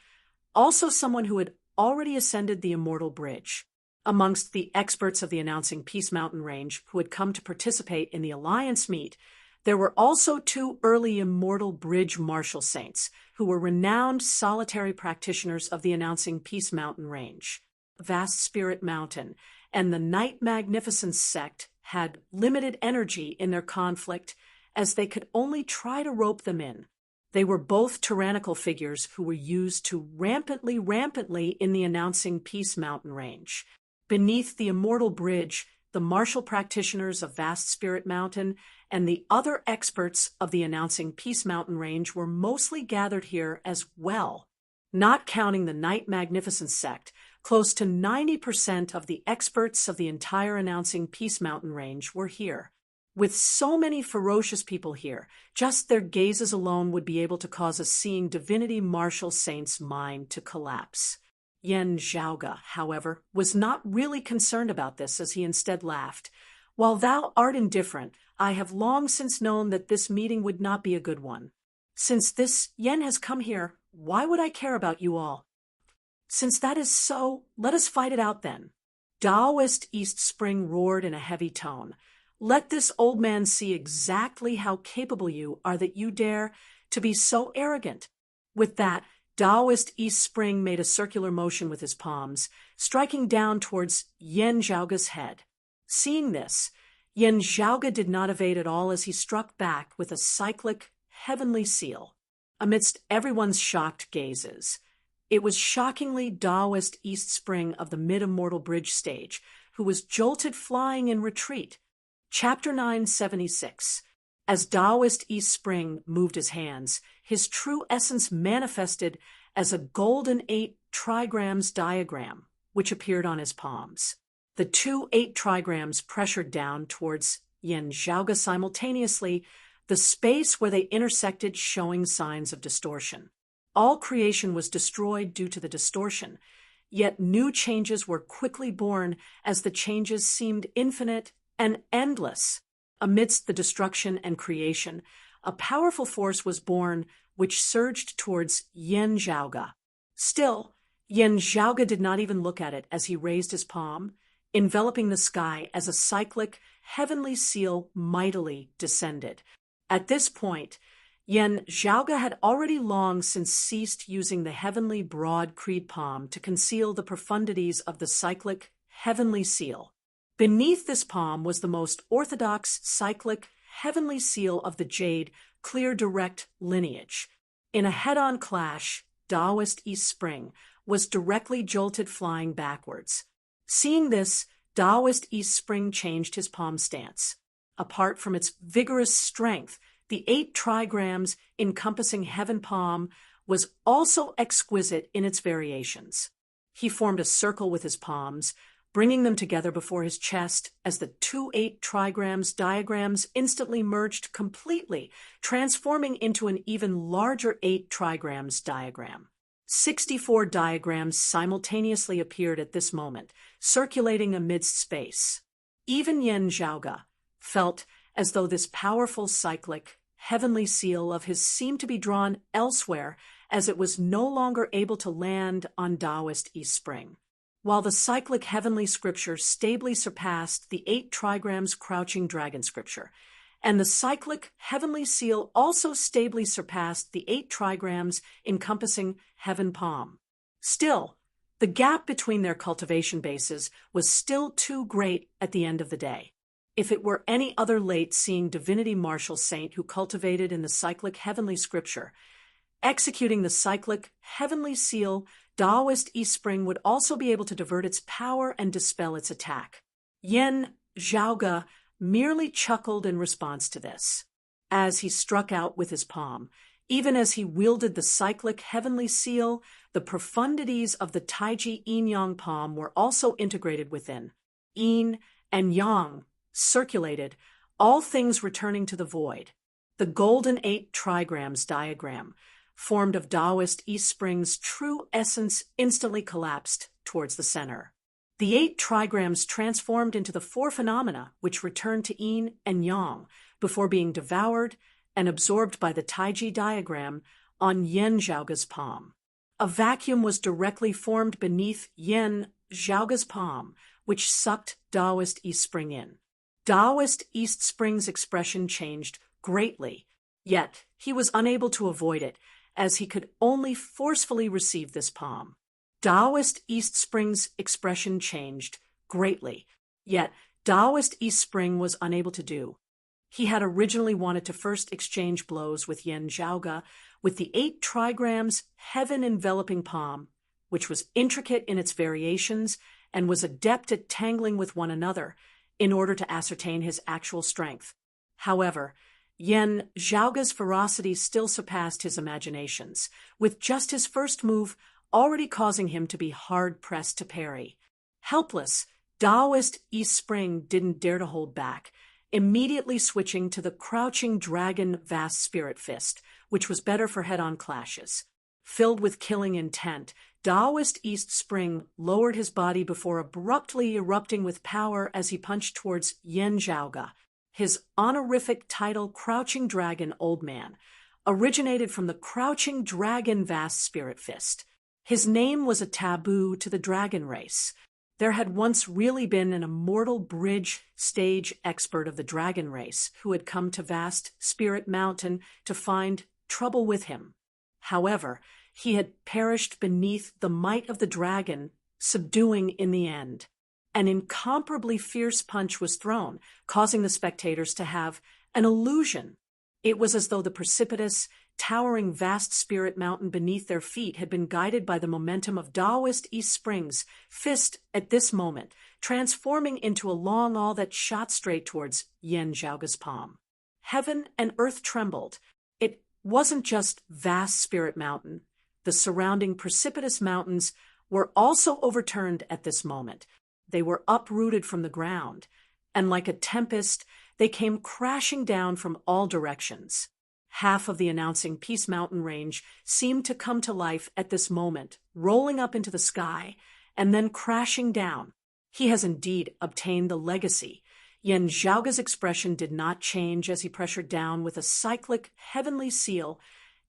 also someone who had already ascended the Immortal Bridge. Amongst the experts of the announcing Peace Mountain range who had come to participate in the Alliance meet, there were also 2 early Immortal Bridge Martial Saints who were renowned solitary practitioners of the announcing Peace Mountain range. Vast Spirit Mountain and the Night Magnificence sect had limited energy in their conflict, as they could only try to rope them in. They were both tyrannical figures who were used to rampantly in the announcing Peace Mountain range. Beneath the Immortal Bridge, the martial practitioners of Vast Spirit Mountain and the other experts of the announcing Peace Mountain range were mostly gathered here as well. Not counting the Night Magnificence sect, close to 90% of the experts of the entire announcing Peace Mountain range were here. With so many ferocious people here, just their gazes alone would be able to cause a seeing divinity martial saint's mind to collapse. Yen Zhaoge, however, was not really concerned about this, as he instead laughed. While thou art indifferent, I have long since known that this meeting would not be a good one. Since this Yen has come here, why would I care about you all? Since that is so, let us fight it out then. Taoist East Spring roared in a heavy tone. Let this old man see exactly how capable you are that you dare to be so arrogant. With that, Taoist East Spring made a circular motion with his palms, striking down towards Yen Zhaoge's head. Seeing this, Yen Zhaoge did not evade at all as he struck back with a cyclic, heavenly seal. Amidst everyone's shocked gazes, it was shockingly Taoist East Spring of the mid-immortal bridge stage, who was jolted flying in retreat. Chapter 976. As Taoist East Spring moved his hands, his true essence manifested as a golden 8 trigrams diagram, which appeared on his palms. The 2 8 trigrams pressured down towards Yen Zhaoge simultaneously, the space where they intersected showing signs of distortion. All creation was destroyed due to the distortion, yet new changes were quickly born as the changes seemed infinite and endless. Amidst the destruction and creation, a powerful force was born which surged towards Yen Zhaoge. Still, Yen Zhaoge did not even look at it as he raised his palm, enveloping the sky as a cyclic, heavenly seal mightily descended. At this point, Yen Zhaoge had already long since ceased using the heavenly broad creed palm to conceal the profundities of the cyclic, heavenly seal. Beneath this palm was the most orthodox, cyclic, heavenly seal of the jade, clear direct lineage. In a head-on clash, Taoist East Spring was directly jolted flying backwards. Seeing this, Taoist East Spring changed his palm stance. Apart from its vigorous strength, the 8 trigrams encompassing heaven palm was also exquisite in its variations. He formed a circle with his palms, bringing them together before his chest as the 2 8 trigrams diagrams instantly merged completely, transforming into an even larger 8 trigrams diagram. 64 diagrams simultaneously appeared at this moment, circulating amidst space. Even Yen Zhaoge felt as though this powerful cyclic, heavenly seal of his seemed to be drawn elsewhere, as it was no longer able to land on Taoist East Spring. While the cyclic heavenly scripture stably surpassed the 8 trigrams crouching dragon scripture, and the cyclic heavenly seal also stably surpassed the 8 trigrams encompassing heaven palm. Still, the gap between their cultivation bases was still too great at the end of the day. If it were any other late-seeing divinity martial saint who cultivated in the cyclic heavenly scripture, executing the cyclic heavenly seal, Taoist East Spring would also be able to divert its power and dispel its attack. Yan Zhaoge merely chuckled in response to this, as he struck out with his palm. Even as he wielded the cyclic heavenly seal, the profundities of the Taiji yin-yang palm were also integrated within. Yin and yang circulated, all things returning to the void. The golden 8 trigrams diagram, formed of Taoist East Spring's true essence, instantly collapsed towards the center. The 8 trigrams transformed into the 4 phenomena which returned to yin and yang before being devoured and absorbed by the Taiji diagram on Yan Zhaoge's palm. A vacuum was directly formed beneath Yan Zhaoge's palm, which sucked Taoist East Spring in. Taoist East Spring's expression changed greatly, yet he was unable to avoid it, as he could only forcefully receive this palm. Taoist East Spring's expression changed greatly, yet Taoist East Spring was unable to do. He had originally wanted to first exchange blows with Yan Zhaoge with the 8 trigrams heaven-enveloping palm, which was intricate in its variations and was adept at tangling with one another in order to ascertain his actual strength. However, Yan Zhaoge's ferocity still surpassed his imaginations, with just his first move already causing him to be hard-pressed to parry. Helpless, Taoist East Spring didn't dare to hold back, immediately switching to the crouching dragon vast spirit fist, which was better for head-on clashes. Filled with killing intent, Taoist East Spring lowered his body before abruptly erupting with power as he punched towards Yan Zhaoge. His honorific title, Crouching Dragon Old Man, originated from the Crouching Dragon Vast Spirit Fist. His name was a taboo to the dragon race. There had once really been an immortal bridge stage expert of the dragon race who had come to Vast Spirit Mountain to find trouble with him. However, he had perished beneath the might of the dragon, subduing in the end. An incomparably fierce punch was thrown, causing the spectators to have an illusion. It was as though the precipitous, towering vast spirit mountain beneath their feet had been guided by the momentum of Taoist East Spring's fist at this moment, transforming into a long awl that shot straight towards Yan Zhaoge's palm. Heaven and earth trembled. It wasn't just vast spirit mountain. The surrounding precipitous mountains were also overturned at this moment. They were uprooted from the ground, and like a tempest, they came crashing down from all directions. Half of the announcing Peace Mountain range seemed to come to life at this moment, rolling up into the sky, and then crashing down. He has indeed obtained the legacy. Yan Zhaoge's expression did not change as he pressured down with a cyclic heavenly seal,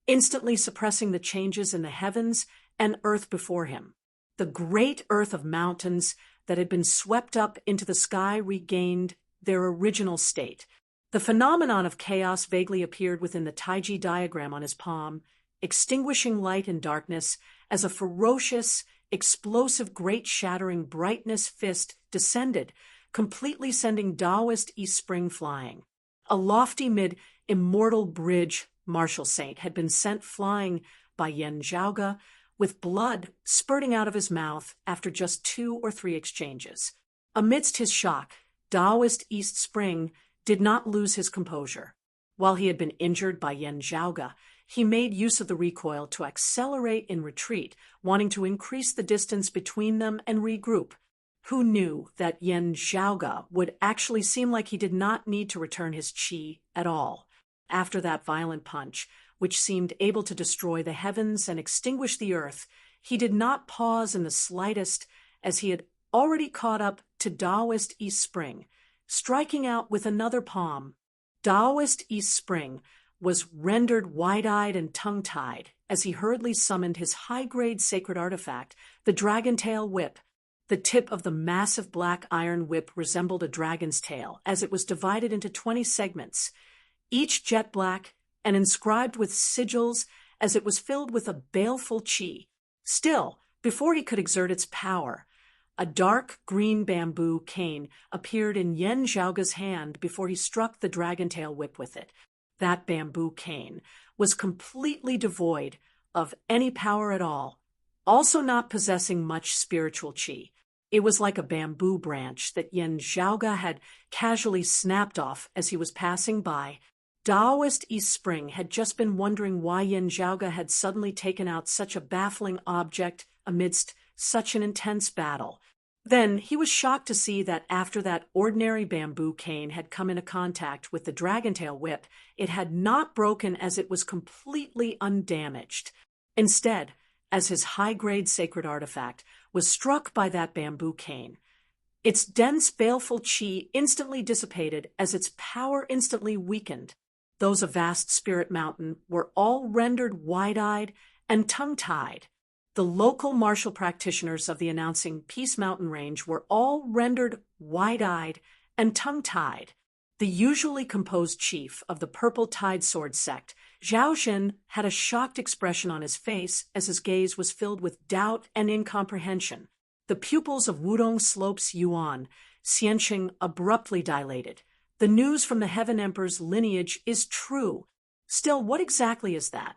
instantly suppressing the changes in the heavens and earth before him. The great earth of mountains that had been swept up into the sky regained their original state. The phenomenon of chaos vaguely appeared within the Taiji diagram on his palm, extinguishing light and darkness as a ferocious, explosive, great-shattering brightness fist descended, completely sending Taoist East Spring flying. A lofty mid-immortal bridge martial saint had been sent flying by Yan Zhaoge, with blood spurting out of his mouth after just 2 or 3 exchanges. Amidst his shock, Taoist East Spring did not lose his composure. While he had been injured by Yan Zhaoge, he made use of the recoil to accelerate in retreat, wanting to increase the distance between them and regroup. Who knew that Yan Zhaoge would actually seem like he did not need to return his qi at all? After that violent punch, which seemed able to destroy the heavens and extinguish the earth, he did not pause in the slightest, as he had already caught up to Taoist East Spring, striking out with another palm. Taoist East Spring was rendered wide-eyed and tongue-tied as he hurriedly summoned his high-grade sacred artifact, the Dragon Tail Whip. The tip of the massive black iron whip resembled a dragon's tail, as it was divided into 20 segments, each jet black and inscribed with sigils, as it was filled with a baleful chi. Still, before he could exert its power, a dark green bamboo cane appeared in Yen Zhaoga's hand before he struck the dragon tail whip with it. That bamboo cane was completely devoid of any power at all, also not possessing much spiritual chi. It was like a bamboo branch that Yen Zhaoga had casually snapped off as he was passing by. Taoist East Spring had just been wondering why Yen Zhaoga had suddenly taken out such a baffling object amidst such an intense battle. Then he was shocked to see that after that ordinary bamboo cane had come into contact with the dragontail whip, it had not broken, as it was completely undamaged. Instead, as his high-grade sacred artifact was struck by that bamboo cane, its dense, baleful chi instantly dissipated as its power instantly weakened. Those of vast Spirit Mountain were all rendered wide-eyed and tongue-tied. The local martial practitioners of the announcing Peace Mountain Range were all rendered wide-eyed and tongue-tied. The usually composed chief of the Purple Tide Sword sect, Zhao Xin, had a shocked expression on his face as his gaze was filled with doubt and incomprehension. The pupils of Wudong Slope's Yuan, Xianqing, abruptly dilated. The news from the Heaven Emperor's lineage is true. Still, what exactly is that?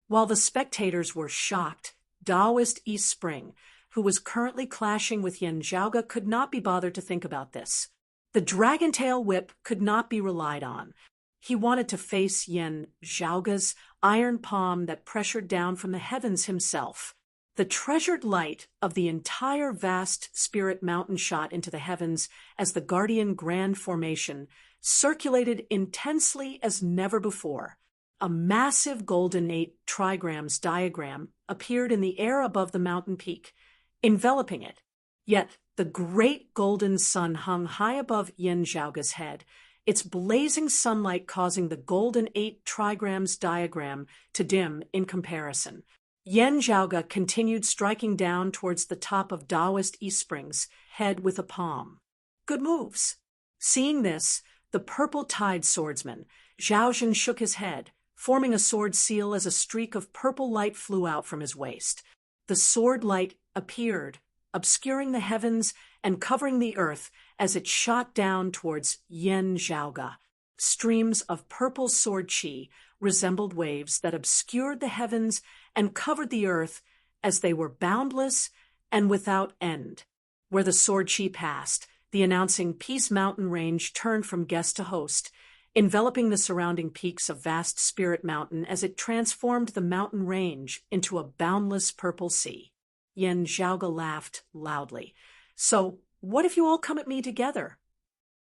While the spectators were shocked, Taoist East Spring, who was currently clashing with Yen Zhaoga, could not be bothered to think about this. The dragon-tail whip could not be relied on. He wanted to face Yen Zhaoga's iron palm that pressured down from the heavens himself. The treasured light of the entire vast Spirit Mountain shot into the heavens as the Guardian Grand Formation circulated intensely as never before. A massive golden 8 trigrams diagram appeared in the air above the mountain peak, enveloping it. Yet the great golden sun hung high above Yen Zhaoga's head, its blazing sunlight causing the golden 8 trigrams diagram to dim in comparison. Yen Zhaoga continued striking down towards the top of Taoist East Spring's head with a palm. Good moves. Seeing this, the Purple Tide swordsman, Zhao Xin, shook his head, forming a sword seal as a streak of purple light flew out from his waist. The sword light appeared, obscuring the heavens and covering the earth as it shot down towards Yen Zhaoga. Streams of purple sword chi resembled waves that obscured the heavens and covered the earth as they were boundless and without end. Where the sword chi passed, the announcing Peace Mountain Range turned from guest to host, enveloping the surrounding peaks of vast Spirit Mountain as it transformed the mountain range into a boundless purple sea. Yen Zhaoga laughed loudly. So, what if you all come at me together?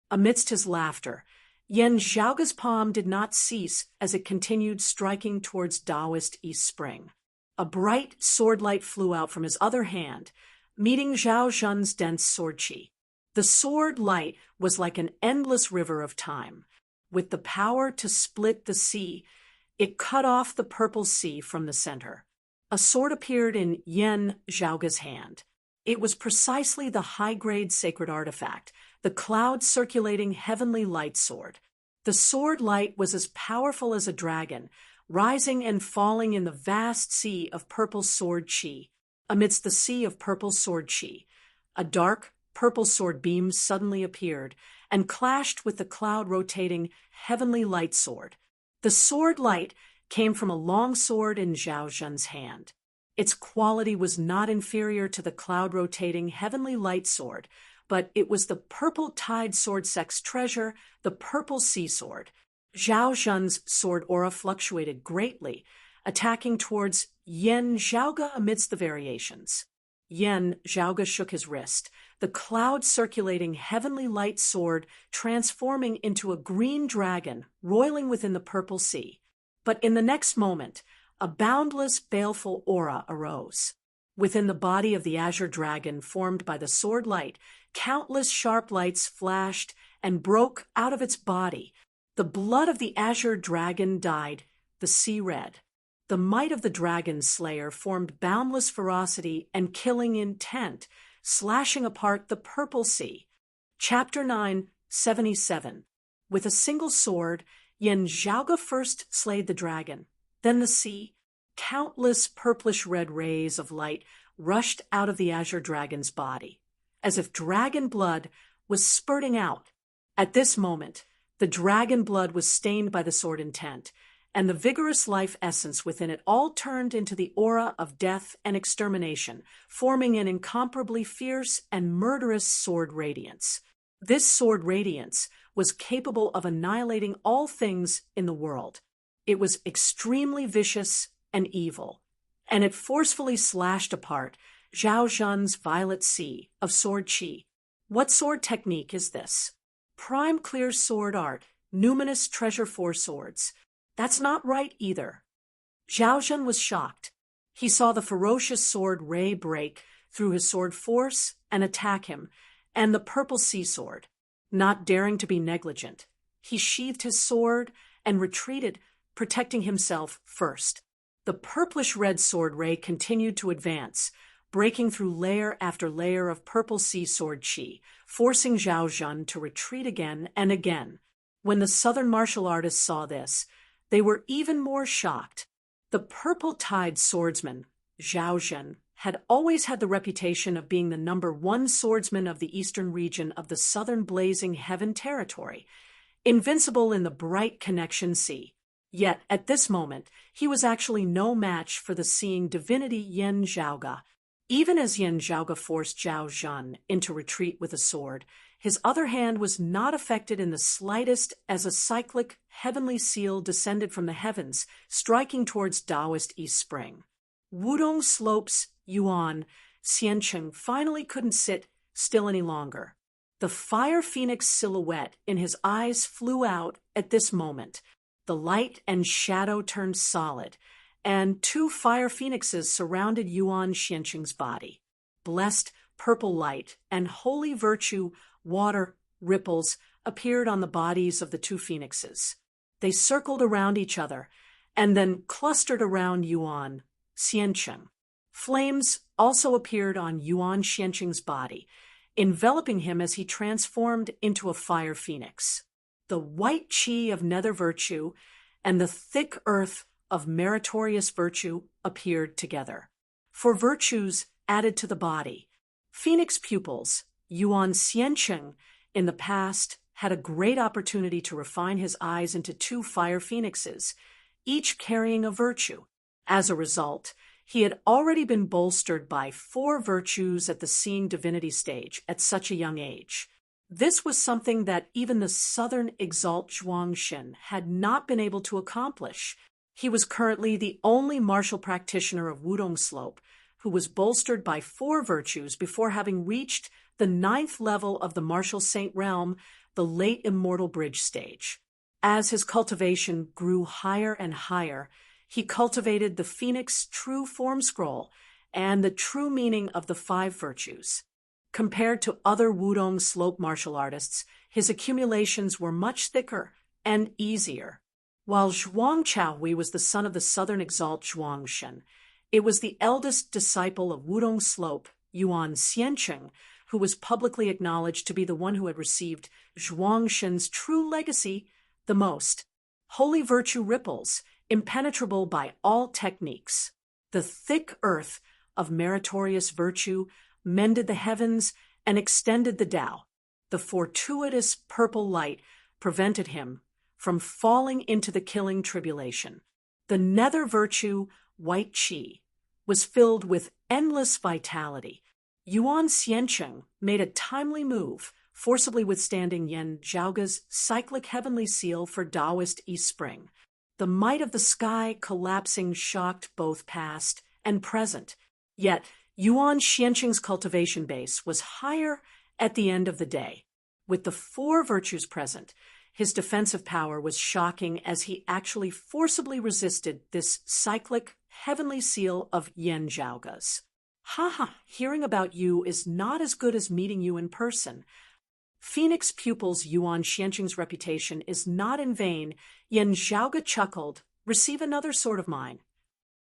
Amidst his laughter, Yen Zhaoga's palm did not cease as it continued striking towards Taoist East Spring. A bright sword light flew out from his other hand, meeting Zhao Zhen's dense sword chi. The sword light was like an endless river of time. With the power to split the sea, it cut off the purple sea from the center. A sword appeared in Yen Zhaoga's hand. It was precisely the high-grade sacred artifact, the cloud-circulating heavenly light sword. The sword light was as powerful as a dragon, rising and falling in the vast sea of purple sword chi. Amidst the sea of purple sword chi, a dark purple sword beam suddenly appeared and clashed with the cloud-rotating heavenly light sword. The sword light came from a long sword in Zhao Zhen's hand. Its quality was not inferior to the cloud-rotating heavenly light sword, but it was the Purple Tide Sword sect's treasure, the Purple Sea Sword. Zhao Zhen's sword aura fluctuated greatly, attacking towards Yen Zhaoga amidst the variations. Yen Zhaoga shook his wrist, the cloud-circulating heavenly light sword transforming into a green dragon roiling within the purple sea. But in the next moment, a boundless, baleful aura arose. Within the body of the azure dragon formed by the sword light, countless sharp lights flashed and broke out of its body. The blood of the azure dragon dyed the sea red. The might of the dragon slayer formed boundless ferocity and killing intent, slashing apart the Purple Sea. Chapter 9, 77. With a single sword, Yen Zhaoge first slayed the dragon. Then the sea. Countless purplish-red rays of light rushed out of the azure dragon's body, as if dragon blood was spurting out. At this moment, the dragon blood was stained by the sword intent, and the vigorous life essence within it all turned into the aura of death and extermination, forming an incomparably fierce and murderous sword radiance. This sword radiance was capable of annihilating all things in the world. It was extremely vicious and evil, and it forcefully slashed apart Zhao Zhen's violet sea of sword qi. What sword technique is this? Prime clear sword art, numinous treasure four swords. That's not right either. Zhao Zhen was shocked. He saw the ferocious sword ray break through his sword force and attack him, and the purple sea sword. Not daring to be negligent, he sheathed his sword and retreated, protecting himself first. The purplish-red sword ray continued to advance, breaking through layer after layer of purple sea sword qi, forcing Zhao Zhen to retreat again and again. When the southern martial artists saw this, they were even more shocked. The purple-tide swordsman, Zhao Zhen, had always had the reputation of being the #1 swordsman of the eastern region of the southern blazing heaven territory, invincible in the bright connection sea. Yet, at this moment, he was actually no match for the seeing divinity Yen Zhaoge. Even as Yen Zhaoge forced Zhao Zhen into retreat with a sword, his other hand was not affected in the slightest as a cyclic heavenly seal descended from the heavens, striking towards Taoist East Spring. Wudong Slope's Yuan Xiancheng finally couldn't sit still any longer. The fire phoenix silhouette in his eyes flew out at this moment. The light and shadow turned solid, and 2 fire phoenixes surrounded Yuan Xiancheng's body. Blessed purple light and holy virtue water ripples appeared on the bodies of the 2 phoenixes. They circled around each other and then clustered around Yuan Xiancheng. Flames also appeared on Yuan Xiancheng's body, enveloping him as he transformed into a fire phoenix. The white qi of nether virtue and the thick earth of meritorious virtue appeared together. For virtues added to the body, phoenix pupils, Yuan Xiancheng, in the past had a great opportunity to refine his eyes into 2 fire phoenixes, each carrying a virtue. As a result, he had already been bolstered by 4 virtues at the seeing divinity stage at such a young age. This was something that even the southern Exalt Zhuangshen had not been able to accomplish. He was currently the only martial practitioner of Wudong Slope who was bolstered by 4 virtues before having reached the 9th level of the martial saint realm, the late immortal bridge stage. As his cultivation grew higher and higher, he cultivated the Phoenix True Form Scroll and the true meaning of the 5 virtues. Compared to other Wudong Slope martial artists, his accumulations were much thicker and easier. While Zhuang Chaohui was the son of the southern Exalt Zhuangshen, it was the eldest disciple of Wudong Slope, Yuan Xiancheng, who was publicly acknowledged to be the one who had received Zhuangshen's true legacy the most. Holy virtue ripples, impenetrable by all techniques. The thick earth of meritorious virtue mended the heavens and extended the Tao. The fortuitous purple light prevented him from falling into the killing tribulation. The nether virtue, white qi, was filled with endless vitality. Yuan Xiancheng made a timely move, forcibly withstanding Yen Zhaoge's cyclic heavenly seal for Taoist East Spring. The might of the sky collapsing shocked both past and present. Yet, Yuan Xiancheng's cultivation base was higher at the end of the day. With the 4 virtues present, his defensive power was shocking as he actually forcibly resisted this cyclic heavenly seal of Yen Zhaoge's. Hearing about you is not as good as meeting you in person. Phoenix pupils Yuan Xiancheng's reputation is not in vain. Yen Zhaoge chuckled. Receive another sword of mine.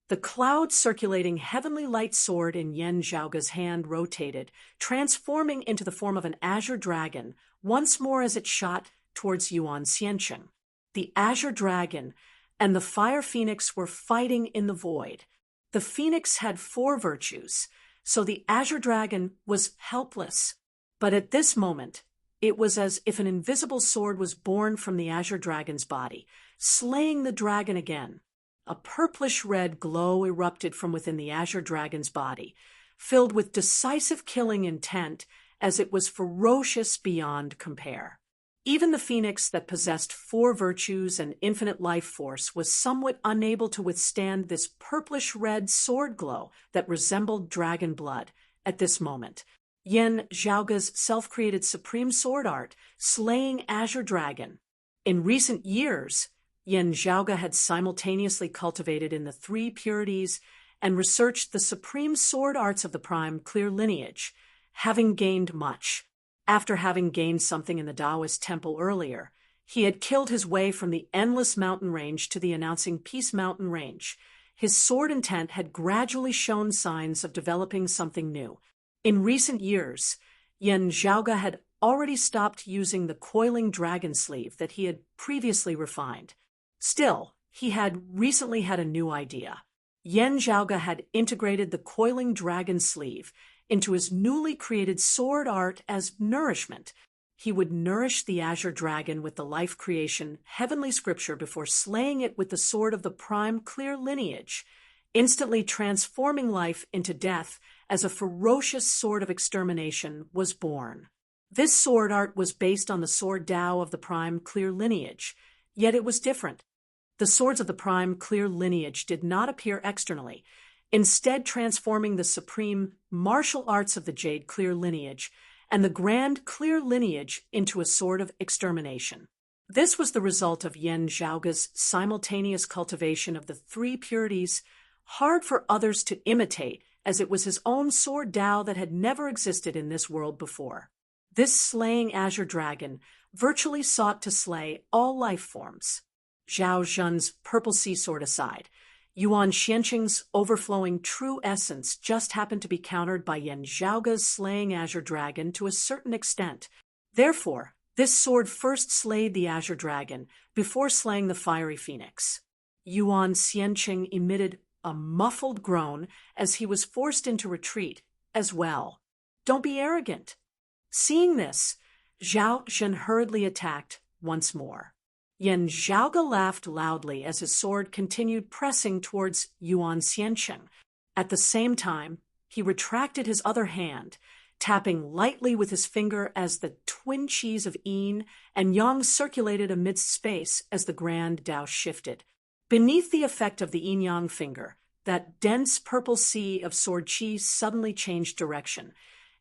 The cloud-circulating heavenly light sword in Yen Zhaoge's hand rotated, transforming into the form of an azure dragon, once more as it shot towards Yuan Xianqing. The azure dragon and the fire phoenix were fighting in the void. The phoenix had 4 virtues, so the azure dragon was helpless. But at this moment, it was as if an invisible sword was born from the azure dragon's body, slaying the dragon again. A purplish-red glow erupted from within the azure dragon's body, filled with decisive killing intent as it was ferocious beyond compare. Even the phoenix that possessed 4 virtues and infinite life force was somewhat unable to withstand this purplish-red sword glow that resembled dragon blood at this moment. Yen Zhaoge's self-created supreme sword art, slaying azure dragon. In recent years, Yen Zhaoge had simultaneously cultivated in the 3 purities and researched the supreme sword arts of the prime clear lineage, having gained much. After having gained something in the Taoist temple earlier, he had killed his way from the endless mountain range to the announcing Peace Mountain range. His sword intent had gradually shown signs of developing something new. In recent years, Yen Zhaoge had already stopped using the coiling dragon sleeve that he had previously refined. Still, he had recently had a new idea. Yen Zhaoge had integrated the coiling dragon sleeve into his newly created sword art as nourishment. He would nourish the azure dragon with the life creation heavenly scripture before slaying it with the sword of the prime clear lineage, instantly transforming life into death as a ferocious sword of extermination was born. This sword art was based on the sword Tao of the prime clear lineage, yet it was different. The swords of the prime clear lineage did not appear externally, instead transforming the supreme martial arts of the jade clear lineage and the grand clear lineage into a sword of extermination. This was the result of Yen Zhaoge's simultaneous cultivation of the 3 purities, hard for others to imitate, as it was his own sword Tao that had never existed in this world before. This slaying azure dragon virtually sought to slay all life forms. Zhao Zhen's purple sea sword aside, Yuan Xianqing's overflowing true essence just happened to be countered by Yen Zhaoge's slaying azure dragon to a certain extent. Therefore, this sword first slayed the azure dragon before slaying the fiery phoenix. Yuan Xianqing emitted a muffled groan as he was forced into retreat as well. Don't be arrogant. Seeing this, Zhao Zhen hurriedly attacked once more. Yen Zhaoge laughed loudly as his sword continued pressing towards Yuan Xianqing. At the same time, he retracted his other hand, tapping lightly with his finger as the twin qis of yin and yang circulated amidst space as the grand Tao shifted. Beneath the effect of the yin-yang finger, that dense purple sea of sword qi suddenly changed direction,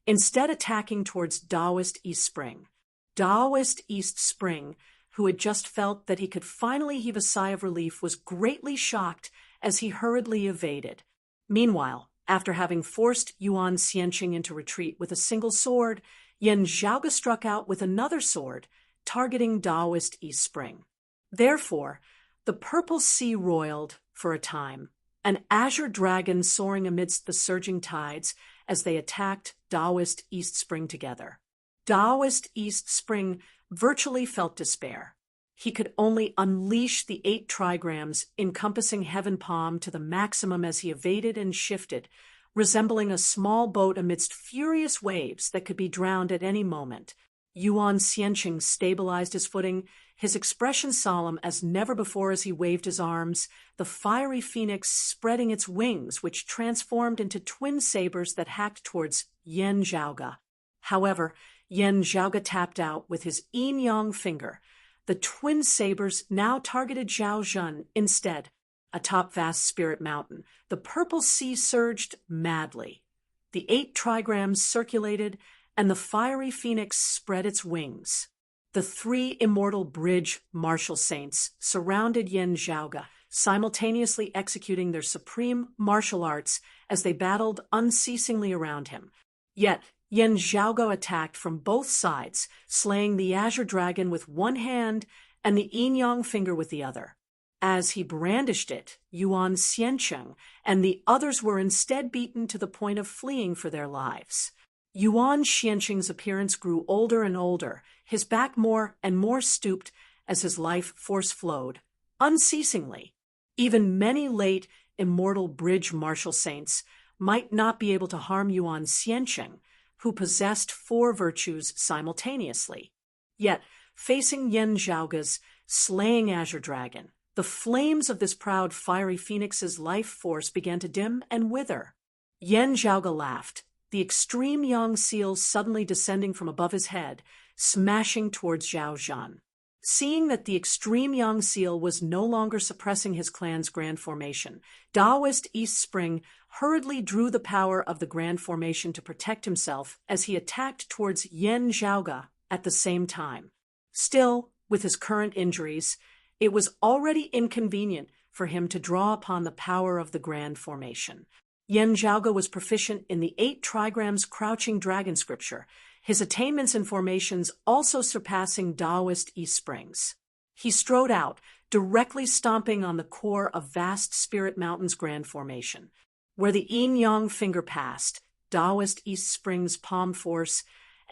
instead attacking towards Taoist East Spring. Taoist East Spring, who had just felt that he could finally heave a sigh of relief, was greatly shocked as he hurriedly evaded. Meanwhile, after having forced Yuan Xianqing into retreat with a single sword, Yen Zhaoge struck out with another sword, targeting Taoist East Spring. Therefore, the purple sea roiled for a time, an azure dragon soaring amidst the surging tides as they attacked Taoist East Spring together. Taoist East Spring virtually felt despair. He could only unleash the 8 trigrams encompassing Heaven Palm to the maximum as he evaded and shifted, resembling a small boat amidst furious waves that could be drowned at any moment. Yuan Xianqing stabilized his footing, his expression solemn as never before as he waved his arms, the fiery phoenix spreading its wings, which transformed into twin sabers that hacked towards Yen Zhaoge. However, Yen Zhaoge tapped out with his yin-yang finger. The twin sabers now targeted Zhao Zhen instead. Atop vast spirit mountain, the purple sea surged madly. The 8 trigrams circulated, and the fiery phoenix spread its wings. The 3 immortal bridge martial saints surrounded Yen Zhaoge, simultaneously executing their supreme martial arts as they battled unceasingly around him. Yet, Yen Zhaoge attacked from both sides, slaying the azure dragon with one hand and the yin-yang finger with the other. As he brandished it, Yuan Xiancheng and the others were instead beaten to the point of fleeing for their lives. Yuan Xiancheng's appearance grew older and older, his back more and more stooped as his life force flowed, unceasingly. Even many late, immortal bridge martial saints might not be able to harm Yuan Xiancheng, who possessed 4 virtues simultaneously. Yet, facing Yen Zhaoge's slaying azure dragon, the flames of this proud fiery phoenix's life force began to dim and wither. Yen Zhaoge laughed, the extreme yang seal suddenly descending from above his head, smashing towards Zhao Zhan. Seeing that the extreme yang seal was no longer suppressing his clan's grand formation, Taoist East Spring hurriedly drew the power of the grand formation to protect himself as he attacked towards Yen Zhaoge at the same time. Still, with his current injuries, it was already inconvenient for him to draw upon the power of the grand formation. Yen Zhaoge was proficient in the 8 trigrams crouching dragon scripture, his attainments and formations also surpassing Taoist East Spring's. He strode out, directly stomping on the core of vast Spirit Mountain's grand formation. Where the yin-yang finger passed, Taoist East Spring's palm force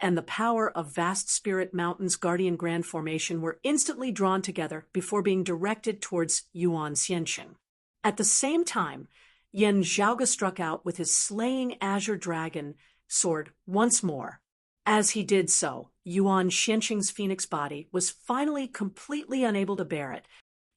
and the power of vast Spirit Mountain's guardian grand formation were instantly drawn together before being directed towards Yuan Xiancheng. At the same time, Yen Zhaoge struck out with his slaying azure dragon sword once more. As he did so, Yuan Xiancheng's phoenix body was finally completely unable to bear it.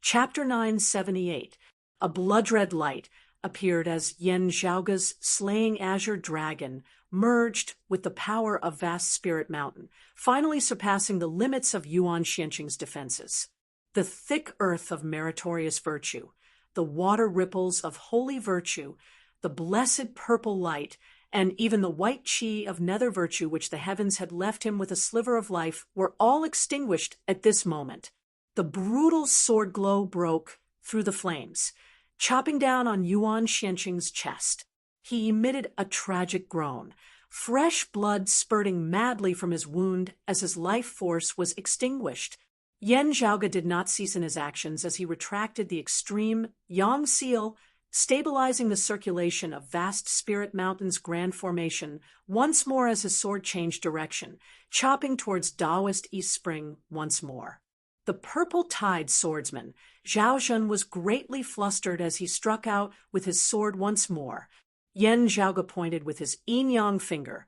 Chapter 978, a blood-red light appeared as Yen Zhaoge's slaying azure dragon merged with the power of vast Spirit Mountain, finally surpassing the limits of Yuan Xiancheng's defenses. The thick earth of meritorious virtue, the water ripples of holy virtue, the blessed purple light, and even the white chi of nether virtue which the heavens had left him with a sliver of life were all extinguished at this moment. The brutal sword glow broke through the flames, chopping down on Yuan Xiancheng's chest. He emitted a tragic groan, fresh blood spurting madly from his wound as his life force was extinguished. Yen Zhaoge did not cease in his actions as he retracted the extreme yang seal, stabilizing the circulation of vast Spirit Mountain's grand formation once more as his sword changed direction, chopping towards Taoist East Spring once more. The purple-tide swordsman, Zhao Zhan, was greatly flustered as he struck out with his sword once more. Yen Zhaoge pointed with his yin-yang finger,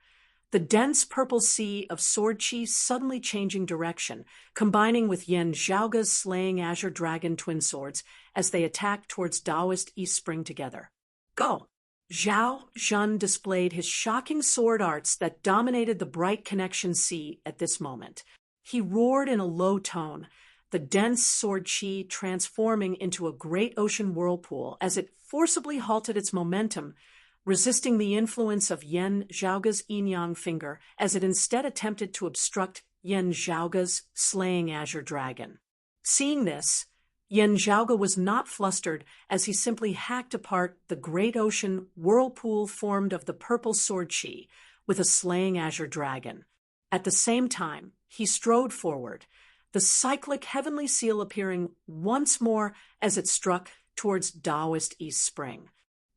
the dense purple sea of sword chi suddenly changing direction, combining with Yen Zhaoge's slaying azure dragon twin swords as they attacked towards Taoist East Spring together. Go! Zhao Zhan displayed his shocking sword arts that dominated the bright connection sea at this moment. He roared in a low tone, the dense sword chi transforming into a great ocean whirlpool as it forcibly halted its momentum, resisting the influence of Yen Zhaoge's yin-yang finger as it instead attempted to obstruct Yen Zhaoge's slaying azure dragon. Seeing this, Yen Zhaoge was not flustered as he simply hacked apart the great ocean whirlpool formed of the purple sword chi with a slaying azure dragon. At the same time, he strode forward, the cyclic heavenly seal appearing once more as it struck towards Taoist East Spring.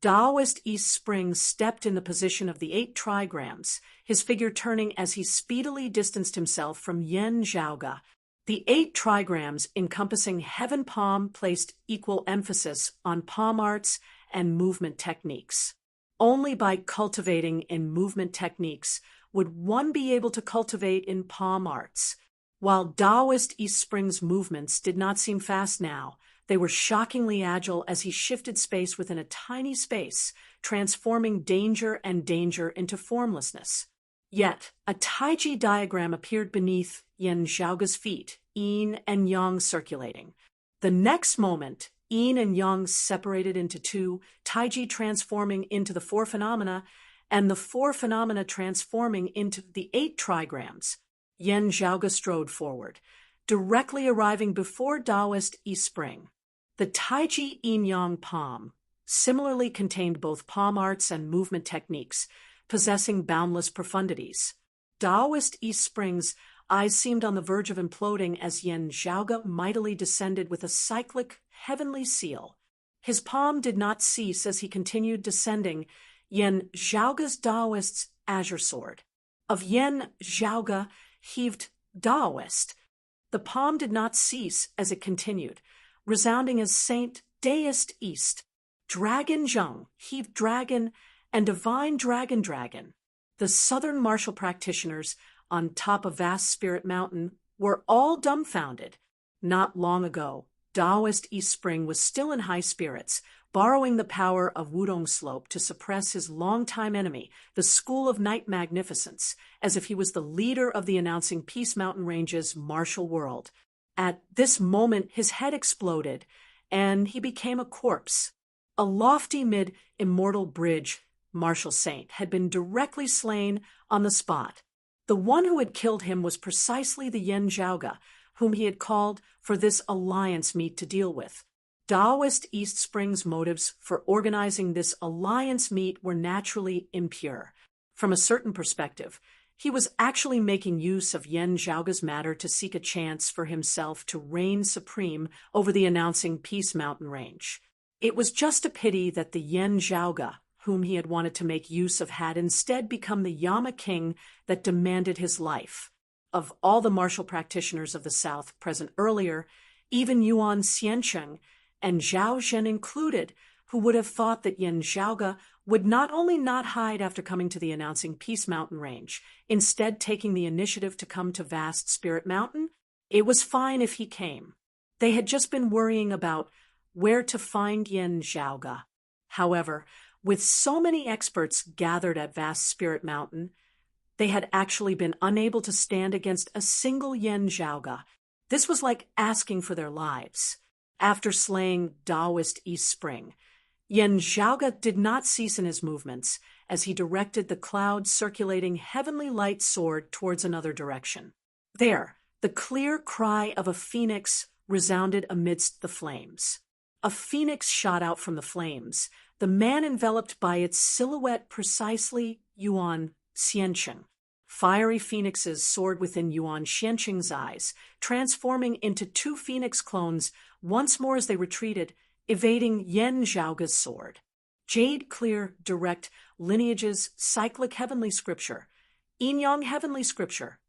Taoist East Spring stepped in the position of the 8 trigrams, his figure turning as he speedily distanced himself from Yen Zhaoge. The 8 trigrams encompassing Heaven Palm placed equal emphasis on palm arts and movement techniques. Only by cultivating in movement techniques would one be able to cultivate in palm arts. While Taoist East Spring's movements did not seem fast now, they were shockingly agile as he shifted space within a tiny space, transforming danger and danger into formlessness. Yet, a Taiji diagram appeared beneath Yen Zhaoge's feet, yin and yang circulating. The next moment, yin and yang separated into 2, Taiji transforming into the 4 phenomena, and the 4 phenomena transforming into the 8 trigrams. Yen Zhaoge strode forward, directly arriving before Taoist East Spring. The Taiji yin-yang palm similarly contained both palm arts and movement techniques, possessing boundless profundities. Taoist East Spring's eyes seemed on the verge of imploding as Yen Zhaoge mightily descended with a cyclic heavenly seal. His palm did not cease as he continued descending Yen Zhaoga's Daoist's azure sword. Of Yen Zhaoga heaved Daoist. The palm did not cease as it continued, resounding as Saint Deist East. Dragon Zheng heaved dragon and divine dragon. The southern martial practitioners on top of vast Spirit Mountain were all dumbfounded. Not long ago, Daoist East Spring was still in high spirits, borrowing the power of Wudong Slope to suppress his longtime enemy, the School of Night Magnificence, as if he was the leader of the announcing Peace Mountain Range's martial world. At this moment, his head exploded, and he became a corpse. A lofty mid-immortal bridge martial saint had been directly slain on the spot. The one who had killed him was precisely the Yen Zhaoga, whom he had called for this alliance meet to deal with. Daoist East Spring's motives for organizing this alliance meet were naturally impure. From a certain perspective, he was actually making use of Yen Zhaoga's matter to seek a chance for himself to reign supreme over the announcing Peace Mountain Range. It was just a pity that the Yen Zhaoga, whom he had wanted to make use of, had instead become the Yama king that demanded his life. Of all the martial practitioners of the South present earlier, even Yuan Xiancheng and Zhao Zhen included, who would have thought that Yen Zhaoga would not only not hide after coming to the announcing Peace Mountain Range, instead taking the initiative to come to vast Spirit Mountain, it was fine if he came. They had just been worrying about where to find Yen Zhaoga. However, with so many experts gathered at vast Spirit Mountain, they had actually been unable to stand against a single Yen Zhaoga. This was like asking for their lives. After slaying Daoist East Spring, Yen Zhaoga did not cease in his movements as he directed the cloud-circulating heavenly light sword towards another direction. There, the clear cry of a phoenix resounded amidst the flames. A phoenix shot out from the flames, the man enveloped by its silhouette precisely Yuan Xiancheng. Fiery phoenixes soared within Yuan Xiancheng's eyes, transforming into two phoenix clones once more as they retreated, evading Yen Zhaoga's sword. Jade clear, direct lineages, cyclic heavenly scripture, yin-yang heavenly scripture.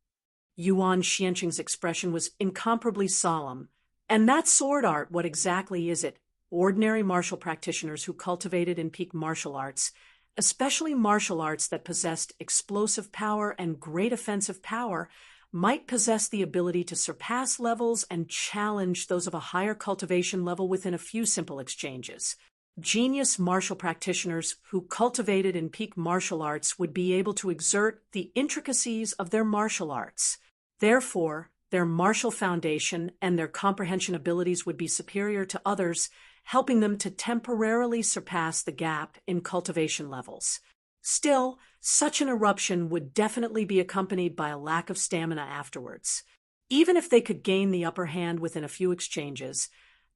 Yuan Xiancheng's expression was incomparably solemn. And that sword art, what exactly is it? Ordinary martial practitioners who cultivated and peak martial arts, especially martial arts that possessed explosive power and great offensive power, might possess the ability to surpass levels and challenge those of a higher cultivation level within a few simple exchanges. Genius martial practitioners who cultivated and peak martial arts would be able to exert the intricacies of their martial arts. Therefore, their martial foundation and their comprehension abilities would be superior to others, helping them to temporarily surpass the gap in cultivation levels. Still, such an eruption would definitely be accompanied by a lack of stamina afterwards. Even if they could gain the upper hand within a few exchanges,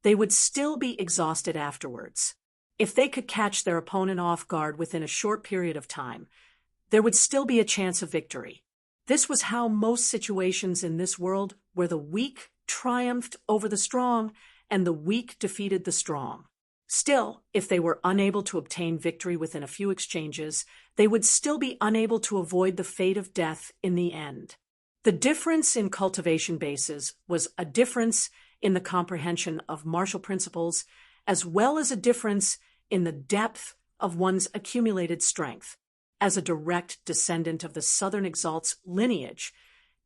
they would still be exhausted afterwards. If they could catch their opponent off guard within a short period of time, there would still be a chance of victory. This was how most situations in this world where the weak triumphed over the strong and the weak defeated the strong. Still, if they were unable to obtain victory within a few exchanges, they would still be unable to avoid the fate of death in the end. The difference in cultivation bases was a difference in the comprehension of martial principles, as well as a difference in the depth of one's accumulated strength. As a direct descendant of the Southern Exalt's lineage,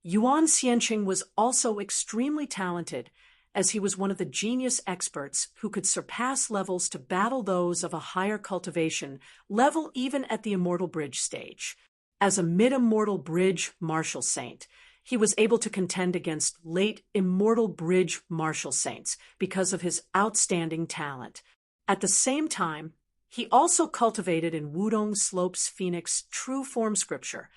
Yuan Xiancheng was also extremely talented, as he was one of the genius experts who could surpass levels to battle those of a higher cultivation level even at the Immortal Bridge stage. As a mid-Immortal Bridge martial saint, he was able to contend against late Immortal Bridge martial saints because of his outstanding talent. At the same time, he also cultivated in Wudong Slope's Phoenix true form scripture,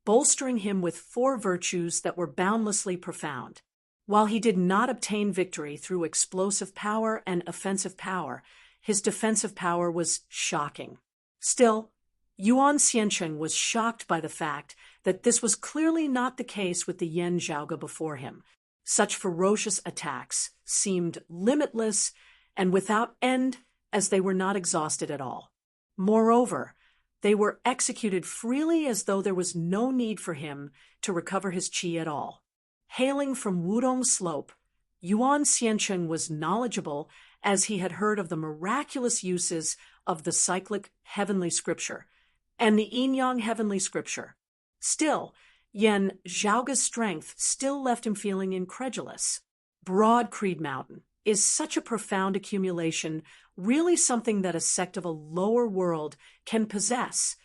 bolstering him with 4 virtues that were boundlessly profound. While he did not obtain victory through explosive power and offensive power, his defensive power was shocking. Still, Yuan Xiancheng was shocked by the fact that this was clearly not the case with the Yen Zhaoga before him. Such ferocious attacks seemed limitless and without end, as they were not exhausted at all. Moreover, they were executed freely as though there was no need for him to recover his qi at all. Hailing from Wudong Slope, Yuan Xiancheng was knowledgeable as he had heard of the miraculous uses of the cyclic heavenly scripture and the yin-yang heavenly scripture. Still, Yen Zhaoga's strength still left him feeling incredulous. Broad Creed Mountain is such a profound accumulation, really something that a sect of a lower world can possess.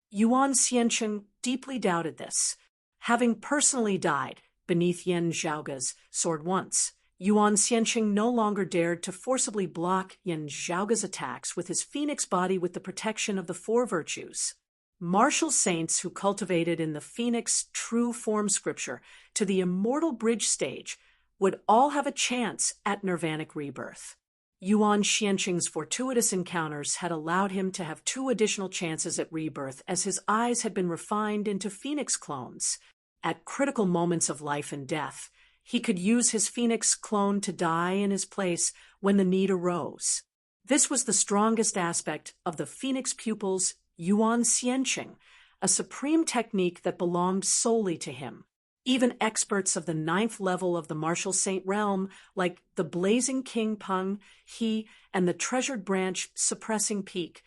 Yuan Xiancheng deeply doubted this. Having personally died beneath Yen Zhaoga's sword once, Yuan Xiancheng no longer dared to forcibly block Yen Zhaoga's attacks with his phoenix body with the protection of the four virtues. Martial saints who cultivated in the phoenix true form scripture to the immortal bridge stage would all have a chance at nirvanic rebirth. Yuan Xiancheng's fortuitous encounters had allowed him to have 2 additional chances at rebirth as his eyes had been refined into phoenix clones. At critical moments of life and death, he could use his phoenix clone to die in his place when the need arose. This was the strongest aspect of the phoenix pupil's Yuan Xiancheng, a supreme technique that belonged solely to him. Even experts of the 9th level of the martial saint realm, like the blazing king Peng He and the treasured branch suppressing peak,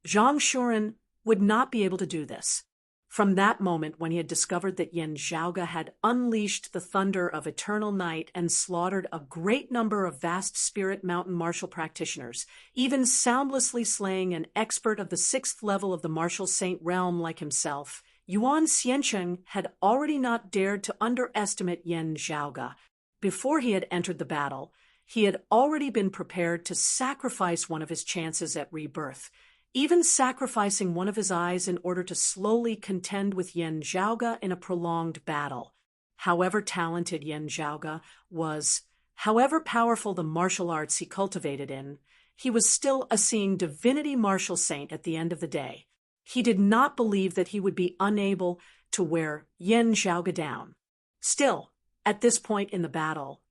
Zhang Shuren, would not be able to do this. From that moment when he had discovered that Yen Zhaoga had unleashed the thunder of eternal night and slaughtered a great number of vast spirit mountain martial practitioners, even soundlessly slaying an expert of the 6th level of the martial saint realm like himself, Yuan Xiancheng had already not dared to underestimate Yen Zhaoga. Before he had entered the battle, he had already been prepared to sacrifice one of his chances at rebirth, even sacrificing one of his eyes in order to slowly contend with Yen Zhaoga in a prolonged battle. However talented Yen Zhaoga was, however powerful the martial arts he cultivated in, he was still a seeing divinity martial saint at the end of the day. He did not believe that he would be unable to wear Yen Zhaoga down. Still, at this point in the battle,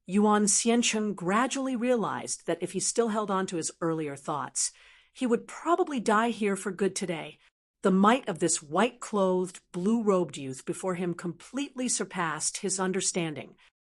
Yuan Xiancheng gradually realized that if he still held on to his earlier thoughts, he would probably die here for good today. The might of this white-clothed, blue-robed youth before him completely surpassed his understanding.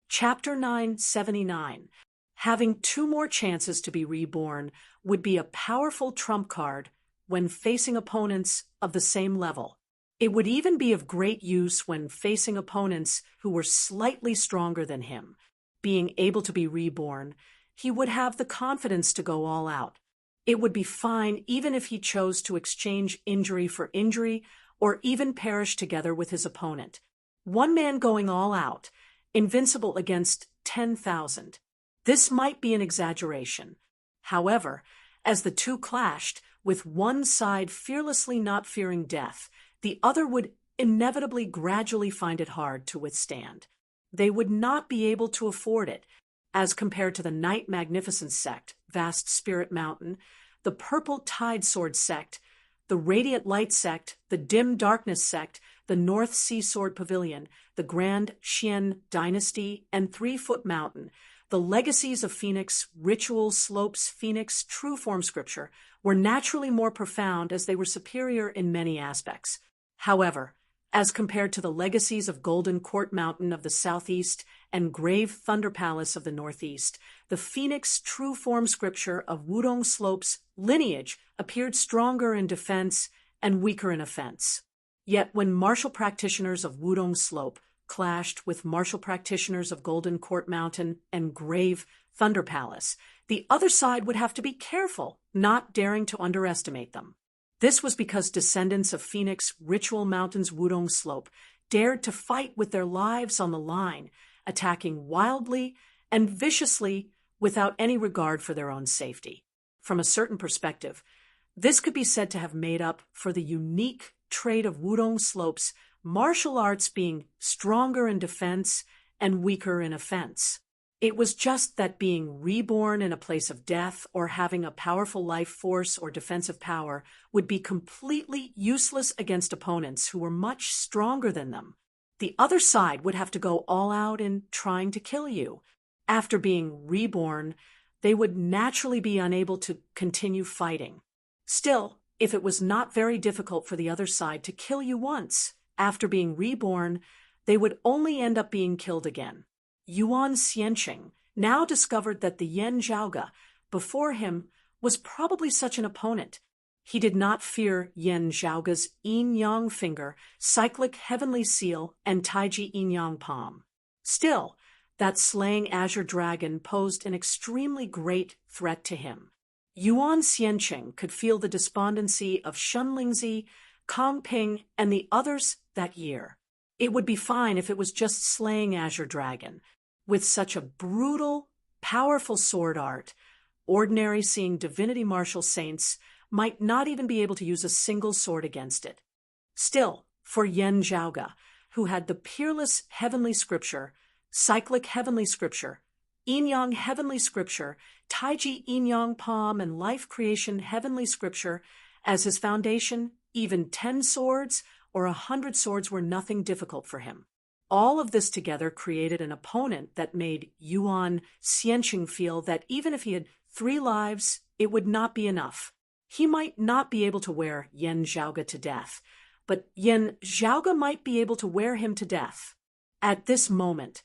Chapter 979. Having 2 more chances to be reborn would be a powerful trump card when facing opponents of the same level. It would even be of great use when facing opponents who were slightly stronger than him. Being able to be reborn, he would have the confidence to go all out. It would be fine even if he chose to exchange injury for injury or even perish together with his opponent. One man going all out, invincible against 10,000. This might be an exaggeration. However, as the 2 clashed, with one side fearlessly not fearing death, the other would inevitably gradually find it hard to withstand. They would not be able to afford it, as compared to the Night Magnificence sect, Vast Spirit Mountain, the Purple Tide Sword sect, the Radiant Light sect, the Dim Darkness sect, the North Sea Sword Pavilion, the Grand Xian Dynasty, and 3-Foot Mountain. The legacies of Phoenix, Ritual, Slopes, Phoenix, True Form Scripture were naturally more profound as they were superior in many aspects. However, as compared to the legacies of Golden Court Mountain of the southeast and Grave Thunder Palace of the northeast, the Phoenix True Form Scripture of Wudong Slope's lineage appeared stronger in defense and weaker in offense. Yet when martial practitioners of Wudong Slope clashed with martial practitioners of Golden Court Mountain and Grave Thunder Palace, the other side would have to be careful, not daring to underestimate them. This was because descendants of Phoenix Ritual Mountain's Wudong Slope dared to fight with their lives on the line, attacking wildly and viciously without any regard for their own safety. From a certain perspective, this could be said to have made up for the unique trait of Wudong Slope's martial arts being stronger in defense and weaker in offense. It was just that being reborn in a place of death or having a powerful life force or defensive power would be completely useless against opponents who were much stronger than them. The other side would have to go all out in trying to kill you. After being reborn, they would naturally be unable to continue fighting. Still, if it was not very difficult for the other side to kill you once, after being reborn, they would only end up being killed again. Yuan Xianqing now discovered that the Yen Zhaoge, before him, was probably such an opponent. He did not fear Yen Zhaoge's yin-yang finger, cyclic heavenly seal, and taiji yin-yang palm. Still, that slaying azure dragon posed an extremely great threat to him. Yuan Xianqing could feel the despondency of Shun Lingzi, Kong Ping, and the others that year. It would be fine if it was just slaying azure dragon. With such a brutal, powerful sword art, ordinary seeing divinity martial saints might not even be able to use a single sword against it. Still, for Yen Zhaoge, who had the peerless heavenly scripture, cyclic heavenly scripture, yin-yang heavenly scripture, taiji yin-yang palm, and life creation heavenly scripture as his foundation, even 10 swords or 100 swords were nothing difficult for him. All of this together created an opponent that made Yuan Xianqing feel that even if he had 3 lives, it would not be enough. He might not be able to wear Yen Zhaoge to death, but Yen Zhaoge might be able to wear him to death. At this moment,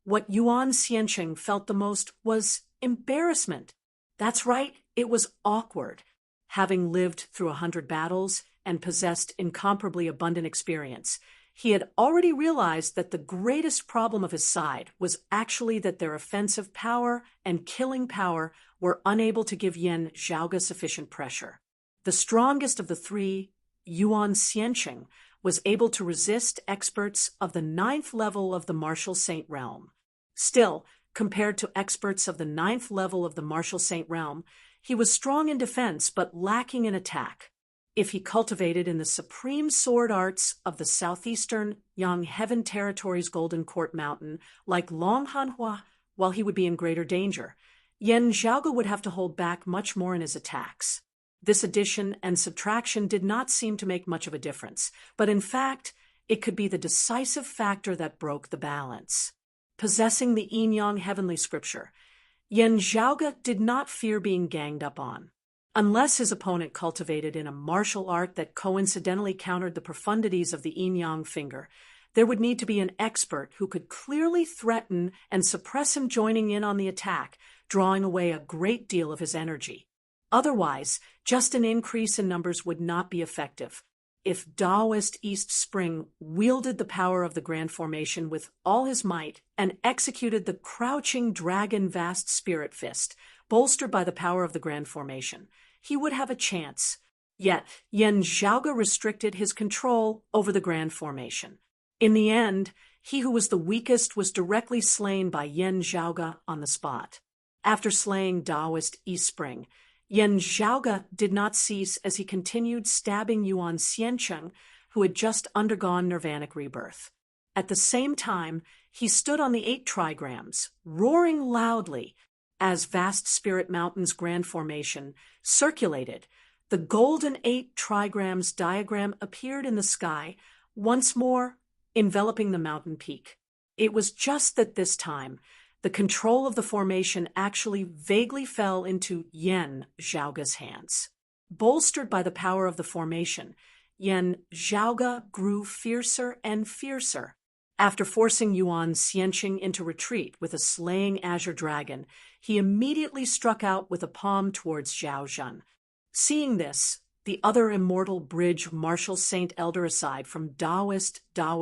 what Yuan Xianqing felt the most was embarrassment. That's right, it was awkward. Having lived through 100 battles and possessed incomparably abundant experience, he had already realized that the greatest problem of his side was actually that their offensive power and killing power were unable to give Yen Zhaoge sufficient pressure. The strongest of the 3, Yuan Xianqing, was able to resist experts of the 9th level of the martial saint realm. Still, compared to experts of the 9th level of the martial saint realm, he was strong in defense but lacking in attack. If he cultivated in the supreme sword arts of the southeastern Yang Heaven Territory's Golden Court Mountain, like Long Hanhua, while he would be in greater danger, Yen Zhaoge would have to hold back much more in his attacks. This addition and subtraction did not seem to make much of a difference, but in fact, it could be the decisive factor that broke the balance. Possessing the yin-yang heavenly scripture, Yen Zhaoge did not fear being ganged up on. Unless his opponent cultivated in a martial art that coincidentally countered the profundities of the yin-yang finger, there would need to be an expert who could clearly threaten and suppress him joining in on the attack, drawing away a great deal of his energy. Otherwise, just an increase in numbers would not be effective. If Taoist East Spring wielded the power of the Grand Formation with all his might and executed the crouching dragon vast spirit fist, bolstered by the power of the Grand Formation, he would have a chance. Yet, Yen Zhaoge restricted his control over the Grand Formation. In the end, he who was the weakest was directly slain by Yen Zhaoge on the spot. After slaying Taoist East Spring, Yen Zhaoge did not cease as he continued stabbing Yuan Xianqing, who had just undergone nirvanic rebirth. At the same time, he stood on the 8 trigrams, roaring loudly, as vast spirit mountain's grand formation circulated. The golden 8 trigrams diagram appeared in the sky, once more enveloping the mountain peak. It was just that this time, the control of the formation actually vaguely fell into Yen Zhaoge's hands. Bolstered by the power of the formation, Yen Zhaoge grew fiercer and fiercer. After forcing Yuan Xianqing into retreat with a slaying azure dragon, he immediately struck out with a palm towards Zhao Zhen. Seeing this, the other immortal bridge martial saint elder aside from Taoist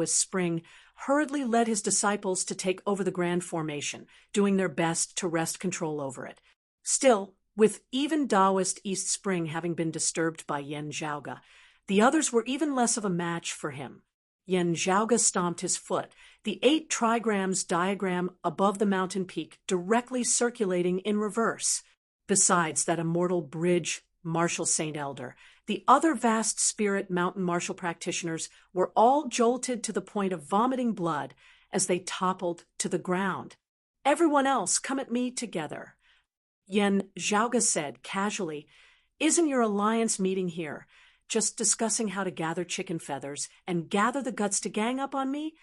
Spring hurriedly led his disciples to take over the Grand Formation, doing their best to wrest control over it. Still, with even Taoist East Spring having been disturbed by Yen Zhaoge, the others were even less of a match for him. Yen Zhaoge stomped his foot, the 8 trigrams diagram above the mountain peak directly circulating in reverse. Besides that immortal bridge martial saint elder, the other vast spirit mountain martial practitioners were all jolted to the point of vomiting blood as they toppled to the ground. "Everyone else, come at me together," Yen Zhaoge said casually. "Isn't your alliance meeting here? Just discussing how to gather chicken feathers and gather the guts to gang up on me?"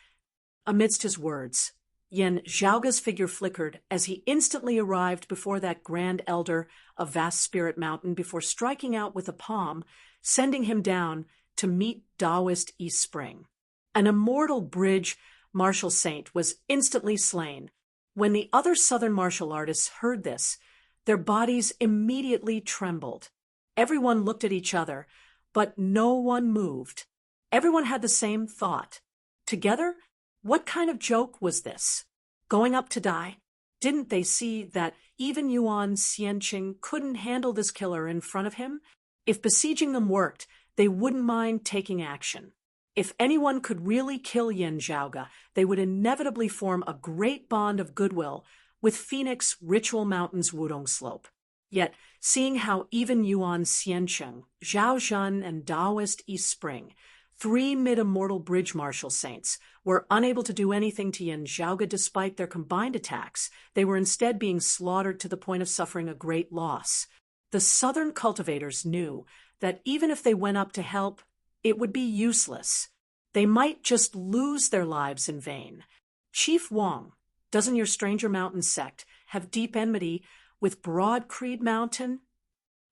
Amidst his words, Yen Zhaoga's figure flickered as he instantly arrived before that grand elder of vast spirit mountain before striking out with a palm, sending him down to meet Taoist East Spring. An immortal bridge martial saint was instantly slain. When the other southern martial artists heard this, their bodies immediately trembled. Everyone looked at each other, but no one moved. Everyone had the same thought. Together, what kind of joke was this? Going up to die? Didn't they see that even Yuan Xianqing couldn't handle this killer in front of him? If besieging them worked, they wouldn't mind taking action. If anyone could really kill Yen Zhaoga, they would inevitably form a great bond of goodwill with Phoenix Ritual Mountain's Wudong Slope. Yet, seeing how even Yuan Xiancheng, Zhao Zhan, and Taoist East Spring, 3 mid-immortal bridge martial saints, were unable to do anything to Yen Zhaoga despite their combined attacks, they were instead being slaughtered to the point of suffering a great loss. The southern cultivators knew that even if they went up to help, it would be useless. They might just lose their lives in vain. Chief Wang, doesn't your Stranger Mountain sect have deep enmity with Broad Creed Mountain?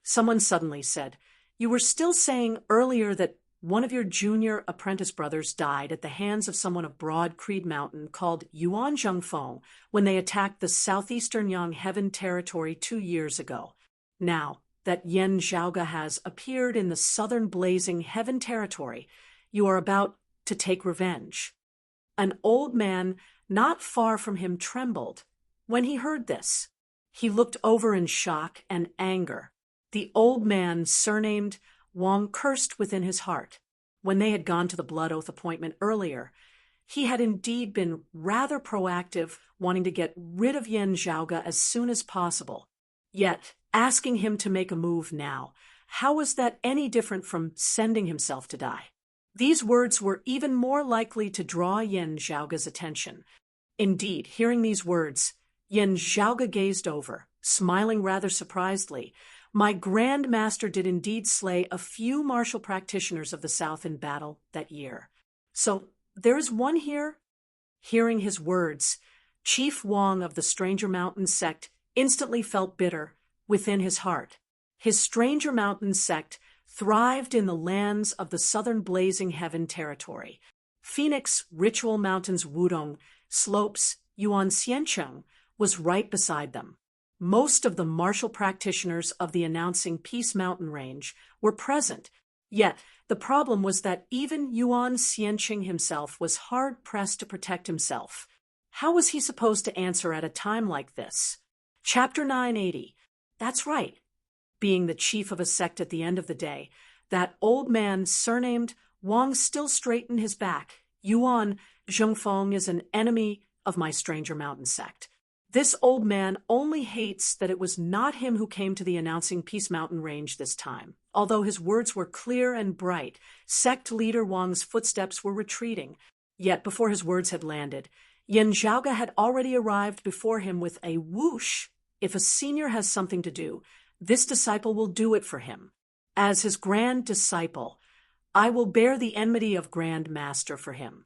Someone suddenly said, "You were still saying earlier that one of your junior apprentice brothers died at the hands of someone of Broad Creed Mountain called Yuan Zhengfeng when they attacked the southeastern Yang Heaven territory 2 years ago. Now that Yen Zhaoga has appeared in the southern blazing Heaven territory, you are about to take revenge." An old man not far from him trembled when he heard this. He looked over in shock and anger. The old man, surnamed Wang, cursed within his heart. When they had gone to the blood oath appointment earlier, he had indeed been rather proactive, wanting to get rid of Yen Zhaoga as soon as possible. Yet, asking him to make a move now, how was that any different from sending himself to die? These words were even more likely to draw Yen Zhaoga's attention. Indeed, hearing these words, Yen Zhaoga gazed over, smiling rather surprisedly. My Grand Master did indeed slay a few martial practitioners of the South in battle that year. So there is one here? Hearing his words, Chief Wang of the Stranger Mountain sect instantly felt bitter within his heart. His Stranger Mountain sect thrived in the lands of the southern blazing Heaven territory. Phoenix Ritual Mountain's Wudong Slopes Yuan Xiancheng was right beside them. Most of the martial practitioners of the announcing Peace Mountain range were present, yet the problem was that even Yuan Xianqing himself was hard-pressed to protect himself. How was he supposed to answer at a time like this? Chapter 980. That's right. Being the chief of a sect at the end of the day, that old man surnamed Wang still straightened his back. Yuan Zhengfeng is an enemy of my Stranger Mountain sect. This old man only hates that it was not him who came to the announcing Peace Mountain range this time. Although his words were clear and bright, sect leader Wang's footsteps were retreating. Yet before his words had landed, Yen Zhaoga had already arrived before him with a whoosh. If a senior has something to do, this disciple will do it for him. As his grand disciple, I will bear the enmity of Grand Master for him.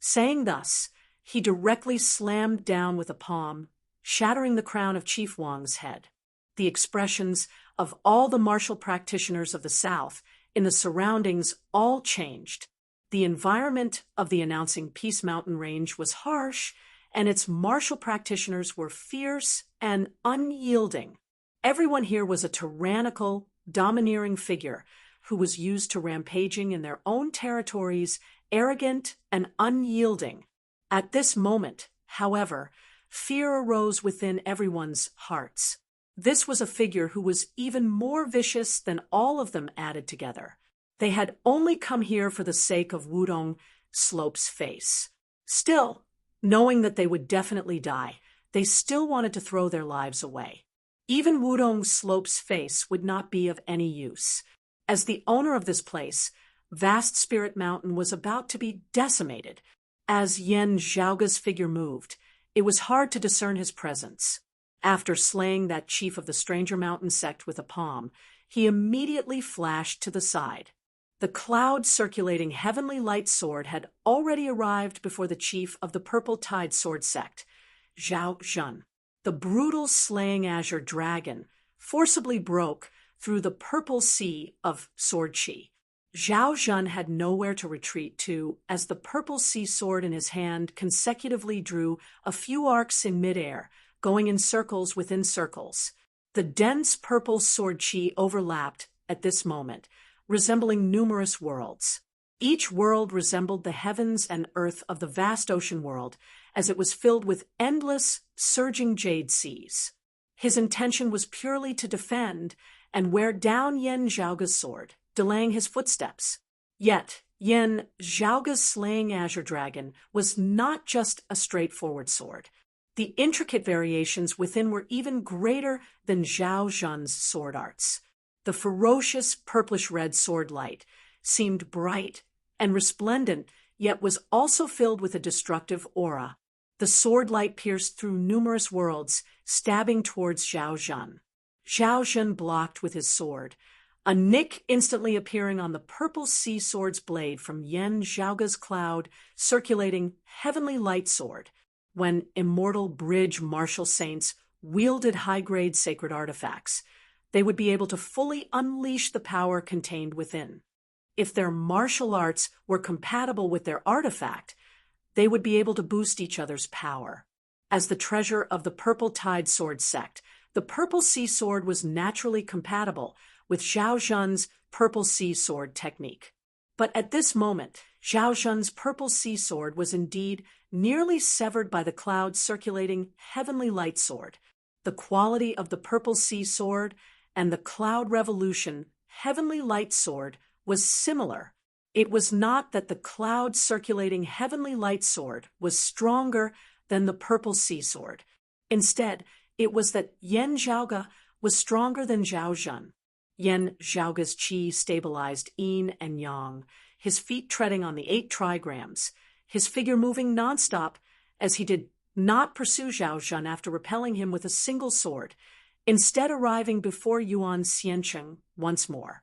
Saying thus, he directly slammed down with a palm, shattering the crown of Chief Wang's head. The expressions of all the martial practitioners of the South in the surroundings all changed. The environment of the announcing Peace Mountain range was harsh, and its martial practitioners were fierce and unyielding. Everyone here was a tyrannical, domineering figure who was used to rampaging in their own territories, arrogant and unyielding. At this moment, however, fear arose within everyone's hearts. This was a figure who was even more vicious than all of them added together. They had only come here for the sake of Wudong Slope's face. Still, knowing that they would definitely die, they still wanted to throw their lives away. Even Wudong Slope's face would not be of any use. As the owner of this place, Vast Spirit Mountain was about to be decimated. As Yen Zhaoga's figure moved, it was hard to discern his presence. After slaying that chief of the Stranger Mountain sect with a palm, he immediately flashed to the side. The cloud-circulating heavenly light sword had already arrived before the chief of the Purple Tide Sword sect, Zhao Zhen. The brutal slaying azure dragon forcibly broke through the purple sea of sword chi. Zhao Zhen had nowhere to retreat to as the purple sea sword in his hand consecutively drew a few arcs in midair, going in circles within circles. The dense purple sword chi overlapped at this moment, resembling numerous worlds. Each world resembled the heavens and earth of the vast ocean world, as it was filled with endless, surging jade seas. His intention was purely to defend and wear down Yan Zhaoge's sword, delaying his footsteps. Yet, Yan Zhaoge's slaying azure dragon was not just a straightforward sword. The intricate variations within were even greater than Zhao Zhen's sword arts. The ferocious purplish-red sword light seemed bright and resplendent, yet was also filled with a destructive aura. The sword light pierced through numerous worlds, stabbing towards Zhao Zhen. Zhao Zhen blocked with his sword, a nick instantly appearing on the purple sea sword's blade from Yan Zhaoge's cloud, circulating heavenly light sword. When immortal bridge martial saints wielded high-grade sacred artifacts, they would be able to fully unleash the power contained within. If their martial arts were compatible with their artifact, they would be able to boost each other's power. As the treasure of the Purple Tide Sword sect, the Purple Sea Sword was naturally compatible with Zhao Zhen's Purple Sea Sword technique. But at this moment, Zhao Zhen's Purple Sea Sword was indeed nearly severed by the cloud-circulating heavenly light sword. The quality of the Purple Sea Sword and the Cloud Revolution heavenly light sword was similar. It was not that the cloud-circulating heavenly light sword was stronger than the Purple Sea Sword. Instead, it was that Yan Zhaoge was stronger than Zhao Zhen. Yan Zhaoge's qi stabilized yin and yang, his feet treading on the 8 trigrams, his figure moving nonstop as he did not pursue Zhao Zhen after repelling him with a single sword, instead arriving before Yuan Xiancheng once more.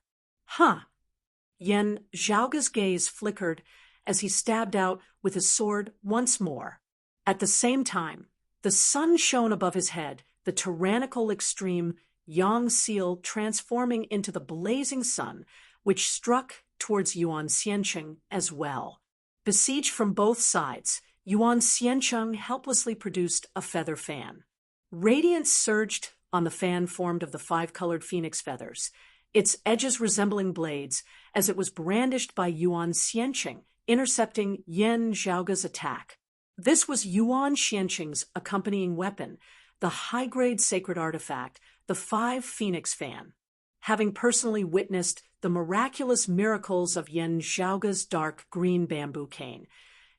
Yan Zhaoge's gaze flickered as he stabbed out with his sword once more. At the same time, the sun shone above his head, the tyrannical extreme Yang seal transforming into the blazing sun, which struck towards Yuan Xiancheng as well. Besieged from both sides, Yuan Xiancheng helplessly produced a feather fan. Radiance surged on the fan formed of the 5-colored phoenix feathers, its edges resembling blades, as it was brandished by Yuan Xiancheng, intercepting Yan Zhaoge's attack. This was Yuan Xiancheng's accompanying weapon, the high-grade sacred artifact, the 5 phoenix fan. Having personally witnessed the miraculous miracles of Yan Zhaoge's dark green bamboo cane,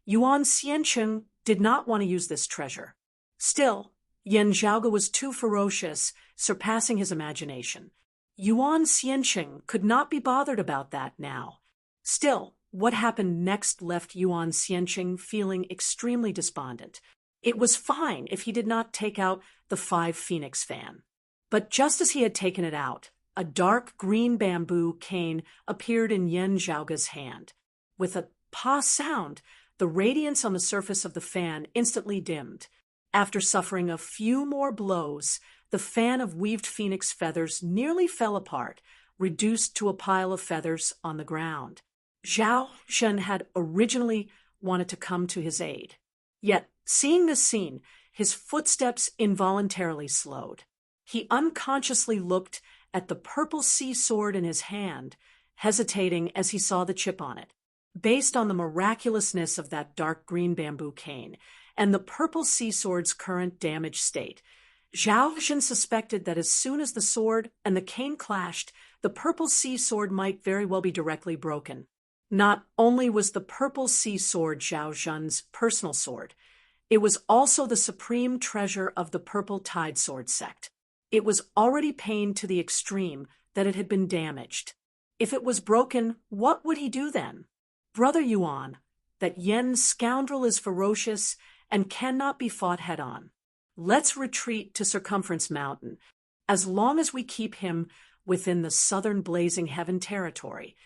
Yuan Xiancheng did not want to use this treasure. Still, Yan Zhaoge was too ferocious, surpassing his imagination. Yuan Xiancheng could not be bothered about that now. Still, what happened next left Yuan Xiancheng feeling extremely despondent. It was fine if he did not take out the 5 phoenix fan. But just as he had taken it out, a dark green bamboo cane appeared in Yan Zhaoge's hand. With a pa sound, the radiance on the surface of the fan instantly dimmed. After suffering a few more blows, the fan of weaved phoenix feathers nearly fell apart, reduced to a pile of feathers on the ground. Zhao Zhen had originally wanted to come to his aid. Yet, seeing this scene, his footsteps involuntarily slowed. He unconsciously looked at the purple sea sword in his hand, hesitating as he saw the chip on it. Based on the miraculousness of that dark green bamboo cane and the purple sea sword's current damaged state, Zhao Zhen suspected that as soon as the sword and the cane clashed, the purple sea sword might very well be directly broken. Not only was the purple sea sword Zhao Zhen's personal sword, it was also the supreme treasure of the Purple Tide Sword sect. It was already pained to the extreme that it had been damaged. If it was broken, what would he do then? Brother Yuan, that Yen scoundrel is ferocious and cannot be fought head-on. Let's retreat to Circumference Mountain. As long as we keep him within the southern blazing heaven territory,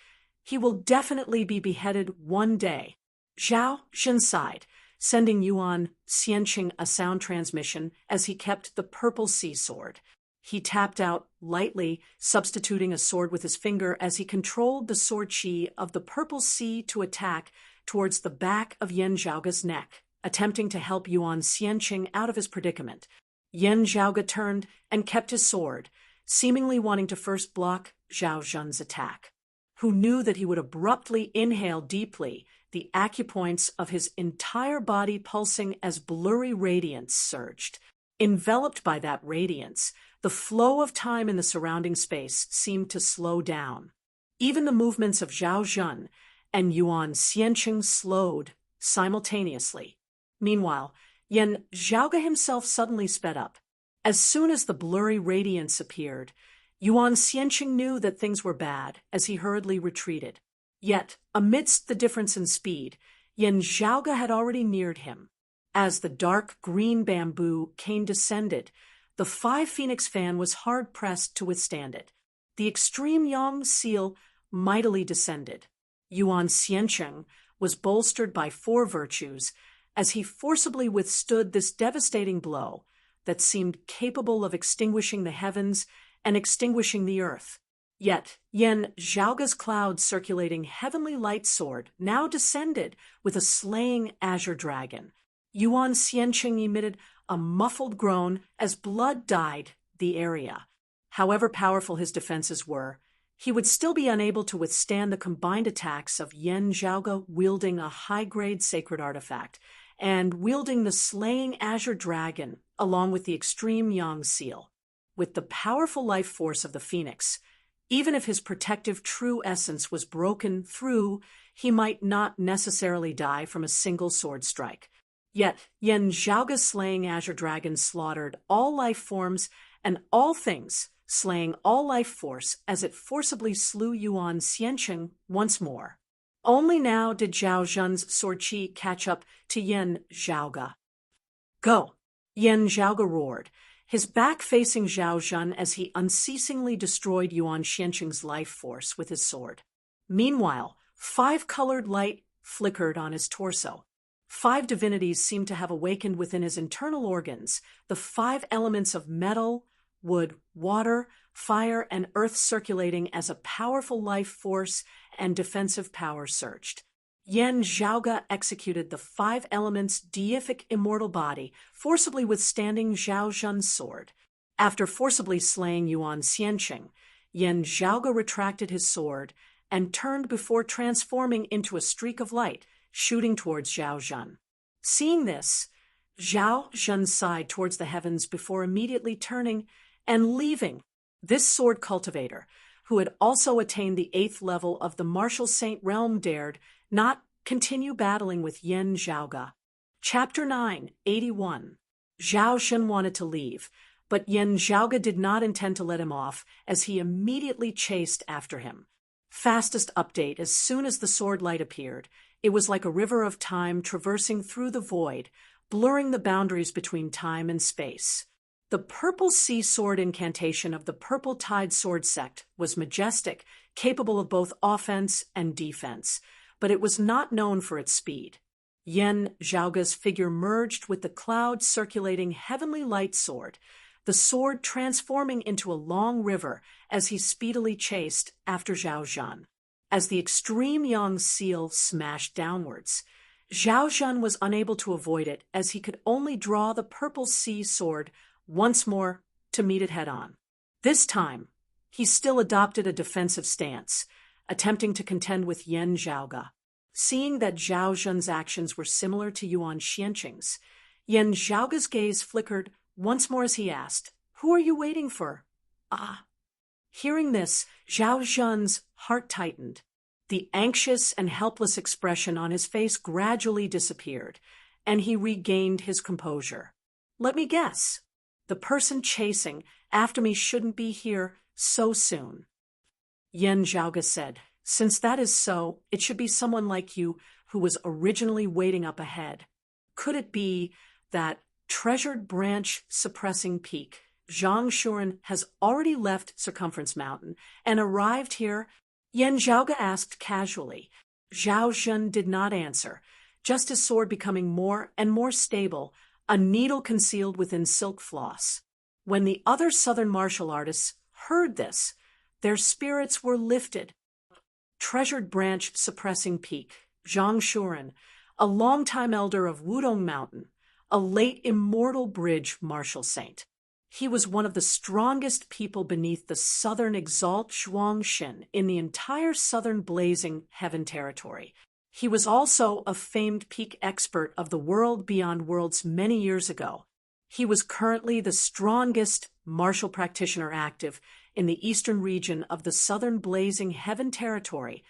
He will definitely be beheaded one day. Zhao Zhen sighed, sending Yuan Xianqing a sound transmission as he kept the purple sea sword. He tapped out lightly, substituting a sword with his finger as he controlled the sword chi of the purple sea to attack towards the back of Yan Zhaoga's neck, attempting to help Yuan Xianqing out of his predicament. Yan Zhaoga turned and kept his sword, seemingly wanting to first block Zhao Zhen's attack, who knew that he would abruptly inhale deeply, the acupoints of his entire body pulsing as blurry radiance surged. Enveloped by that radiance, the flow of time in the surrounding space seemed to slow down. Even the movements of Zhao Zhen and Yuan Xianqing slowed simultaneously. Meanwhile, Yan Zhaoga himself suddenly sped up. As soon as the blurry radiance appeared, Yuan Xianqing knew that things were bad as he hurriedly retreated. Yet, amidst the difference in speed, Yan Zhaoga had already neared him. As the dark green bamboo cane descended, the 5 Phoenix fan was hard-pressed to withstand it. The extreme Yang seal mightily descended. Yuan Xianqing was bolstered by 4 virtues as he forcibly withstood this devastating blow that seemed capable of extinguishing the heavens and extinguishing the earth. Yet Yan Zhaoga's cloud-circulating heavenly light sword now descended with a slaying azure dragon. Yuan Xianqing emitted a muffled groan as blood dyed the area. However powerful his defenses were, he would still be unable to withstand the combined attacks of Yan Zhaoga wielding a high-grade sacred artifact and wielding the slaying azure dragon along with the extreme Yang seal. With the powerful life force of the phoenix, even if his protective true essence was broken through, he might not necessarily die from a single sword strike. Yet Yan Zhaoga's slaying azure dragon slaughtered all life forms and all things, slaying all life force as it forcibly slew Yuan Xianqing once more. Only now did Zhao Zhen's sword chi catch up to Yan Zhaoga. Go! Yan Zhaoga roared, his back facing Zhao Zhen as he unceasingly destroyed Yuan Xianqing's life force with his sword. Meanwhile, 5-colored light flickered on his torso. 5 divinities seemed to have awakened within his internal organs, the 5 elements of metal, wood, water, fire, and earth circulating as a powerful life force and defensive power surged. Yan Zhaoga executed the 5 elements' deific immortal body, forcibly withstanding Zhao Zhen's sword. After forcibly slaying Yuan Xianqing, Yan Zhaoga retracted his sword and turned before transforming into a streak of light, shooting towards Zhao Zhen. Seeing this, Zhao Zhen sighed towards the heavens before immediately turning and leaving. This sword cultivator, who had also attained the 8th level of the martial saint realm, dared not continue battling with Yan Zhaoga. Chapter 9, 81. Zhao Zhen wanted to leave, but Yan Zhaoga did not intend to let him off as he immediately chased after him. Fastest update: as soon as the sword light appeared, it was like a river of time traversing through the void, blurring the boundaries between time and space. The purple sea sword incantation of the Purple Tide Sword Sect was majestic, capable of both offense and defense, but it was not known for its speed. Yan Zhaoga's figure merged with the cloud-circulating heavenly light sword, the sword transforming into a long river as he speedily chased after Zhao Zhen. As the extreme Yang seal smashed downwards, Zhao Zhen was unable to avoid it as he could only draw the purple sea sword once more to meet it head-on. This time, he still adopted a defensive stance, attempting to contend with Yan Zhaoga. Seeing that Zhao Zhen's actions were similar to Yuan Xianqing's, Yan Zhaoga's gaze flickered once more as he asked, "Who are you waiting for?" "Ah." Hearing this, Zhao Zhen's heart tightened. The anxious and helpless expression on his face gradually disappeared, and he regained his composure. "Let me guess. The person chasing after me shouldn't be here so soon." Yan Zhaoga said, "Since that is so, it should be someone like you who was originally waiting up ahead. Could it be that treasured branch suppressing peak, Zhang Shuren, has already left Circumference Mountain and arrived here Yan Zhaoge asked casually. Zhao Zhen did not answer, just his sword becoming more and more stable, a needle concealed within silk floss. When the other southern martial artists heard this, their spirits were lifted. Treasured branch suppressing peak, Zhang Shuren, a longtime elder of Wudong Mountain, a late immortal bridge martial saint. He was one of the strongest people beneath the southern exalt Shuangshin in the entire southern blazing heaven territory. He was also a famed peak expert of the world beyond worlds many years ago. He was currently the strongest martial practitioner active in the eastern region of the southern blazing heaven territory,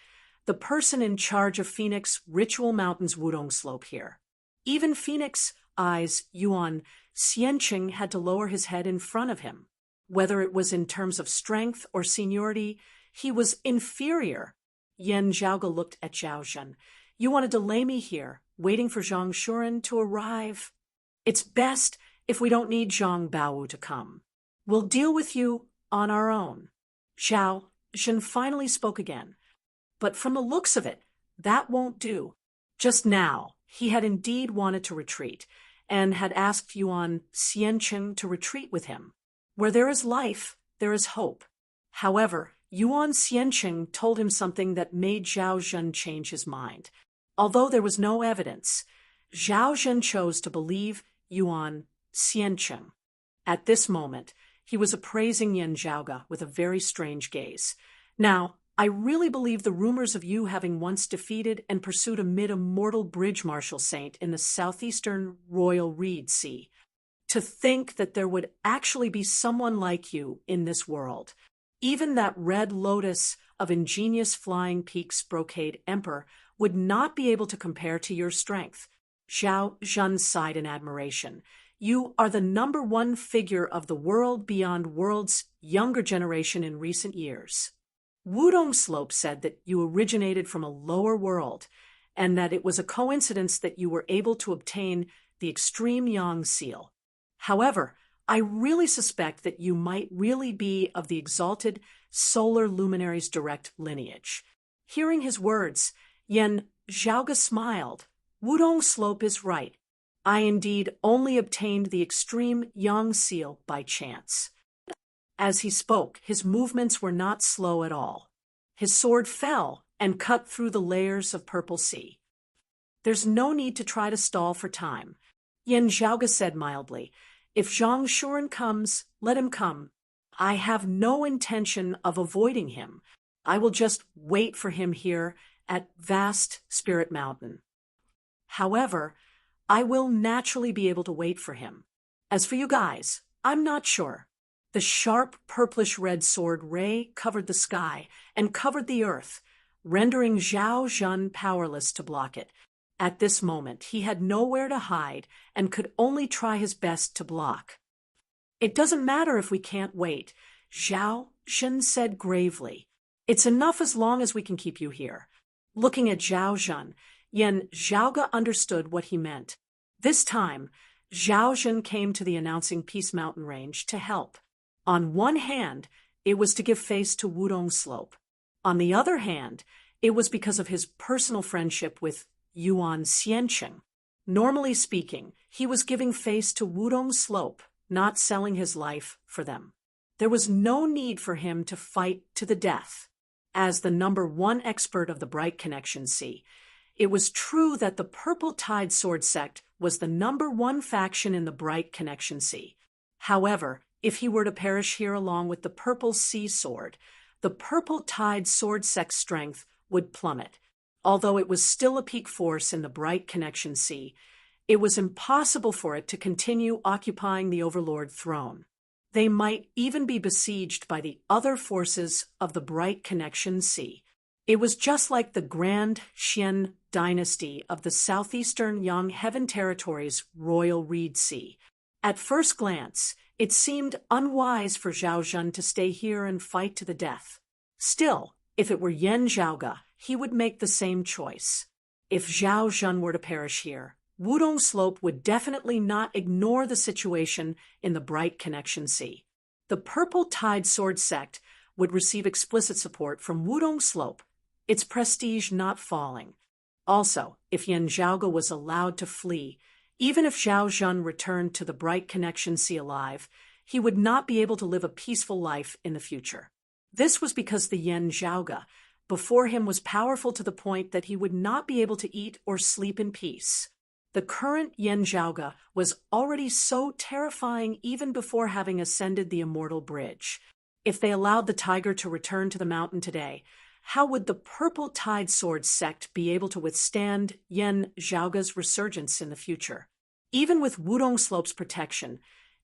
the person in charge of Phoenix Ritual Mountain's Wudong Slope here. Even Phoenix Eyes Yuan Xianqing had to lower his head in front of him. Whether it was in terms of strength or seniority, he was inferior. Yan Zhaoge looked at Zhao Zhen. You want to delay me here, waiting for Zhang Shuren to arrive? It's best if we don't need Zhang Baowu to come. We'll deal with you on our own. Zhao Zhen finally spoke again. But from the looks of it, that won't do. Just now, he had indeed wanted to retreat, and had asked Yuan Xianqing to retreat with him. Where there is life, there is hope. However, Yuan Xianqing told him something that made Zhao Zhen change his mind. Although there was no evidence, Zhao Zhen chose to believe Yuan Xianqing. At this moment, he was appraising Yan Zhaoge with a very strange gaze. Now, I really believe the rumors of you having once defeated and pursued a mid-immortal bridge martial saint in the southeastern Royal Reed Sea. To think that there would actually be someone like you in this world. Even that red lotus of ingenious flying peaks brocade emperor would not be able to compare to your strength. Zhao Zhen sighed in admiration. You are the #1 figure of the world beyond world's younger generation in recent years. Wudong Slope said that you originated from a lower world, and that it was a coincidence that you were able to obtain the extreme Yang seal. However, I really suspect that you might really be of the exalted solar luminary's direct lineage. Hearing his words, Yan Zhaoge smiled. Wudong Slope is right. I indeed only obtained the extreme Yang seal by chance. As he spoke, his movements were not slow at all. His sword fell and cut through the layers of purple sea. There's no need to try to stall for time, Yan Zhaoge said mildly. If Zhang Shuren comes, let him come. I have no intention of avoiding him. I will just wait for him here at vast Spirit Mountain. However, I will naturally be able to wait for him. As for you guys, I'm not sure. The sharp purplish-red sword ray covered the sky and covered the earth, rendering Zhao Zhen powerless to block it. At this moment, he had nowhere to hide and could only try his best to block. It doesn't matter if we can't wait, Zhao Zhen said gravely. It's enough as long as we can keep you here. Looking at Zhao Zhen, Yan Zhaoge understood what he meant. This time, Zhao Zhen came to the announcing Peace Mountain Range to help. On one hand, it was to give face to Wudong Slope. On the other hand, it was because of his personal friendship with Yuan Xianqing. Normally speaking, he was giving face to Wudong Slope, not selling his life for them. There was no need for him to fight to the death. As the #1 expert of the Bright Connection Sea, it was true that the Purple Tide Sword Sect was the #1 faction in the Bright Connection Sea. However, if he were to perish here along with the Purple Sea Sword, the Purple Tide Sword Sect's strength would plummet. Although it was still a peak force in the Bright Connection Sea, it was impossible for it to continue occupying the Overlord throne. They might even be besieged by the other forces of the Bright Connection Sea. It was just like the Grand Xian dynasty of the southeastern Yang Heaven Territory's Royal Reed Sea. At first glance, it seemed unwise for Zhao Zhen to stay here and fight to the death. Still, if it were Yan Zhaoge, he would make the same choice. If Zhao Zhen were to perish here, Wudong Slope would definitely not ignore the situation in the Bright Connection Sea. The Purple Tide Sword Sect would receive explicit support from Wudong Slope, its prestige not falling. Also, if Yan Zhaoge was allowed to flee, even if Zhao Zhen returned to the Bright Connection Sea alive, he would not be able to live a peaceful life in the future. This was because the Yan Zhaoge before him was powerful to the point that he would not be able to eat or sleep in peace. The current Yan Zhaoge was already so terrifying even before having ascended the Immortal Bridge. If they allowed the tiger to return to the mountain today, how would the Purple Tide Sword sect be able to withstand Yan Zhaoge's resurgence in the future? Even with Wudong Slope's protection,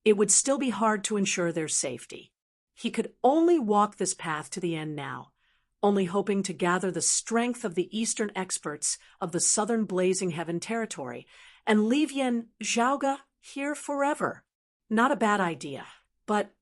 it would still be hard to ensure their safety. He could only walk this path to the end now, only hoping to gather the strength of the eastern experts of the southern Blazing Heaven territory and leave Yan Zhaoge here forever. Not a bad idea, but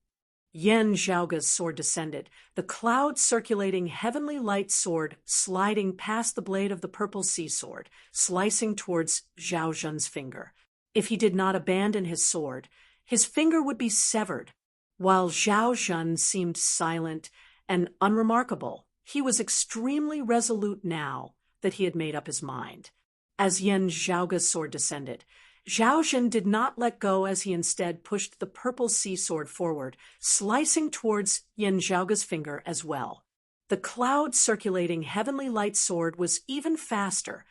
Yan Zhaoge's sword descended, the cloud-circulating heavenly light sword sliding past the blade of the purple sea sword, slicing towards Zhao Zhen's finger. If he did not abandon his sword, his finger would be severed. While Zhao Zhen seemed silent and unremarkable, he was extremely resolute now that he had made up his mind. As Yan Zhaoge's sword descended, Zhao Zhen did not let go as he instead pushed the purple sea sword forward, slicing towards Yan Zhaoge's finger as well. The cloud-circulating heavenly light sword was even faster,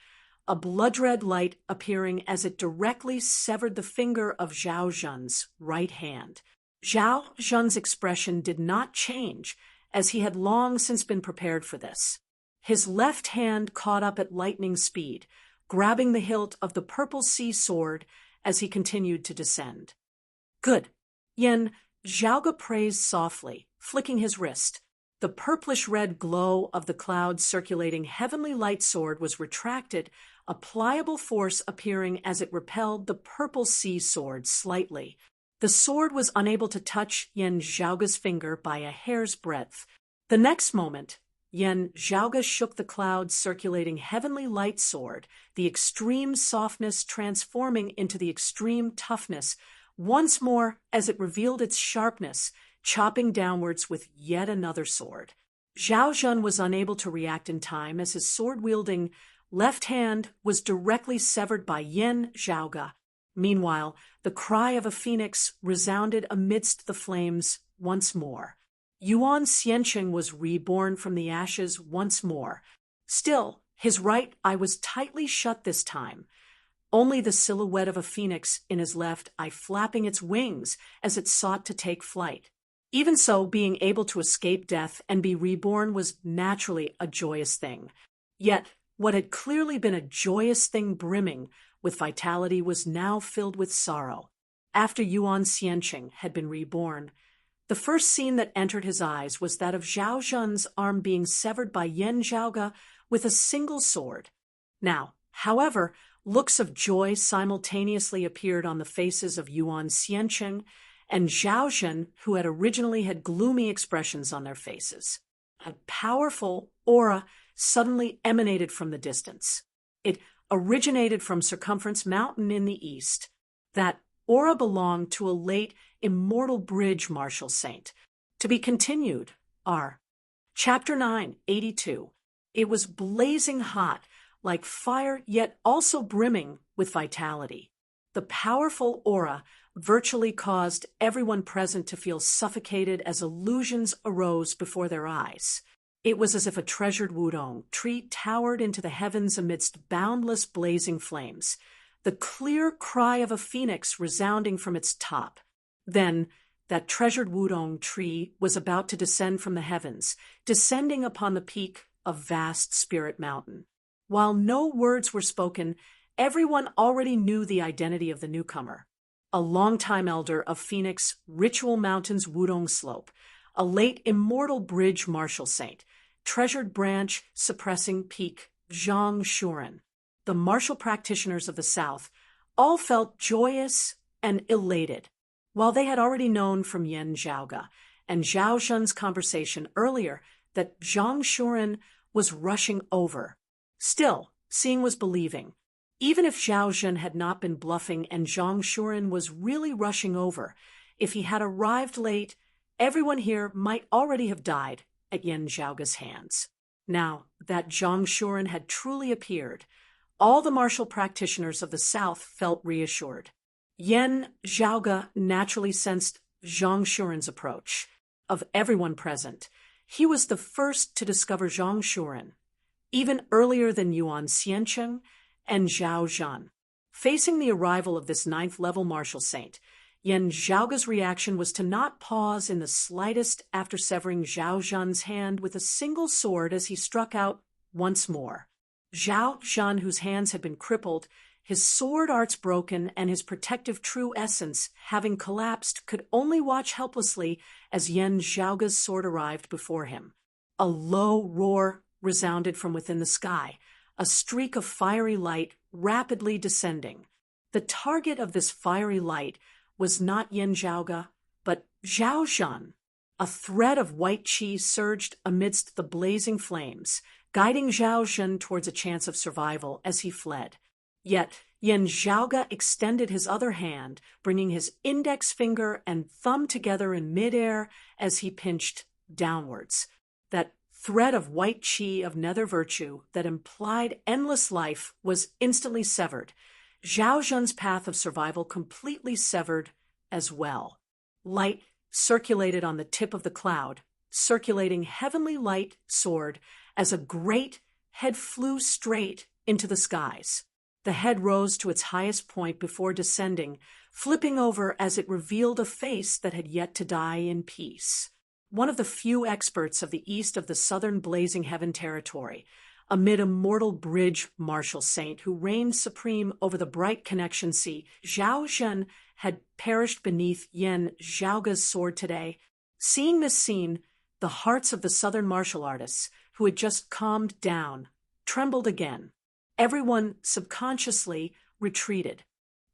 a blood-red light appearing as it directly severed the finger of Zhao Zhen's right hand. Zhao Zhen's expression did not change, as he had long since been prepared for this. His left hand caught up at lightning speed, grabbing the hilt of the purple sea sword as he continued to descend. Good. Yan Zhaoge praised softly, flicking his wrist. The purplish-red glow of the cloud-circulating heavenly light sword was retracted, a pliable force appearing as it repelled the purple sea sword slightly. The sword was unable to touch Yan Zhaoge's finger by a hair's breadth. The next moment, Yan Zhaoge shook the cloud-circulating heavenly light sword, the extreme softness transforming into the extreme toughness, once more as it revealed its sharpness, chopping downwards with yet another sword. Zhao Zhen was unable to react in time as his sword-wielding left hand was directly severed by Yan Zhaoge. Meanwhile, the cry of a phoenix resounded amidst the flames once more. Yuan Xianqing was reborn from the ashes once more. Still, his right eye was tightly shut this time, only the silhouette of a phoenix in his left eye flapping its wings as it sought to take flight. Even so, being able to escape death and be reborn was naturally a joyous thing. Yet, what had clearly been a joyous thing brimming with vitality was now filled with sorrow. After Yuan Xianqing had been reborn, the first scene that entered his eyes was that of Zhao Zhen's arm being severed by Yan Zhaoge with a single sword. Now, however, looks of joy simultaneously appeared on the faces of Yuan Xianqing and Zhao Zhen, who had originally had gloomy expressions on their faces. A powerful aura suddenly emanated from the distance. It originated from Circumference Mountain in the east. That aura belonged to a late Immortal Bridge martial saint. To be continued. R. Chapter 9, 82. It was blazing hot, like fire, yet also brimming with vitality. The powerful aura virtually caused everyone present to feel suffocated as illusions arose before their eyes. It was as if a treasured wudong tree towered into the heavens amidst boundless blazing flames, the clear cry of a phoenix resounding from its top. Then, that treasured wudong tree was about to descend from the heavens, descending upon the peak of vast Spirit Mountain. While no words were spoken, everyone already knew the identity of the newcomer. A longtime elder of Phoenix Ritual Mountain's Wudong Slope, a late Immortal Bridge martial saint, treasured branch suppressing peak Zhang Shuren. The martial practitioners of the South all felt joyous and elated, while they had already known from Yan Zhaoge and Zhao Zhen's conversation earlier that Zhang Shuren was rushing over. Still, seeing was believing. Even if Zhao Zhen had not been bluffing and Zhang Shuren was really rushing over, if he had arrived late, everyone here might already have died at Yan Zhaoga's hands. Now that Zhang Shuren had truly appeared, all the martial practitioners of the south felt reassured. Yan Zhaoga naturally sensed Zhang Shuren's approach. Of everyone present, he was the first to discover Zhang Shuren, even earlier than Yuan Xiancheng and Zhao Zhan. Facing the arrival of this ninth-level martial saint, Yan Zhaoga's reaction was to not pause in the slightest after severing Zhao Zhan's hand with a single sword as he struck out once more. Zhao Zhan, whose hands had been crippled, his sword arts broken, and his protective true essence having collapsed, could only watch helplessly as Yan Zhaoga's sword arrived before him. A low roar resounded from within the sky, a streak of fiery light rapidly descending. The target of this fiery light was not Yan Zhaoga, but Zhao Zhan. A thread of white qi surged amidst the blazing flames, guiding Zhao Zhan towards a chance of survival as he fled. Yet Yan Zhaoga extended his other hand, bringing his index finger and thumb together in midair as he pinched downwards. That thread of white qi of nether virtue that implied endless life was instantly severed. Zhao Zhan's path of survival completely severed as well. Light circulated on the tip of the cloud, circulating heavenly light soared as a great head flew straight into the skies. The head rose to its highest point before descending, flipping over as it revealed a face that had yet to die in peace. One of the few experts of the east of the southern blazing heaven territory, amid a mortal bridge martial saint who reigned supreme over the bright connection sea, Zhao Zhan had perished beneath Yan Zhaoga's sword today. Seeing this scene, the hearts of the southern martial artists, who had just calmed down, trembled again. Everyone subconsciously retreated.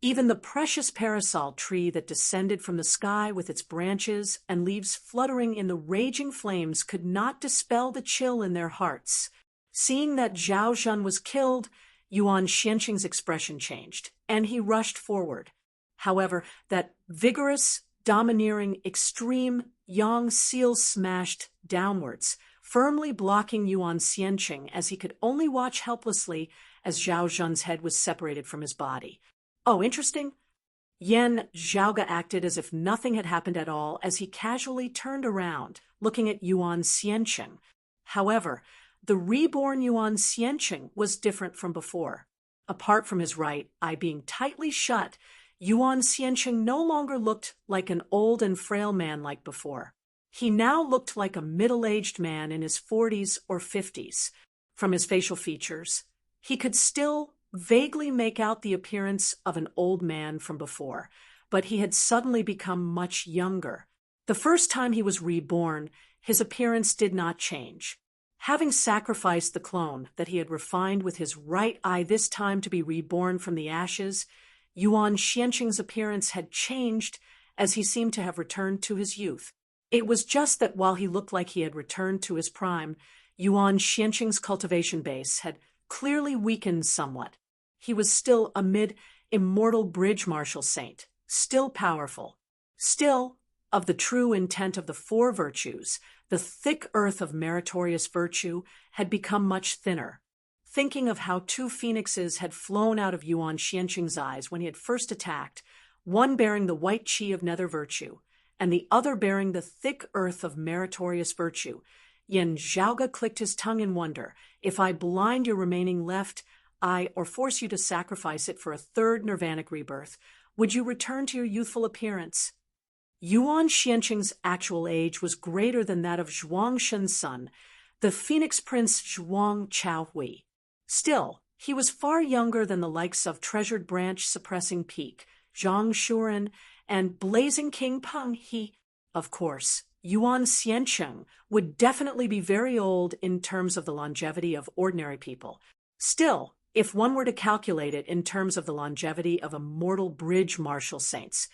Even the precious parasol tree that descended from the sky with its branches and leaves fluttering in the raging flames could not dispel the chill in their hearts. Seeing that Zhao Zhan was killed, Yuan Xianqing's expression changed, and he rushed forward. However, that vigorous, domineering, extreme yang seal smashed downwards, firmly blocking Yuan Xianqing as he could only watch helplessly as Zhao Zhan's head was separated from his body. Oh, interesting. Yan Zhaoga acted as if nothing had happened at all as he casually turned around, looking at Yuan Xianqing. However, the reborn Yuan Xianqing was different from before. Apart from his right eye being tightly shut, Yuan Xianqing no longer looked like an old and frail man like before. He now looked like a middle-aged man in his 40s or 50s. From his facial features, he could still vaguely make out the appearance of an old man from before, but he had suddenly become much younger. The first time he was reborn, his appearance did not change. Having sacrificed the clone that he had refined with his right eye this time to be reborn from the ashes, Yuan Xianqing's appearance had changed as he seemed to have returned to his youth. It was just that while he looked like he had returned to his prime, Yuan Xianqing's cultivation base had clearly weakened somewhat. He was still a mid-immortal bridge martial saint, still powerful, still of the true intent of the four virtues. The thick earth of meritorious virtue had become much thinner. Thinking of how two phoenixes had flown out of Yuan Xianqing's eyes when he had first attacked, one bearing the white qi of nether virtue, and the other bearing the thick earth of meritorious virtue, Yan Zhaoga clicked his tongue in wonder. If I blind your remaining left eye or force you to sacrifice it for a third nirvanic rebirth, would you return to your youthful appearance? Yuan Xianqing's actual age was greater than that of Zhuang Shen's son, the Phoenix Prince Zhuang Chaohui. Still, he was far younger than the likes of Treasured Branch Suppressing Peak, Zhang Shuren, and Blazing King Peng He. Of course, Yuan Xianqing would definitely be very old in terms of the longevity of ordinary people. Still, if one were to calculate it in terms of the longevity of immortal bridge martial saints,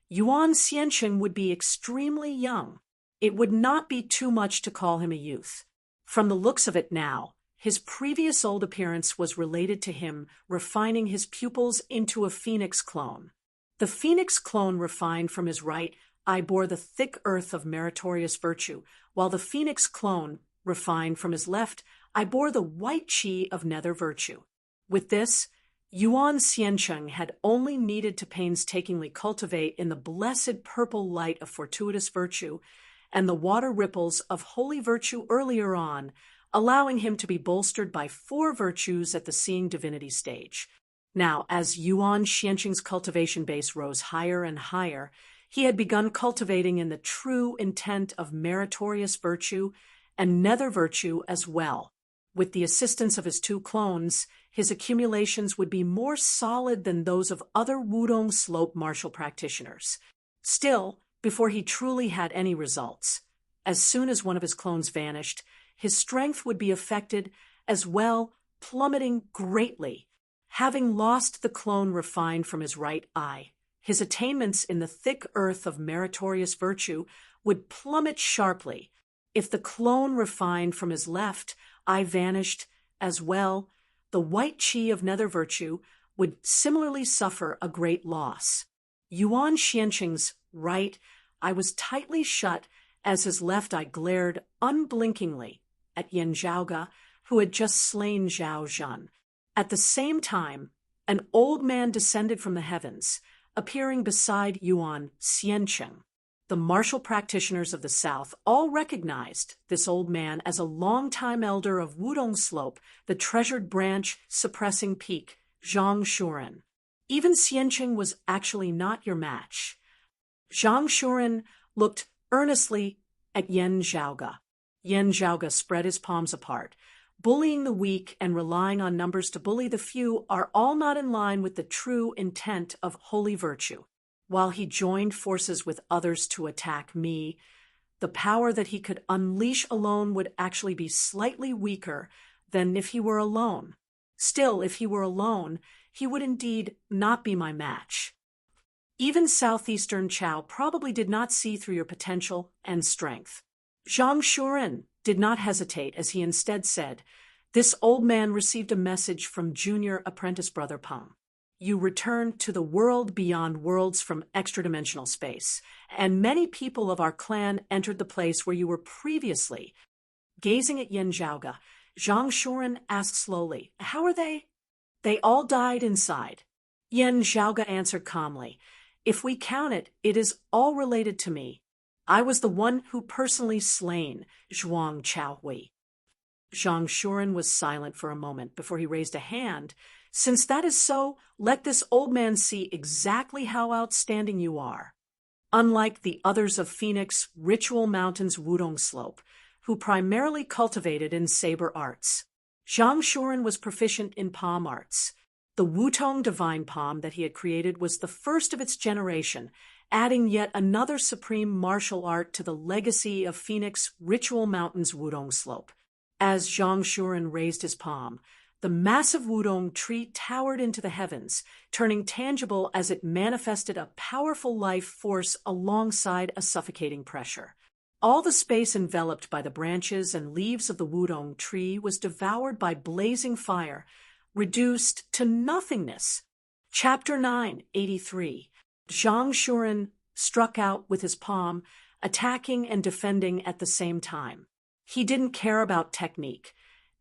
Yuan Xianqing would be extremely young. It would not be too much to call him a youth. From the looks of it now, his previous old appearance was related to him refining his pupils into a phoenix clone. The phoenix clone refined from his right I bore the thick earth of meritorious virtue, while the phoenix clone, refined from his left, I bore the white chi of nether virtue. With this, Yuan Xiancheng had only needed to painstakingly cultivate in the blessed purple light of fortuitous virtue and the water ripples of holy virtue earlier on, allowing him to be bolstered by 4 virtues at the seeing divinity stage. Now, as Yuan Xiancheng's cultivation base rose higher and higher, he had begun cultivating in the true intent of meritorious virtue and nether virtue as well. With the assistance of his 2 clones, his accumulations would be more solid than those of other Wudong slope martial practitioners. Still, before he truly had any results, as soon as one of his clones vanished, his strength would be affected as well, plummeting greatly. Having lost the clone refined from his right eye, his attainments in the thick earth of meritorious virtue would plummet sharply. If the clone refined from his left eye vanished as well, the white chi of nether virtue would similarly suffer a great loss. Yuan Xiancheng's right eye was tightly shut as his left eye glared unblinkingly at Yan Zhaoga, who had just slain Zhao Zhan. At the same time, an old man descended from the heavens, appearing beside Yuan Xiancheng. The martial practitioners of the South all recognized this old man as a longtime elder of Wudong Slope, the treasured branch suppressing peak, Zhang Shuren. Even Xiancheng was actually not your match. Zhang Shuren looked earnestly at Yan Zhaoga. Yan Zhaoga spread his palms apart. Bullying the weak and relying on numbers to bully the few are all not in line with the true intent of holy virtue. While he joined forces with others to attack me, the power that he could unleash alone would actually be slightly weaker than if he were alone. Still, if he were alone, he would indeed not be my match. Even Southeastern Chao probably did not see through your potential and strength. Zhang Shuren did not hesitate as he instead said, "This old man received a message from junior apprentice brother Peng. You returned to the world beyond worlds from extra-dimensional space, and many people of our clan entered the place where you were previously." Gazing at Yan Zhaoga, Zhang Shuren asked slowly, "How are they?" "They all died inside." Yan Zhaoga answered calmly, "If we count it, it is all related to me. I was the one who personally slain Zhuang Chaohui." Zhang Shuren was silent for a moment before he raised a hand. "Since that is so, let this old man see exactly how outstanding you are. Unlike the others of Phoenix Ritual Mountain's Wudong Slope, who primarily cultivated in saber arts, Zhang Shuren was proficient in palm arts. The Wutong divine palm that he had created was the first of its generation, adding yet another supreme martial art to the legacy of Phoenix Ritual Mountain's Wudong Slope. As Zhang Shuren raised his palm, the massive Wudong tree towered into the heavens, turning tangible as it manifested a powerful life force alongside a suffocating pressure. All the space enveloped by the branches and leaves of the Wudong tree was devoured by blazing fire, reduced to nothingness. Chapter 983. Zhang Shuren struck out with his palm, attacking and defending at the same time. He didn't care about technique,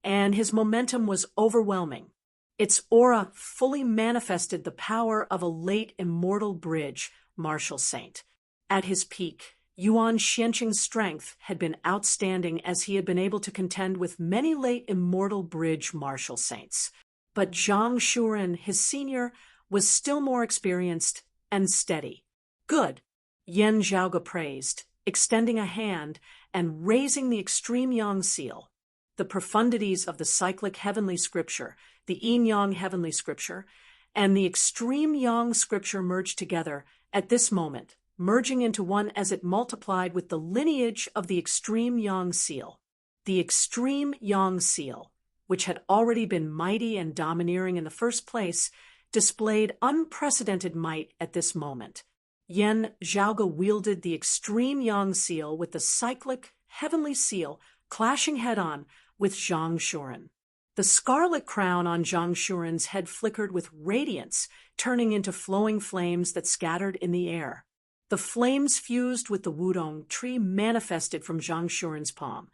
and his momentum was overwhelming. Its aura fully manifested the power of a late immortal bridge martial saint. At his peak, Yuan Xiancheng's strength had been outstanding as he had been able to contend with many late immortal bridge martial saints. But Zhang Shuren, his senior, was still more experienced and steady. "Good," Yan Zhaoga praised, extending a hand and raising the extreme yang seal. The profundities of the cyclic heavenly scripture, the yin-yang heavenly scripture, and the extreme yang scripture merged together at this moment, merging into one as it multiplied with the lineage of the extreme yang seal. The extreme yang seal, which had already been mighty and domineering in the first place, displayed unprecedented might at this moment. Yan Zhaoga wielded the extreme yang seal with the cyclic heavenly seal clashing head-on with Zhang Shuren. The scarlet crown on Zhang Shuren's head flickered with radiance, turning into flowing flames that scattered in the air. The flames fused with the wudong tree manifested from Zhang Shuren's palm,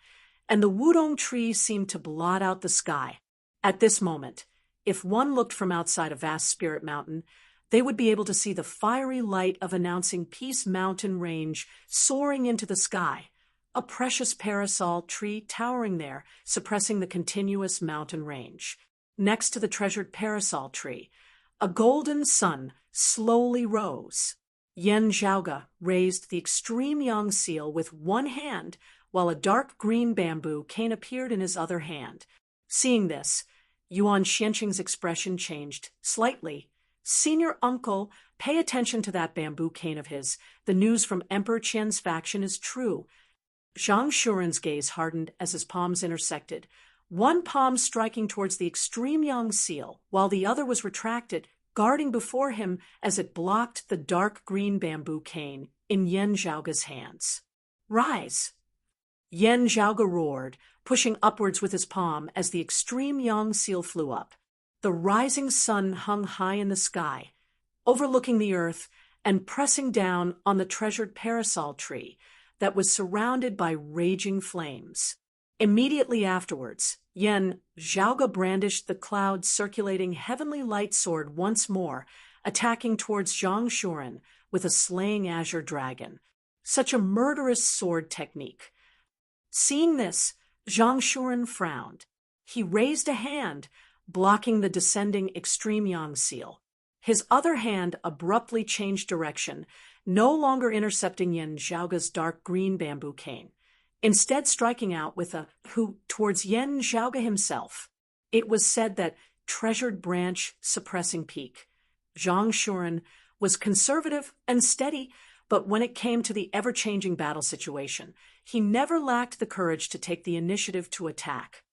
and the wudong tree seemed to blot out the sky. At this moment, if one looked from outside a vast spirit mountain, they would be able to see the fiery light of announcing Peace Mountain Range soaring into the sky, a precious parasol tree towering there, suppressing the continuous mountain range. Next to the treasured parasol tree, a golden sun slowly rose. Yan Zhaoge raised the extreme yang seal with one hand, while a dark green bamboo cane appeared in his other hand. Seeing this, Yuan Xianqing's expression changed slightly. "Senior uncle, pay attention to that bamboo cane of his. The news from Emperor Qian's faction is true." Zhang Shuren's gaze hardened as his palms intersected, one palm striking towards the extreme yang seal, while the other was retracted, guarding before him as it blocked the dark green bamboo cane in Yan Zhaoge's hands. "Rise!" Yan Zhaoge roared, pushing upwards with his palm as the extreme yang seal flew up. The rising sun hung high in the sky, overlooking the earth and pressing down on the treasured parasol tree that was surrounded by raging flames. Immediately afterwards, Yan Zhaoge brandished the cloud-circulating heavenly light sword once more, attacking towards Zhang Shuren with a slaying azure dragon. Such a murderous sword technique. Seeing this, Zhang Shuren frowned. He raised a hand, blocking the descending extreme yang seal. His other hand abruptly changed direction, no longer intercepting Yan Zhaoge's dark green bamboo cane, instead striking out with a hu towards Yan Zhaoge himself. It was said that treasured branch suppressing peak. Zhang Shuren was conservative and steady, but when it came to the ever-changing battle situation, he never lacked the courage to take the initiative to attack.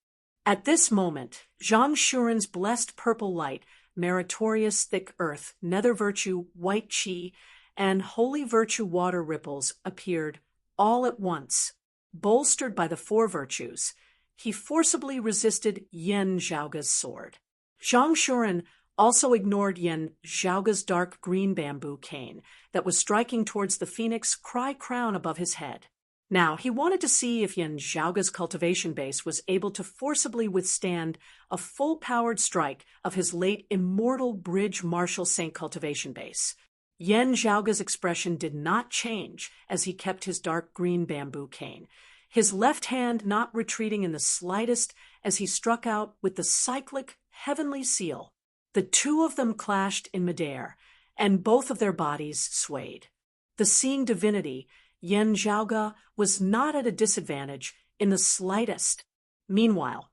At this moment, Zhang Shuren's blessed purple light, meritorious thick earth, nether virtue, white qi, and holy virtue water ripples appeared all at once. Bolstered by the four virtues, he forcibly resisted Yan Zhaoge's sword. Zhang Shuren also ignored Yan Zhaoge's dark green bamboo cane that was striking towards the phoenix cry crown above his head. Now, he wanted to see if Yan Zhaoge's cultivation base was able to forcibly withstand a full-powered strike of his late immortal Bridge Marshal Saint cultivation base. Yan Zhaoge's expression did not change as he kept his dark green bamboo cane, his left hand not retreating in the slightest as he struck out with the cyclic heavenly seal. The two of them clashed in midair, and both of their bodies swayed. The seeing divinity, Yan Zhaoge, was not at a disadvantage in the slightest. Meanwhile,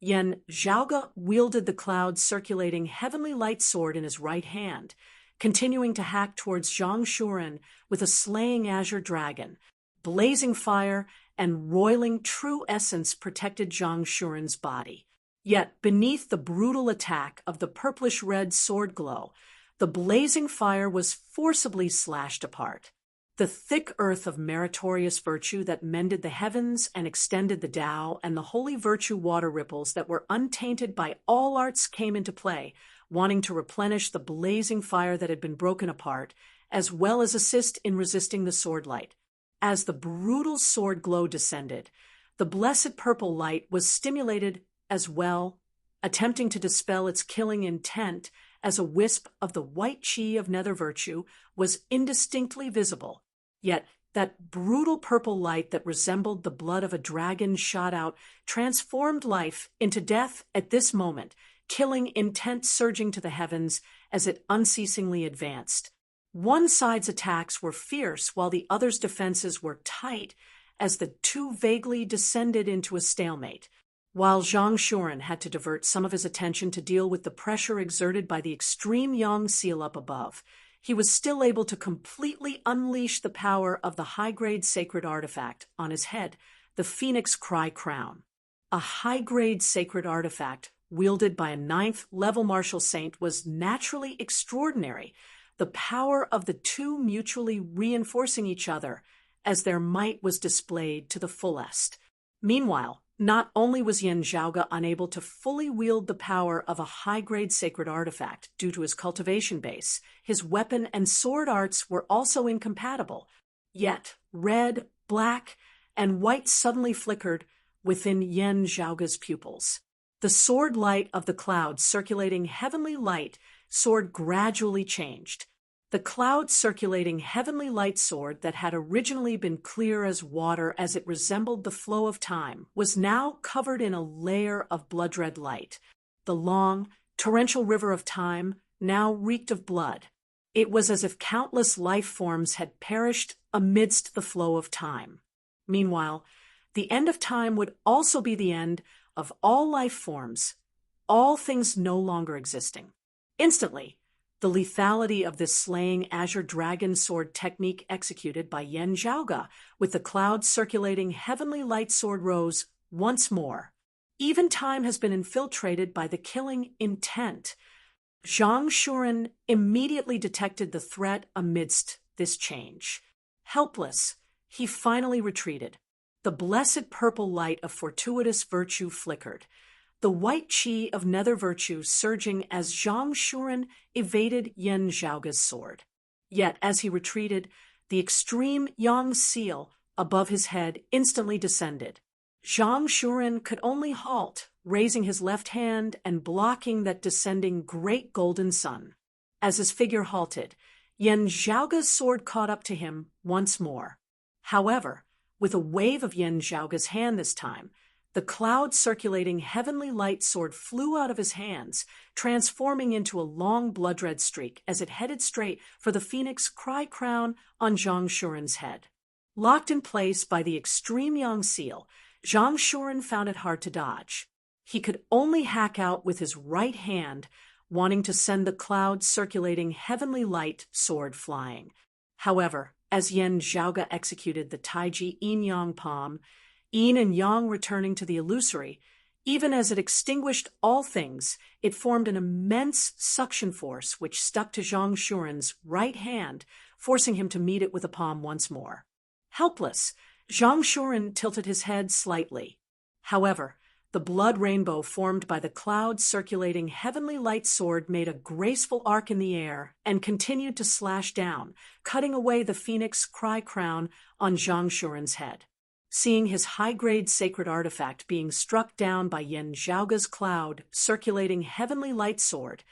Yan Zhaoge wielded the cloud-circulating heavenly light sword in his right hand, continuing to hack towards Zhang Shuren with a slaying azure dragon. Blazing fire and roiling true essence protected Zhang Shuren's body. Yet, beneath the brutal attack of the purplish-red sword glow, the blazing fire was forcibly slashed apart. The thick earth of meritorious virtue that mended the heavens and extended the Tao and the holy virtue water ripples that were untainted by all arts came into play, wanting to replenish the blazing fire that had been broken apart, as well as assist in resisting the sword light. As the brutal sword glow descended, the blessed purple light was stimulated as well, attempting to dispel its killing intent as a wisp of the white qi of nether virtue was indistinctly visible. Yet that brutal purple light that resembled the blood of a dragon shot out, transformed life into death at this moment, killing intent surging to the heavens as it unceasingly advanced. One side's attacks were fierce while the other's defenses were tight as the two vaguely descended into a stalemate. While Zhang Shuren had to divert some of his attention to deal with the pressure exerted by the extreme yang seal up above, he was still able to completely unleash the power of the high-grade sacred artifact on his head, the Phoenix Cry Crown. A high-grade sacred artifact wielded by a 9th-level martial saint was naturally extraordinary, the power of the two mutually reinforcing each other as their might was displayed to the fullest. Meanwhile, Not only was Yen Zhaoge unable to fully wield the power of a high-grade sacred artifact due to his cultivation base, his weapon and sword arts were also incompatible. Yet, red, black, and white suddenly flickered within Yen Zhaoge's pupils. The sword light of the clouds circulating heavenly light sword gradually changed. The cloud-circulating heavenly light sword that had originally been clear as water as it resembled the flow of time was now covered in a layer of blood-red light. The long, torrential river of time now reeked of blood. It was as if countless life forms had perished amidst the flow of time. Meanwhile, the end of time would also be the end of all life forms, all things no longer existing. Instantly, the lethality of this slaying azure dragon sword technique executed by Yen Zhaoge with the cloud-circulating heavenly light sword rose once more. Even time has been infiltrated by the killing intent. Zhang Shuren immediately detected the threat amidst this change. Helpless, he finally retreated. The blessed purple light of fortuitous virtue flickered, the white qi of nether virtue surging as Zhang Shuren evaded Yen Zhaoge's sword. Yet, as he retreated, the extreme yang seal above his head instantly descended. Zhang Shuren could only halt, raising his left hand and blocking that descending great golden sun. As his figure halted, Yen Zhaoge's sword caught up to him once more. However, with a wave of Yen Zhaoge's hand this time, the cloud-circulating heavenly light sword flew out of his hands, transforming into a long blood-red streak as it headed straight for the phoenix cry crown on Zhang Shuren's head. Locked in place by the extreme yang seal, Zhang Shuren found it hard to dodge. He could only hack out with his right hand, wanting to send the cloud-circulating heavenly light sword flying. However, as Yen Zhaoge executed the Taiji yin-yang palm, yin and yang returning to the illusory, even as it extinguished all things, it formed an immense suction force which stuck to Zhang Shuren's right hand, forcing him to meet it with a palm once more. Helpless, Zhang Shuren tilted his head slightly. However, the blood rainbow formed by the cloud-circulating heavenly light sword made a graceful arc in the air and continued to slash down, cutting away the phoenix cry crown on Zhang Shuren's head. Seeing his high-grade sacred artifact being struck down by Yen Zhaoge's cloud-circulating heavenly light sword,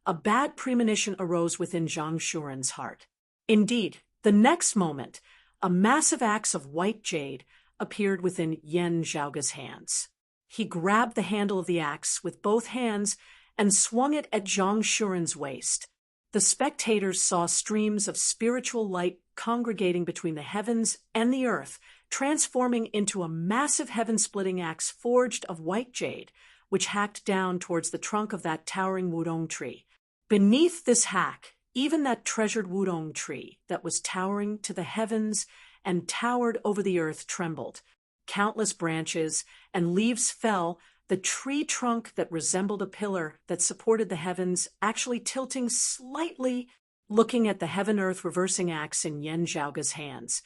a bad premonition arose within Zhang Shuren's heart. Indeed, the next moment, a massive axe of white jade appeared within Yen Zhaoge's hands. He grabbed the handle of the axe with both hands and swung it at Zhang Shuren's waist. The spectators saw streams of spiritual light congregating between the heavens and the earth, transforming into a massive heaven-splitting axe forged of white jade, which hacked down towards the trunk of that towering wudong tree. Beneath this hack, even that treasured wudong tree that was towering to the heavens and towered over the earth trembled. Countless branches and leaves fell, the tree trunk that resembled a pillar that supported the heavens actually tilting slightly, looking at the heaven-earth reversing axe in Yen Zhaoge's hands.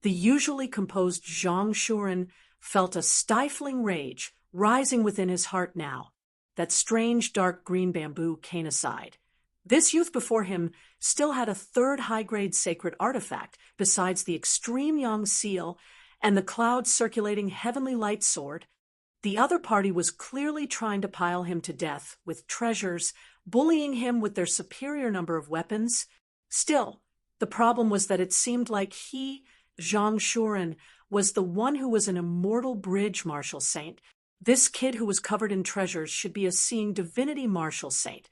The usually composed Zhang Shuren felt a stifling rage rising within his heart now. That strange dark green bamboo cane aside. This youth before him still had a third high-grade sacred artifact besides the extreme yang seal and the cloud-circulating heavenly light sword. The other party was clearly trying to pile him to death with treasures, bullying him with their superior number of weapons. Still, the problem was that it seemed like he, Zhang Shuren, was the one who was an immortal bridge martial saint. This kid who was covered in treasures should be a seeing divinity martial saint,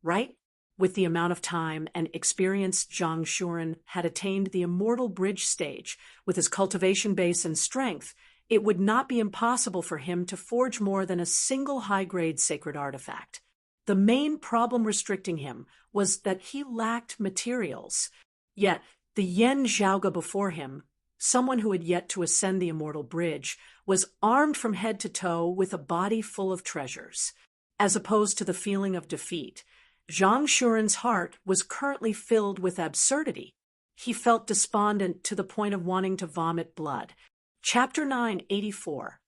right? With the amount of time and experience Zhang Shuren had attained the immortal bridge stage, with his cultivation base and strength, it would not be impossible for him to forge more than a single high-grade sacred artifact. The main problem restricting him was that he lacked materials. Yet, the Yen Zhaoge before him, someone who had yet to ascend the immortal bridge, was armed from head to toe with a body full of treasures. As opposed to the feeling of defeat, Zhang Shuren's heart was currently filled with absurdity. He felt despondent to the point of wanting to vomit blood. Chapter 984.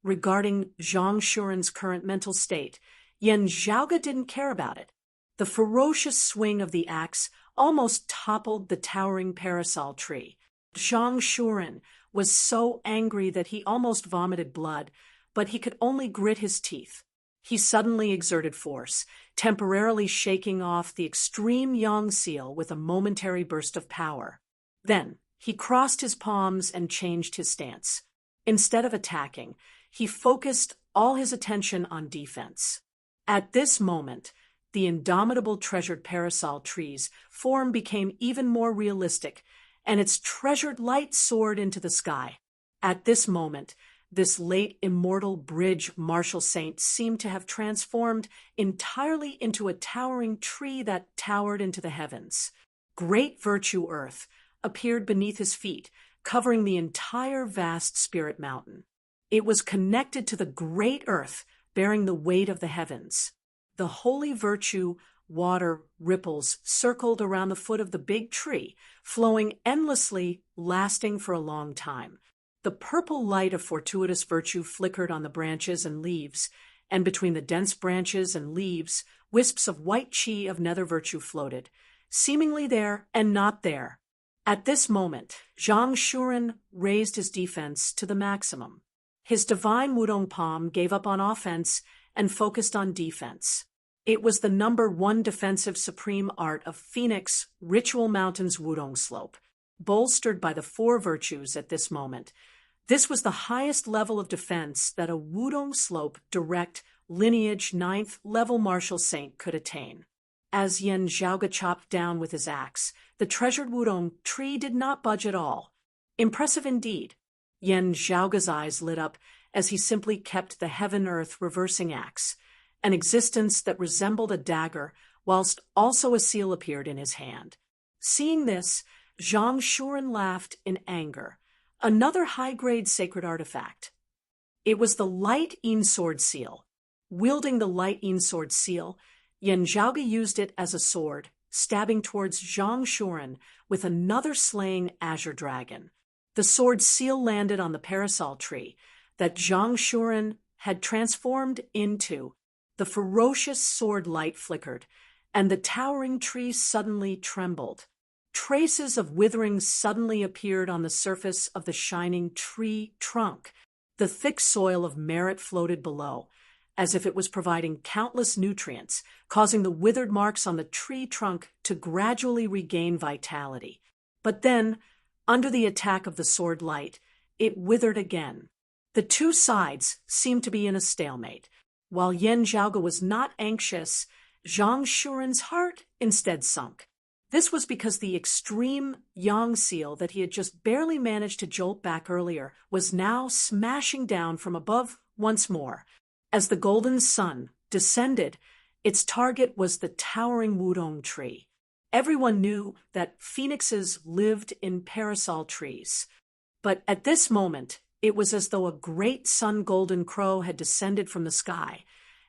regarding Zhang Shuren's current mental state, Yan Zhaoge didn't care about it. The ferocious swing of the axe almost toppled the towering parasol tree. Zhang Shuren was so angry that he almost vomited blood, but he could only grit his teeth. He suddenly exerted force, temporarily shaking off the extreme yang seal with a momentary burst of power. Then, he crossed his palms and changed his stance. Instead of attacking, he focused all his attention on defense. At this moment, the indomitable treasured parasol tree's form became even more realistic, and its treasured light soared into the sky. At this moment, this late immortal bridge martial saint seemed to have transformed entirely into a towering tree that towered into the heavens. Great Virtue Earth appeared beneath his feet, covering the entire vast spirit mountain. It was connected to the great earth, bearing the weight of the heavens. The holy virtue water ripples circled around the foot of the big tree, flowing endlessly, lasting for a long time. The purple light of fortuitous virtue flickered on the branches and leaves, and between the dense branches and leaves, wisps of white chi of nether virtue floated, seemingly there and not there. At this moment, Zhang Shuren raised his defense to the maximum. His divine Wudong palm gave up on offense and focused on defense. It was the #1 defensive supreme art of Phoenix Ritual Mountain's Wudong slope, bolstered by the 4 virtues at this moment. This was the highest level of defense that a Wudong slope direct lineage 9th level martial saint could attain. As Yan Zhaoge chopped down with his axe, the treasured Wudong tree did not budge at all. Impressive indeed. Yan Zhaoge's eyes lit up as he simply kept the heaven-earth reversing axe, an existence that resembled a dagger, whilst also a seal appeared in his hand. Seeing this, Zhang Shuren laughed in anger. Another high-grade sacred artifact. It was the Light Yin Sword Seal. Wielding the Light Yin Sword Seal, Yan Zhaoge used it as a sword, stabbing towards Zhang Shuren with another slaying azure dragon. The sword seal landed on the parasol tree that Zhang Shuren had transformed into. The ferocious sword light flickered, and the towering tree suddenly trembled. Traces of withering suddenly appeared on the surface of the shining tree trunk. The thick soil of merit floated below, as if it was providing countless nutrients, causing the withered marks on the tree trunk to gradually regain vitality. But then, under the attack of the sword light, it withered again. The two sides seemed to be in a stalemate. While Yan Zhaoge was not anxious, Zhang Shuren's heart instead sunk. This was because the extreme yang seal that he had just barely managed to jolt back earlier was now smashing down from above once more. As the golden sun descended, its target was the towering Wudong tree. Everyone knew that phoenixes lived in parasol trees. But at this moment, it was as though a great sun-golden crow had descended from the sky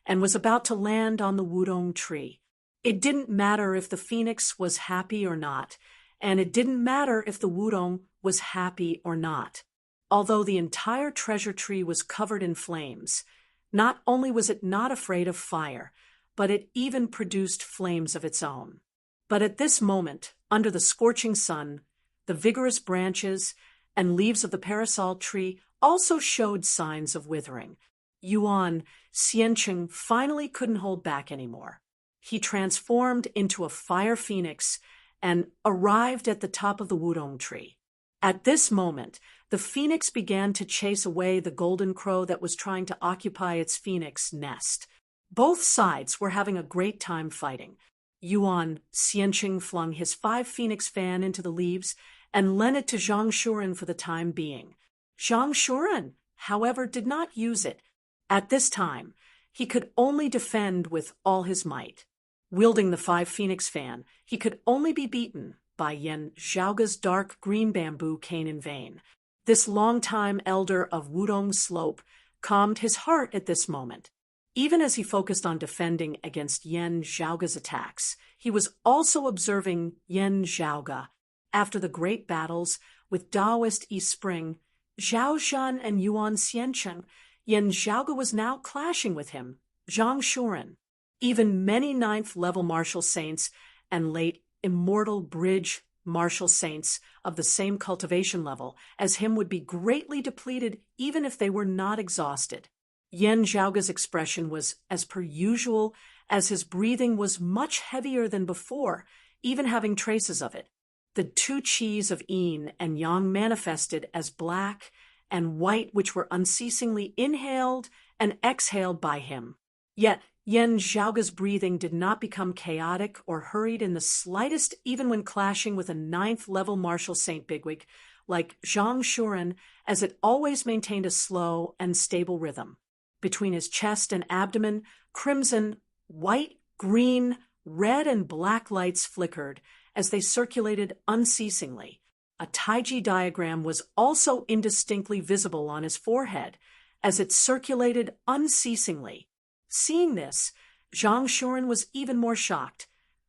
and was about to land on the Wudong tree. It didn't matter if the phoenix was happy or not, and it didn't matter if the Wudong was happy or not. Although the entire treasure tree was covered in flames, not only was it not afraid of fire, but it even produced flames of its own. But at this moment, under the scorching sun, the vigorous branches and leaves of the parasol tree also showed signs of withering. Yuan Xiancheng finally couldn't hold back anymore. He transformed into a fire phoenix and arrived at the top of the Wudong tree. At this moment, the phoenix began to chase away the golden crow that was trying to occupy its phoenix nest. Both sides were having a great time fighting. Yuan Xiancheng flung his 5 phoenix fan into the leaves and lent it to Zhang Shuren for the time being. Zhang Shuren, however, did not use it. At this time, he could only defend with all his might. Wielding the 5 phoenix fan, he could only be beaten by Yan Zhaoge's dark green bamboo cane in vain. This longtime elder of Wudong Slope calmed his heart at this moment. Even as he focused on defending against Yan Zhaoge's attacks, he was also observing Yan Zhaoge. After the great battles with Taoist East Spring, Zhao Zhan and Yuan Xiancheng, Yen Zhaoge was now clashing with him, Zhang Shuren. Even many ninth-level martial saints and late immortal bridge martial saints of the same cultivation level as him would be greatly depleted even if they were not exhausted. Yen Zhaoge's expression was as per usual, as his breathing was much heavier than before, even having traces of it. The two qis of yin and yang manifested as black and white, which were unceasingly inhaled and exhaled by him. Yet Yen Zhaoge's breathing did not become chaotic or hurried in the slightest, even when clashing with a ninth-level martial saint bigwig like Zhang Shuren, as it always maintained a slow and stable rhythm. Between his chest and abdomen, crimson, white, green, red, and black lights flickered as they circulated unceasingly. A Taiji diagram was also indistinctly visible on his forehead as it circulated unceasingly. Seeing this, Zhang Shuren was even more shocked.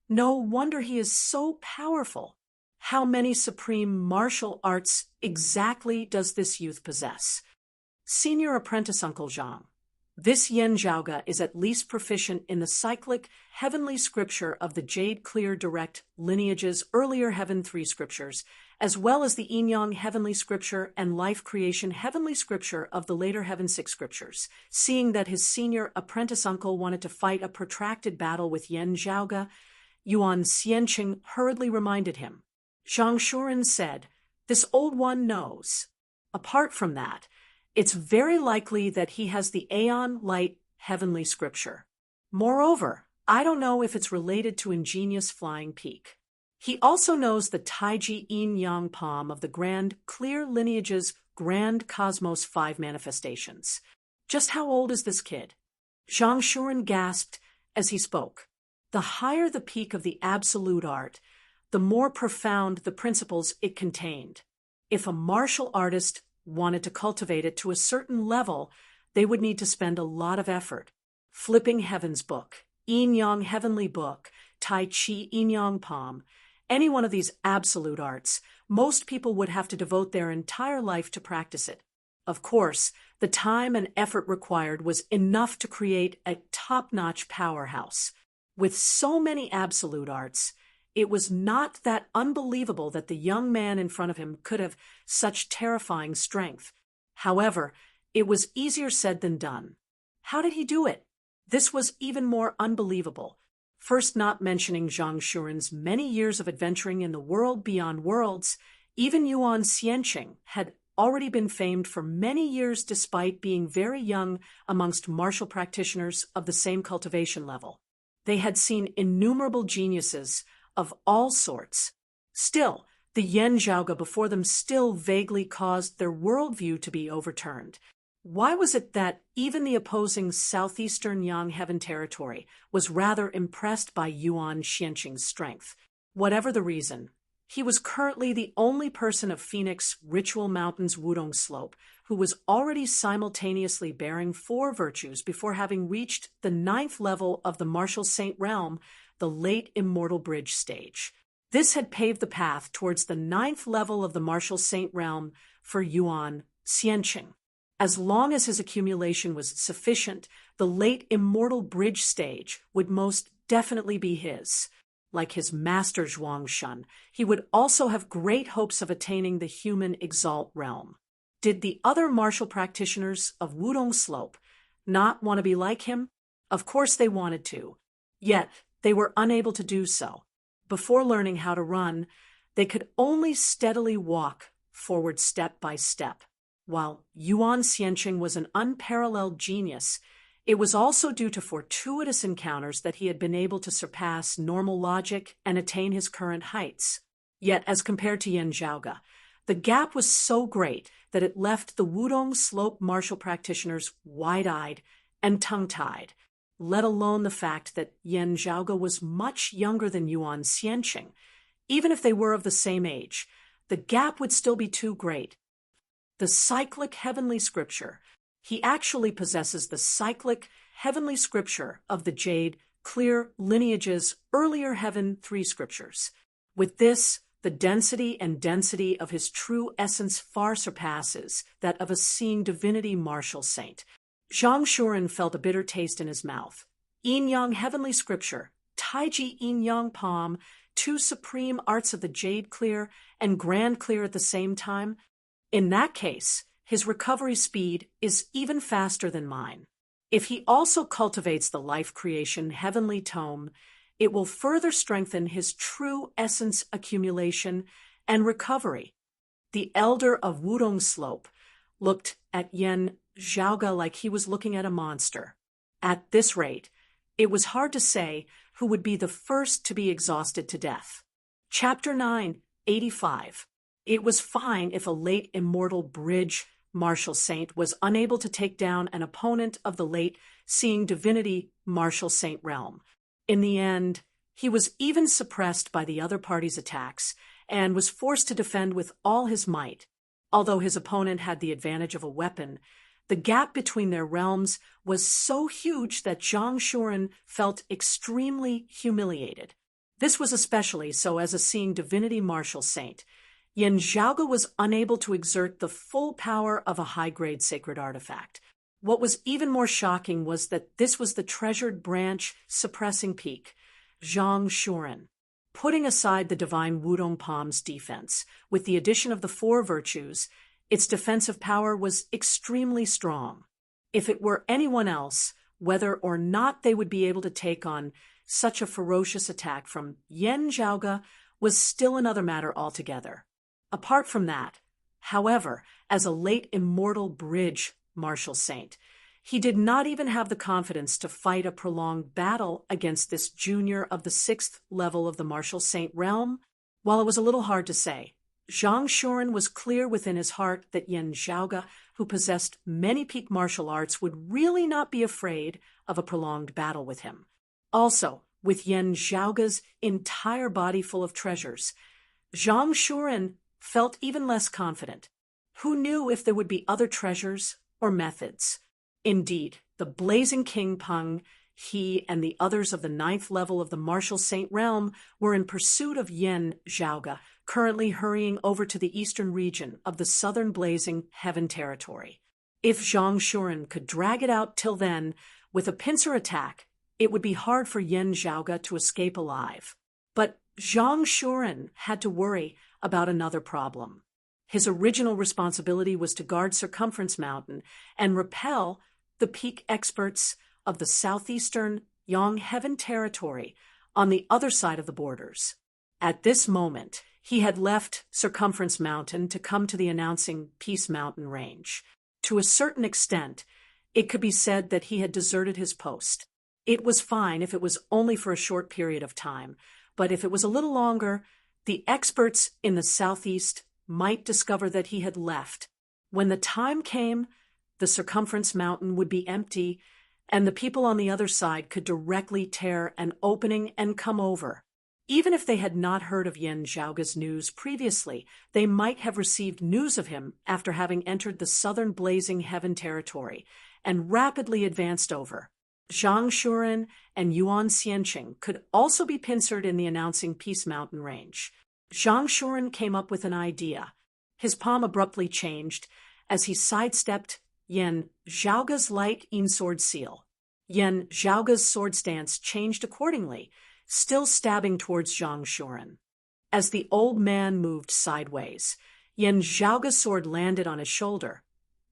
No wonder he is so powerful. How many supreme martial arts exactly does this youth possess? Senior apprentice Uncle Zhang. This Yen Zhaoge is at least proficient in the cyclic heavenly scripture of the Jade Clear Direct lineage's earlier Heaven 3 scriptures, as well as the Yin Yang heavenly scripture and life creation heavenly scripture of the later Heaven 6 scriptures. Seeing that his senior apprentice uncle wanted to fight a protracted battle with Yen Zhaoge, Yuan Xianqing hurriedly reminded him. Zhang Shuren said, "This old one knows. Apart from that, it's very likely that he has the Aeon Light heavenly scripture. Moreover, I don't know if it's related to ingenious flying peak. He also knows the Taiji Yin Yang palm of the Grand Clear lineage's Grand Cosmos 5 manifestations. Just how old is this kid?" Zhang Shuren gasped as he spoke. The higher the peak of the absolute art, the more profound the principles it contained. If a martial artist wanted to cultivate it to a certain level, they would need to spend a lot of effort. Flipping Heaven's Book, Yin Yang Heavenly Book, Tai Chi Yin Yang Palm, any one of these absolute arts, most people would have to devote their entire life to practice it. Of course, the time and effort required was enough to create a top-notch powerhouse. With so many absolute arts, it was not that unbelievable that the young man in front of him could have such terrifying strength. However, it was easier said than done. How did he do it? This was even more unbelievable. First, not mentioning Zhang Shuren's many years of adventuring in the world beyond worlds, even Yuan Xianqing had already been famed for many years despite being very young amongst martial practitioners of the same cultivation level. They had seen innumerable geniuses of all sorts. Still, the Yen Zhaoge before them still vaguely caused their worldview to be overturned. Why was it that even the opposing southeastern Yang Heaven territory was rather impressed by Yuan Xianqing's strength? Whatever the reason, he was currently the only person of Phoenix Ritual Mountain's Wudong Slope who was already simultaneously bearing 4 virtues before having reached the 9th level of the martial saint realm, the late immortal bridge stage. This had paved the path towards the 9th level of the martial saint realm for Yuan Xianqing. As long as his accumulation was sufficient, the late immortal bridge stage would most definitely be his. Like his master Zhuangshun, he would also have great hopes of attaining the human exalt realm. Did the other martial practitioners of Wudong Slope not want to be like him? Of course they wanted to. Yet, they were unable to do so. Before learning how to run, they could only steadily walk forward step by step. While Yuan Xianqing was an unparalleled genius, it was also due to fortuitous encounters that he had been able to surpass normal logic and attain his current heights. Yet, as compared to Yen Zhaoge, the gap was so great that it left the Wudong Slope martial practitioners wide-eyed and tongue-tied, let alone the fact that Yen Zhaoge was much younger than Yuan Xianqing. Even if they were of the same age, the gap would still be too great. The cyclic heavenly scripture. He actually possesses the cyclic heavenly scripture of the Jade Clear lineage's earlier Heaven 3 scriptures. With this, the density of his true essence far surpasses that of a seeing divinity martial saint. Zhang Shuren felt a bitter taste in his mouth. Yin Yang heavenly scripture, Taiji Yin Yang palm, two supreme arts of the jade clear and grand clear at the same time. In that case, his recovery speed is even faster than mine. If he also cultivates the life creation heavenly tome, it will further strengthen his true essence accumulation and recovery. The elder of Wudong Slope looked at Yen Zhaoge like he was looking at a monster. At this rate, it was hard to say who would be the first to be exhausted to death. Chapter 9, 85. It was fine if a late immortal bridge martial saint was unable to take down an opponent of the late seeing divinity martial saint realm. In the end, he was even suppressed by the other party's attacks and was forced to defend with all his might. Although his opponent had the advantage of a weapon, the gap between their realms was so huge that Zhang Shuren felt extremely humiliated. This was especially so as a seeing divinity martial saint. Yen Zhaoge was unable to exert the full power of a high-grade sacred artifact. What was even more shocking was that this was the treasured branch suppressing peak, Zhang Shuren. Putting aside the divine Wudong Palm's defense, with the addition of the four virtues, its defensive power was extremely strong. If it were anyone else, whether or not they would be able to take on such a ferocious attack from Yen Zhaoge was still another matter altogether. Apart from that, however, as a late immortal bridge martial saint, he did not even have the confidence to fight a prolonged battle against this junior of the 6th level of the martial saint realm. While it was a little hard to say, Zhang Shuren was clear within his heart that Yen Zhaoge, who possessed many peak martial arts, would really not be afraid of a prolonged battle with him. Also, with Yen Zhaoge's entire body full of treasures, Zhang Shuren felt even less confident. Who knew if there would be other treasures or methods? Indeed, the blazing King Peng, he and the others of the 9th level of the martial saint realm were in pursuit of Yen Zhaoge, currently hurrying over to the eastern region of the southern blazing heaven territory. If Zhang Shuren could drag it out till then, with a pincer attack, it would be hard for Yen Zhaoge to escape alive. But Zhang Shuren had to worry about another problem. His original responsibility was to guard Circumference Mountain and repel the peak experts of the southeastern Yang Heaven territory on the other side of the borders. At this moment, he had left Circumference Mountain to come to the announcing Peace Mountain range. To a certain extent, it could be said that he had deserted his post. It was fine if it was only for a short period of time, but if it was a little longer, the experts in the southeast might discover that he had left. When the time came, the Circumference Mountain would be empty, and the people on the other side could directly tear an opening and come over. Even if they had not heard of Yen Zhaoge's news previously, they might have received news of him after having entered the southern blazing heaven territory and rapidly advanced over. Zhang Shuren and Yuan Xianqing could also be pincered in the announcing Peace Mountain range. Zhang Shuren came up with an idea. His palm abruptly changed as he sidestepped Yen Zhaoge's light Yin sword seal. Yen Zhaoge's sword stance changed accordingly, still stabbing towards Zhang Shuren. As the old man moved sideways, Yen Zhaoge's sword landed on his shoulder,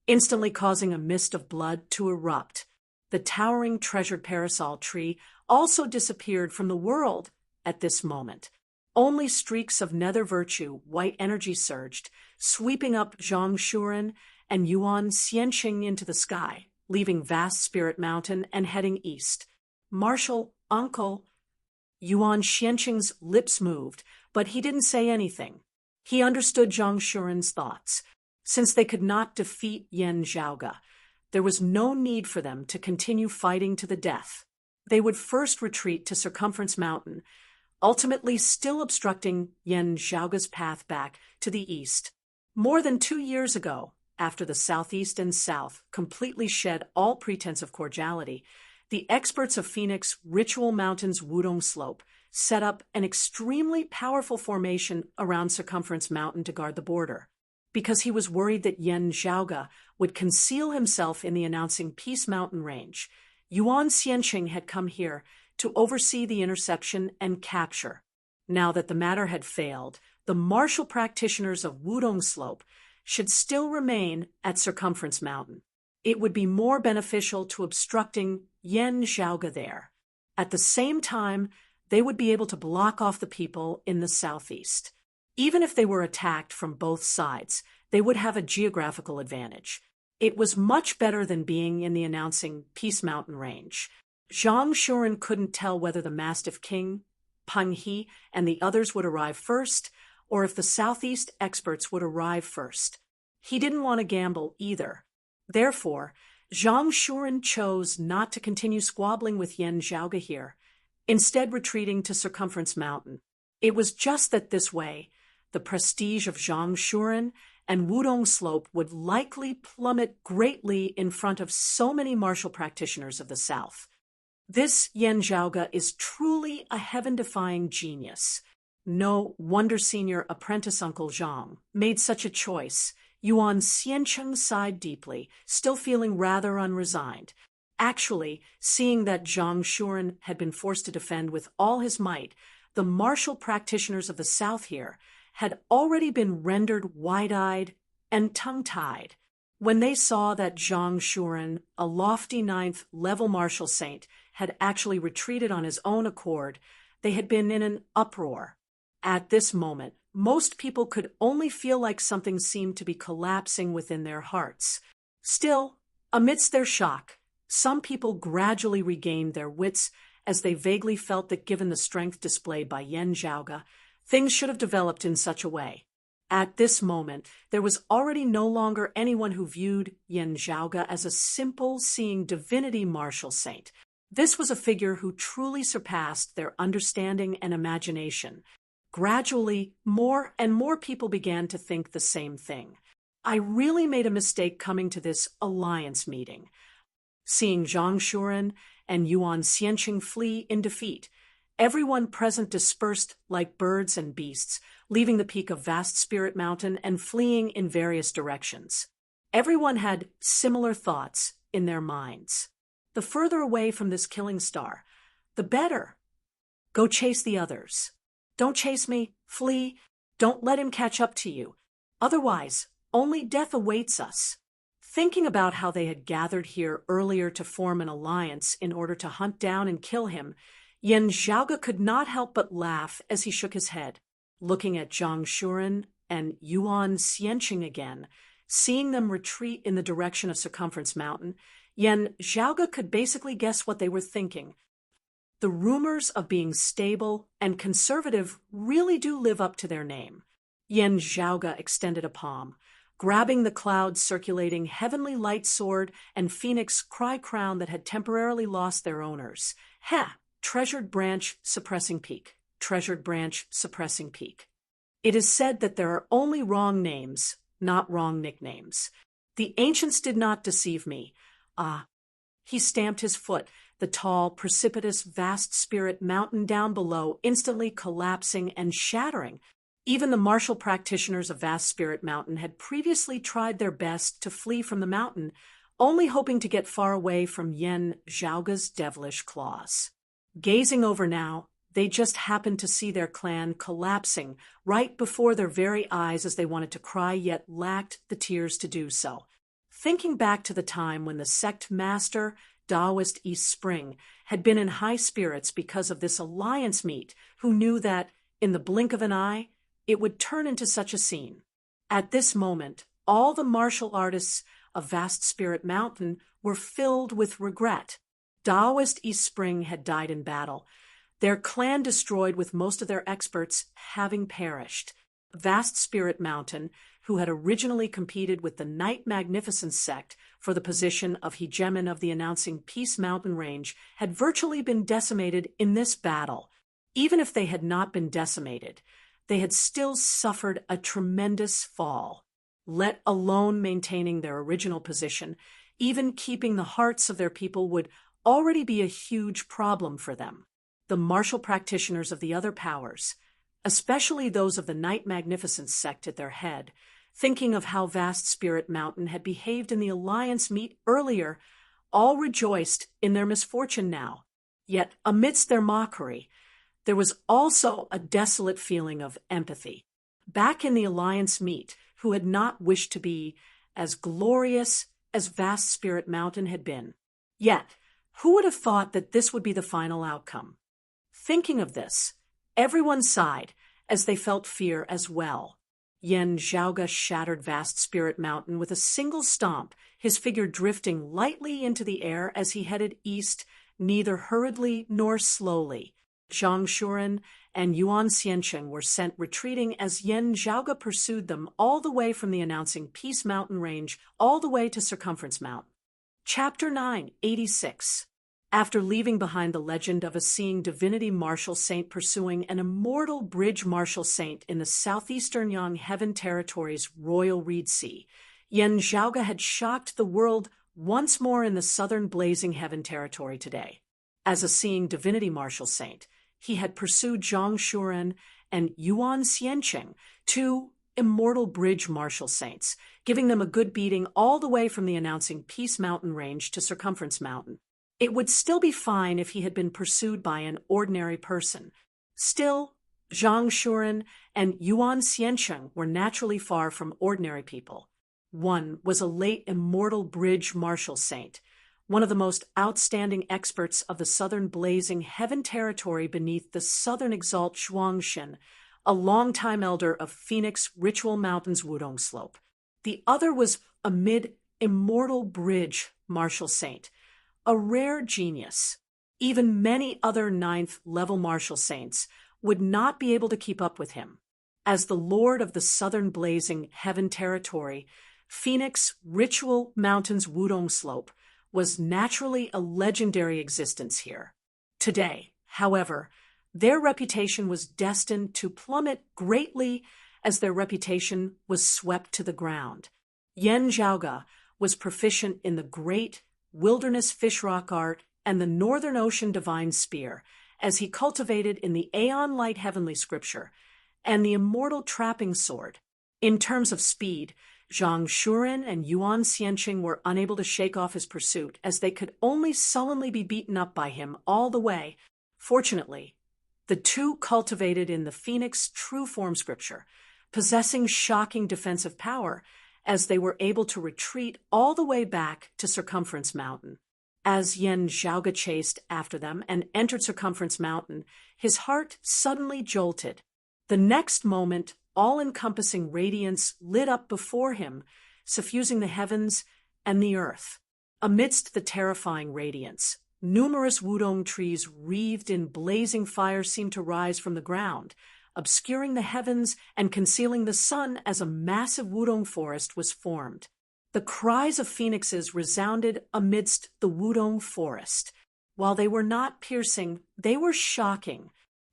instantly causing a mist of blood to erupt. The towering treasured parasol tree also disappeared from the world at this moment. Only streaks of nether virtue, white energy surged, sweeping up Zhang Shuren and Yuan Xianqing into the sky, leaving vast Spirit Mountain and heading east. Martial uncle. Yuan Xianqing's lips moved, but he didn't say anything. He understood Zhang Shuren's thoughts. Since they could not defeat Yen Zhaoge, there was no need for them to continue fighting to the death. They would first retreat to Circumference Mountain, ultimately still obstructing Yen Zhaoge's path back to the east. More than 2 years ago, after the southeast and south completely shed all pretense of cordiality, the experts of Phoenix Ritual Mountain's Wudong Slope set up an extremely powerful formation around Circumference Mountain to guard the border. because he was worried that Yan Zhaoge would conceal himself in the announcing Peace Mountain range. Yuan Xianqing had come here to oversee the interception and capture. Now that the matter had failed, the martial practitioners of Wudong Slope should still remain at Circumference Mountain. It would be more beneficial to obstructing Yan Zhaoge there. At the same time, they would be able to block off the people in the southeast. Even if they were attacked from both sides, they would have a geographical advantage. It was much better than being in the announcing Peace Mountain range. Zhang Shuren couldn't tell whether the Mastiff King, Peng He, and the others would arrive first, or if the southeast experts would arrive first. He didn't want to gamble either. Therefore, Zhang Shuren chose not to continue squabbling with Yan Zhaoge here, instead retreating to Circumference Mountain. It was just that this way, the prestige of Zhang Shuren and Wudong Slope would likely plummet greatly in front of so many martial practitioners of the South. This Yan Zhaoge is truly a heaven-defying genius. No wonder Senior Apprentice Uncle Zhang made such a choice. Yuan Xianqing sighed deeply, still feeling rather unresigned. Actually, seeing that Zhang Shuren had been forced to defend with all his might, the martial practitioners of the South here had already been rendered wide-eyed and tongue-tied when they saw that Zhang Shuren, a lofty ninth-level martial saint, had actually retreated on his own accord. They had been in an uproar. At this moment, most people could only feel like something seemed to be collapsing within their hearts. Still, amidst their shock, some people gradually regained their wits as they vaguely felt that given the strength displayed by Yan Zhaoge, things should have developed in such a way. At this moment, there was already no longer anyone who viewed Yan Zhaoge as a simple seeing divinity martial saint. This was a figure who truly surpassed their understanding and imagination. Gradually, more and more people began to think the same thing. I really made a mistake coming to this alliance meeting. Seeing Zhang Shuren and Yuan Xianqing flee in defeat, everyone present dispersed like birds and beasts, leaving the peak of Vast Spirit Mountain and fleeing in various directions. Everyone had similar thoughts in their minds. The further away from this killing star, the better. Go chase the others. Don't chase me, flee, don't let him catch up to you. Otherwise, only death awaits us. Thinking about how they had gathered here earlier to form an alliance in order to hunt down and kill him, Yan Zhaoge could not help but laugh as he shook his head. Looking at Zhang Shuren and Yuan Xianqing again, seeing them retreat in the direction of Circumference Mountain, Yan Zhaoge could basically guess what they were thinking. The rumors of being stable and conservative really do live up to their name. Yan Zhaoge extended a palm, grabbing the cloud-circulating heavenly light sword and phoenix cry crown that had temporarily lost their owners. Treasured branch, suppressing peak. Treasured branch, suppressing peak. It is said that there are only wrong names, not wrong nicknames. The ancients did not deceive me. He stamped his foot, the tall, precipitous, vast spirit mountain down below instantly collapsing and shattering. Even the martial practitioners of Vast Spirit Mountain had previously tried their best to flee from the mountain, only hoping to get far away from Yan Zhaoge's devilish claws. Gazing over now, they just happened to see their clan collapsing right before their very eyes as they wanted to cry yet lacked the tears to do so. Thinking back to the time when the sect master, Taoist East Spring, had been in high spirits because of this alliance meet, who knew that, in the blink of an eye, it would turn into such a scene. At this moment, all the martial artists of Vast Spirit Mountain were filled with regret. Taoist East Spring had died in battle, their clan destroyed with most of their experts having perished. Vast Spirit Mountain, who had originally competed with the Night Magnificence sect for the position of hegemon of the announcing Peace Mountain range, had virtually been decimated in this battle. Even if they had not been decimated, they had still suffered a tremendous fall. Let alone maintaining their original position, even keeping the hearts of their people would already be a huge problem for them. The martial practitioners of the other powers, especially those of the Night Magnificence sect at their head, thinking of how Vast Spirit Mountain had behaved in the alliance meet earlier. All rejoiced in their misfortune now. Yet, amidst their mockery, there was also a desolate feeling of empathy. Back in the alliance meet, who had not wished to be as glorious as Vast Spirit Mountain had been. Yet, who would have thought that this would be the final outcome? Thinking of this, everyone sighed as they felt fear as well. Yen Zhaoga shattered Vast Spirit Mountain with a single stomp, his figure drifting lightly into the air as he headed east, neither hurriedly nor slowly. Zhang Shuren and Yuan Xiancheng were sent retreating as Yen Zhaoga pursued them all the way from the announcing Peace Mountain range all the way to Circumference Mountain. Chapter 9, 86. After leaving behind the legend of a seeing divinity martial saint pursuing an immortal bridge martial saint in the southeastern Yang Heaven Territory's Royal Reed Sea, Yen Zhaoga had shocked the world once more in the southern Blazing Heaven Territory today. As a seeing divinity martial saint, he had pursued Zhang Shuren and Yuan Xiancheng, two immortal bridge martial saints, giving them a good beating all the way from the announcing Peace Mountain range to Circumference Mountain. It would still be fine if he had been pursued by an ordinary person. Still, Zhang Shuren and Yuan Xiancheng were naturally far from ordinary people. One was a late immortal bridge martial saint, one of the most outstanding experts of the southern Blazing Heaven Territory beneath the southern Exalt Shuangshin, a longtime elder of Phoenix Ritual Mountain's Wudong Slope. The other was a mid-immortal bridge martial saint, a rare genius. Even many other ninth-level martial saints would not be able to keep up with him. As the lord of the southern Blazing Heaven Territory, Phoenix Ritual Mountain's Wudong Slope was naturally a legendary existence here. Today, however, their reputation was destined to plummet greatly as their reputation was swept to the ground. Yen Zhaoga was proficient in the great wilderness fishrock art and the Northern Ocean divine spear, as he cultivated in the Aeon Light heavenly scripture, and the immortal trapping sword. In terms of speed, Zhang Shuren and Yuan Xiancheng were unable to shake off his pursuit, as they could only sullenly be beaten up by him all the way. Fortunately, the two cultivated in the Phoenix true form scripture, possessing shocking defensive power, as they were able to retreat all the way back to Circumference Mountain. As Yen Zhaoga chased after them and entered Circumference Mountain, his heart suddenly jolted. The next moment, all-encompassing radiance lit up before him, suffusing the heavens and the earth. Amidst the terrifying radiance, numerous wudong trees wreathed in blazing fire seemed to rise from the ground, obscuring the heavens and concealing the sun as a massive wudong forest was formed. The cries of phoenixes resounded amidst the wudong forest. While they were not piercing, they were shocking.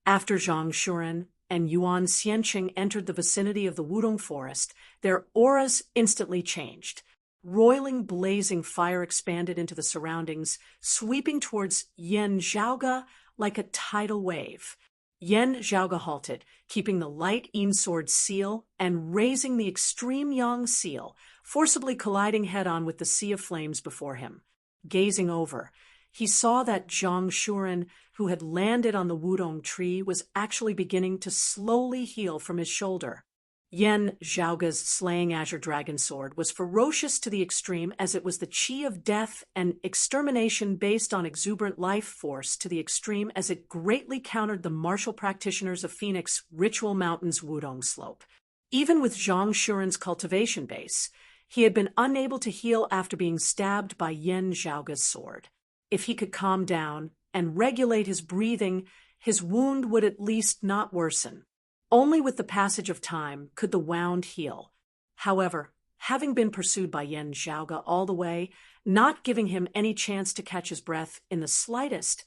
After Zhang Shuren and Yuan Xiancheng entered the vicinity of the wudong forest, their auras instantly changed. Roiling, blazing fire expanded into the surroundings, sweeping towards Yen Zhaoga like a tidal wave. Yen Zhaoga halted, keeping the light Yin sword seal and raising the extreme Yang seal, forcibly colliding head-on with the sea of flames before him. Gazing over, he saw that Zhang Shuren, who had landed on the wudong tree, was actually beginning to slowly heal from his shoulder. Yen Zhaoga's slaying azure dragon sword was ferocious to the extreme, as it was the chi of death and extermination based on exuberant life force to the extreme, as it greatly countered the martial practitioners of Phoenix Ritual Mountain's Wudong Slope. Even with Zhang Shuren's cultivation base, he had been unable to heal after being stabbed by Yen Zhaoga's sword. If he could calm down and regulate his breathing, his wound would at least not worsen. Only with the passage of time could the wound heal. However, having been pursued by Yen Zhaoga all the way, not giving him any chance to catch his breath in the slightest,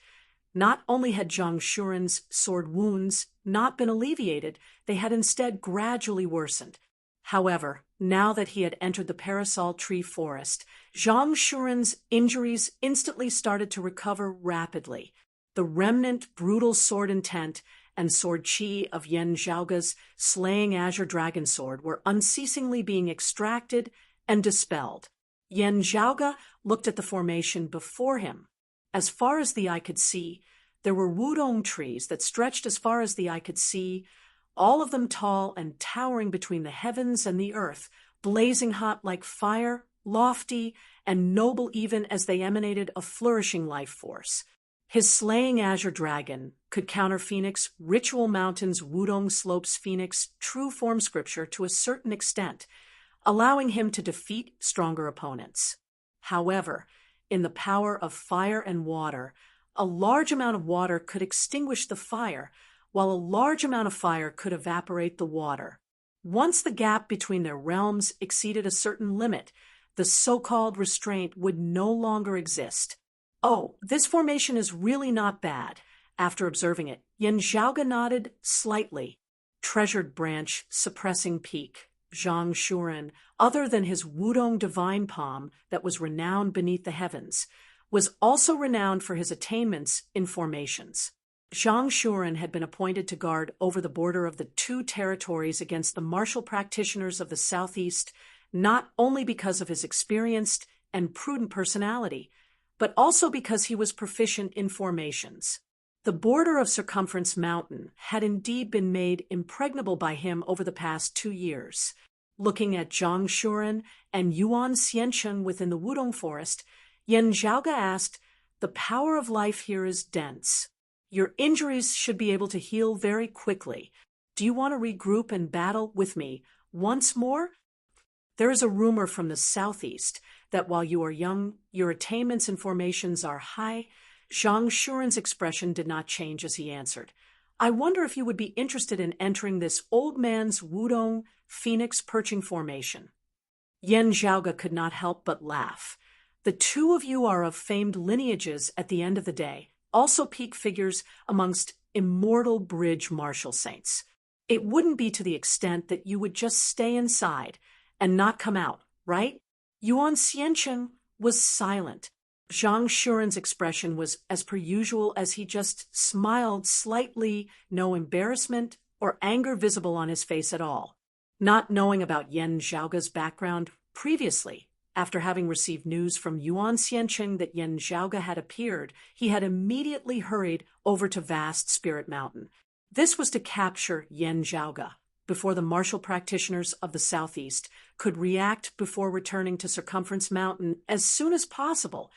not only had Zhang Shuren's sword wounds not been alleviated, they had instead gradually worsened. However, now that he had entered the parasol tree forest, Zhang Shuren's injuries instantly started to recover rapidly. The remnant brutal sword intent and sword qi of Yan Zhaoga's slaying azure dragon sword were unceasingly being extracted and dispelled. Yan Zhaoga looked at the formation before him. As far as the eye could see, there were wudong trees that stretched as far as the eye could see, all of them tall and towering between the heavens and the earth, blazing hot like fire, lofty and noble even as they emanated a flourishing life force. His slaying azure dragon could counter Phoenix, Ritual Mountain's Wudong Slopes Phoenix true form scripture to a certain extent, allowing him to defeat stronger opponents. However, in the power of fire and water, a large amount of water could extinguish the fire, while a large amount of fire could evaporate the water. Once the gap between their realms exceeded a certain limit, the so-called restraint would no longer exist. Oh, this formation is really not bad. After observing it, Yan Zhaoga nodded slightly. Treasured branch, suppressing peak, Zhang Shuren, other than his Wudong divine palm that was renowned beneath the heavens, was also renowned for his attainments in formations. Zhang Shuren had been appointed to guard over the border of the two territories against the martial practitioners of the southeast, not only because of his experienced and prudent personality, but also because he was proficient in formations. The border of Circumference Mountain had indeed been made impregnable by him over the past 2 years. Looking at Zhang Shuren and Yuan Xiancheng within the Wudong Forest, Yan Zhaoga asked, "The power of life here is dense. Your injuries should be able to heal very quickly. Do you want to regroup and battle with me once more? There is a rumor from the southeast that while you are young, your attainments and formations are high." Zhang Shuren's expression did not change as he answered, "I wonder if you would be interested in entering this old man's Wudong Phoenix perching formation." Yan Zhaoga could not help but laugh. "The two of you are of famed lineages at the end of the day, also peak figures amongst immortal bridge martial saints. It wouldn't be to the extent that you would just stay inside and not come out, right?" Yuan Xiancheng was silent. Zhang Shuren's expression was as per usual as he just smiled slightly, no embarrassment or anger visible on his face at all. Not knowing about Yan Zhaoga's background previously, after having received news from Yuan Xiancheng that Yan Zhaoga had appeared, he had immediately hurried over to Vast Spirit Mountain. This was to capture Yan Zhaoga before the martial practitioners of the southeast could react before returning to Circumference Mountain as soon as possible,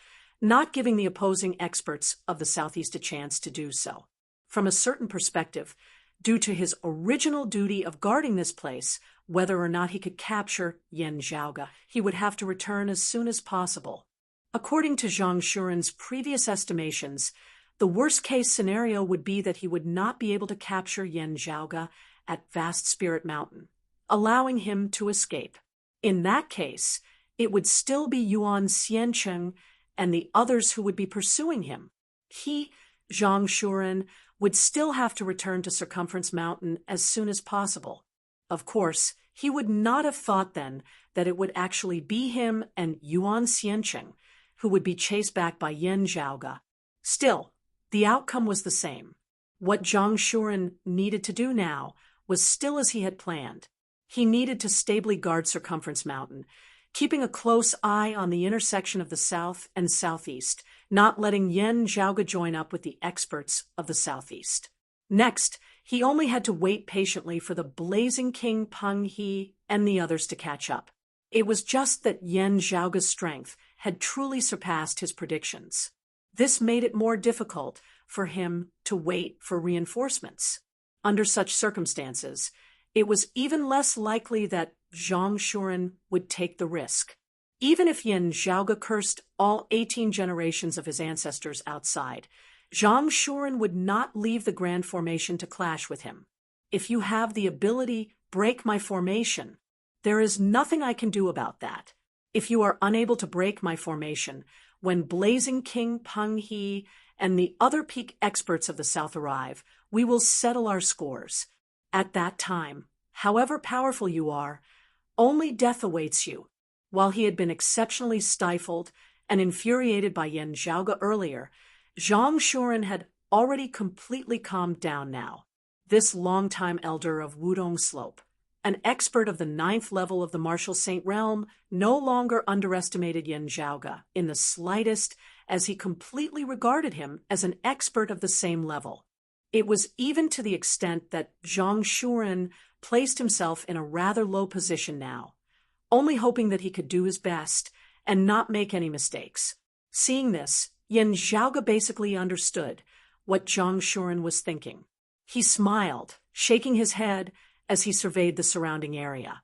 not giving the opposing experts of the southeast a chance to do so. From a certain perspective, due to his original duty of guarding this place, whether or not he could capture Yan Zhaoga, he would have to return as soon as possible. According to Zhang Shuren's previous estimations, the worst-case scenario would be that he would not be able to capture Yan Zhaoga at Vast Spirit Mountain, allowing him to escape. In that case, it would still be Yuan Xiancheng and the others who would be pursuing him. He, Zhang Shuren, would still have to return to Circumference Mountain as soon as possible. Of course, he would not have thought then that it would actually be him and Yuan Xiancheng who would be chased back by Yan Zhaoga. Still, the outcome was the same. What Zhang Shuren needed to do now was still as he had planned. He needed to stably guard Circumference Mountain, keeping a close eye on the intersection of the south and southeast, not letting Yan Zhaoga join up with the experts of the southeast. Next, he only had to wait patiently for the blazing King Peng He and the others to catch up. It was just that Yan Zhaoga's strength had truly surpassed his predictions. This made it more difficult for him to wait for reinforcements. Under such circumstances, it was even less likely that Zhang Shuren would take the risk. Even if Yan Zhaoga cursed all 18 generations of his ancestors outside, Zhang Shuren would not leave the Grand Formation to clash with him. "If you have the ability, break my formation. There is nothing I can do about that. If you are unable to break my formation, when Blazing King Peng He and the other peak experts of the south arrive, we will settle our scores. At that time, however powerful you are, only death awaits you." While he had been exceptionally stifled and infuriated by Yan Zhaoga earlier, Zhang Shuren had already completely calmed down now. this longtime elder of Wudong Slope, an expert of the 9th level of the Martial Saint realm, no longer underestimated Yin Zhaoge in the slightest, as he completely regarded him as an expert of the same level. It was even to the extent that Zhang Shuren placed himself in a rather low position now, only hoping that he could do his best and not make any mistakes. Seeing this, Yin Zhaoge basically understood what Zhang Shuren was thinking. He smiled, shaking his head as he surveyed the surrounding area.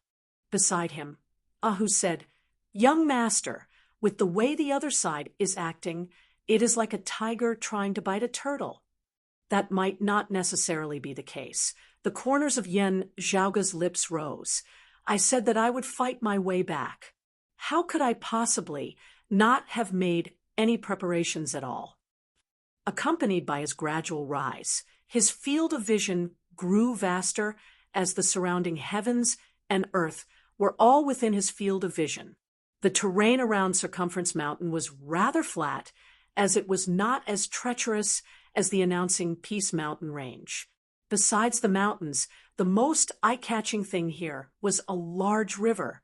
Beside him, Ahu said, "Young master, with the way the other side is acting, it is like a tiger trying to bite a turtle." That might not necessarily be the case. The corners of Yin Zhaoge's lips rose. "I said that I would fight my way back. How could I possibly not have made any preparations at all?" Accompanied by his gradual rise, his field of vision grew vaster as the surrounding heavens and earth were all within his field of vision. The terrain around Circumference Mountain was rather flat, as it was not as treacherous as the announcing Peace Mountain range. Besides the mountains, the most eye-catching thing here was a large river,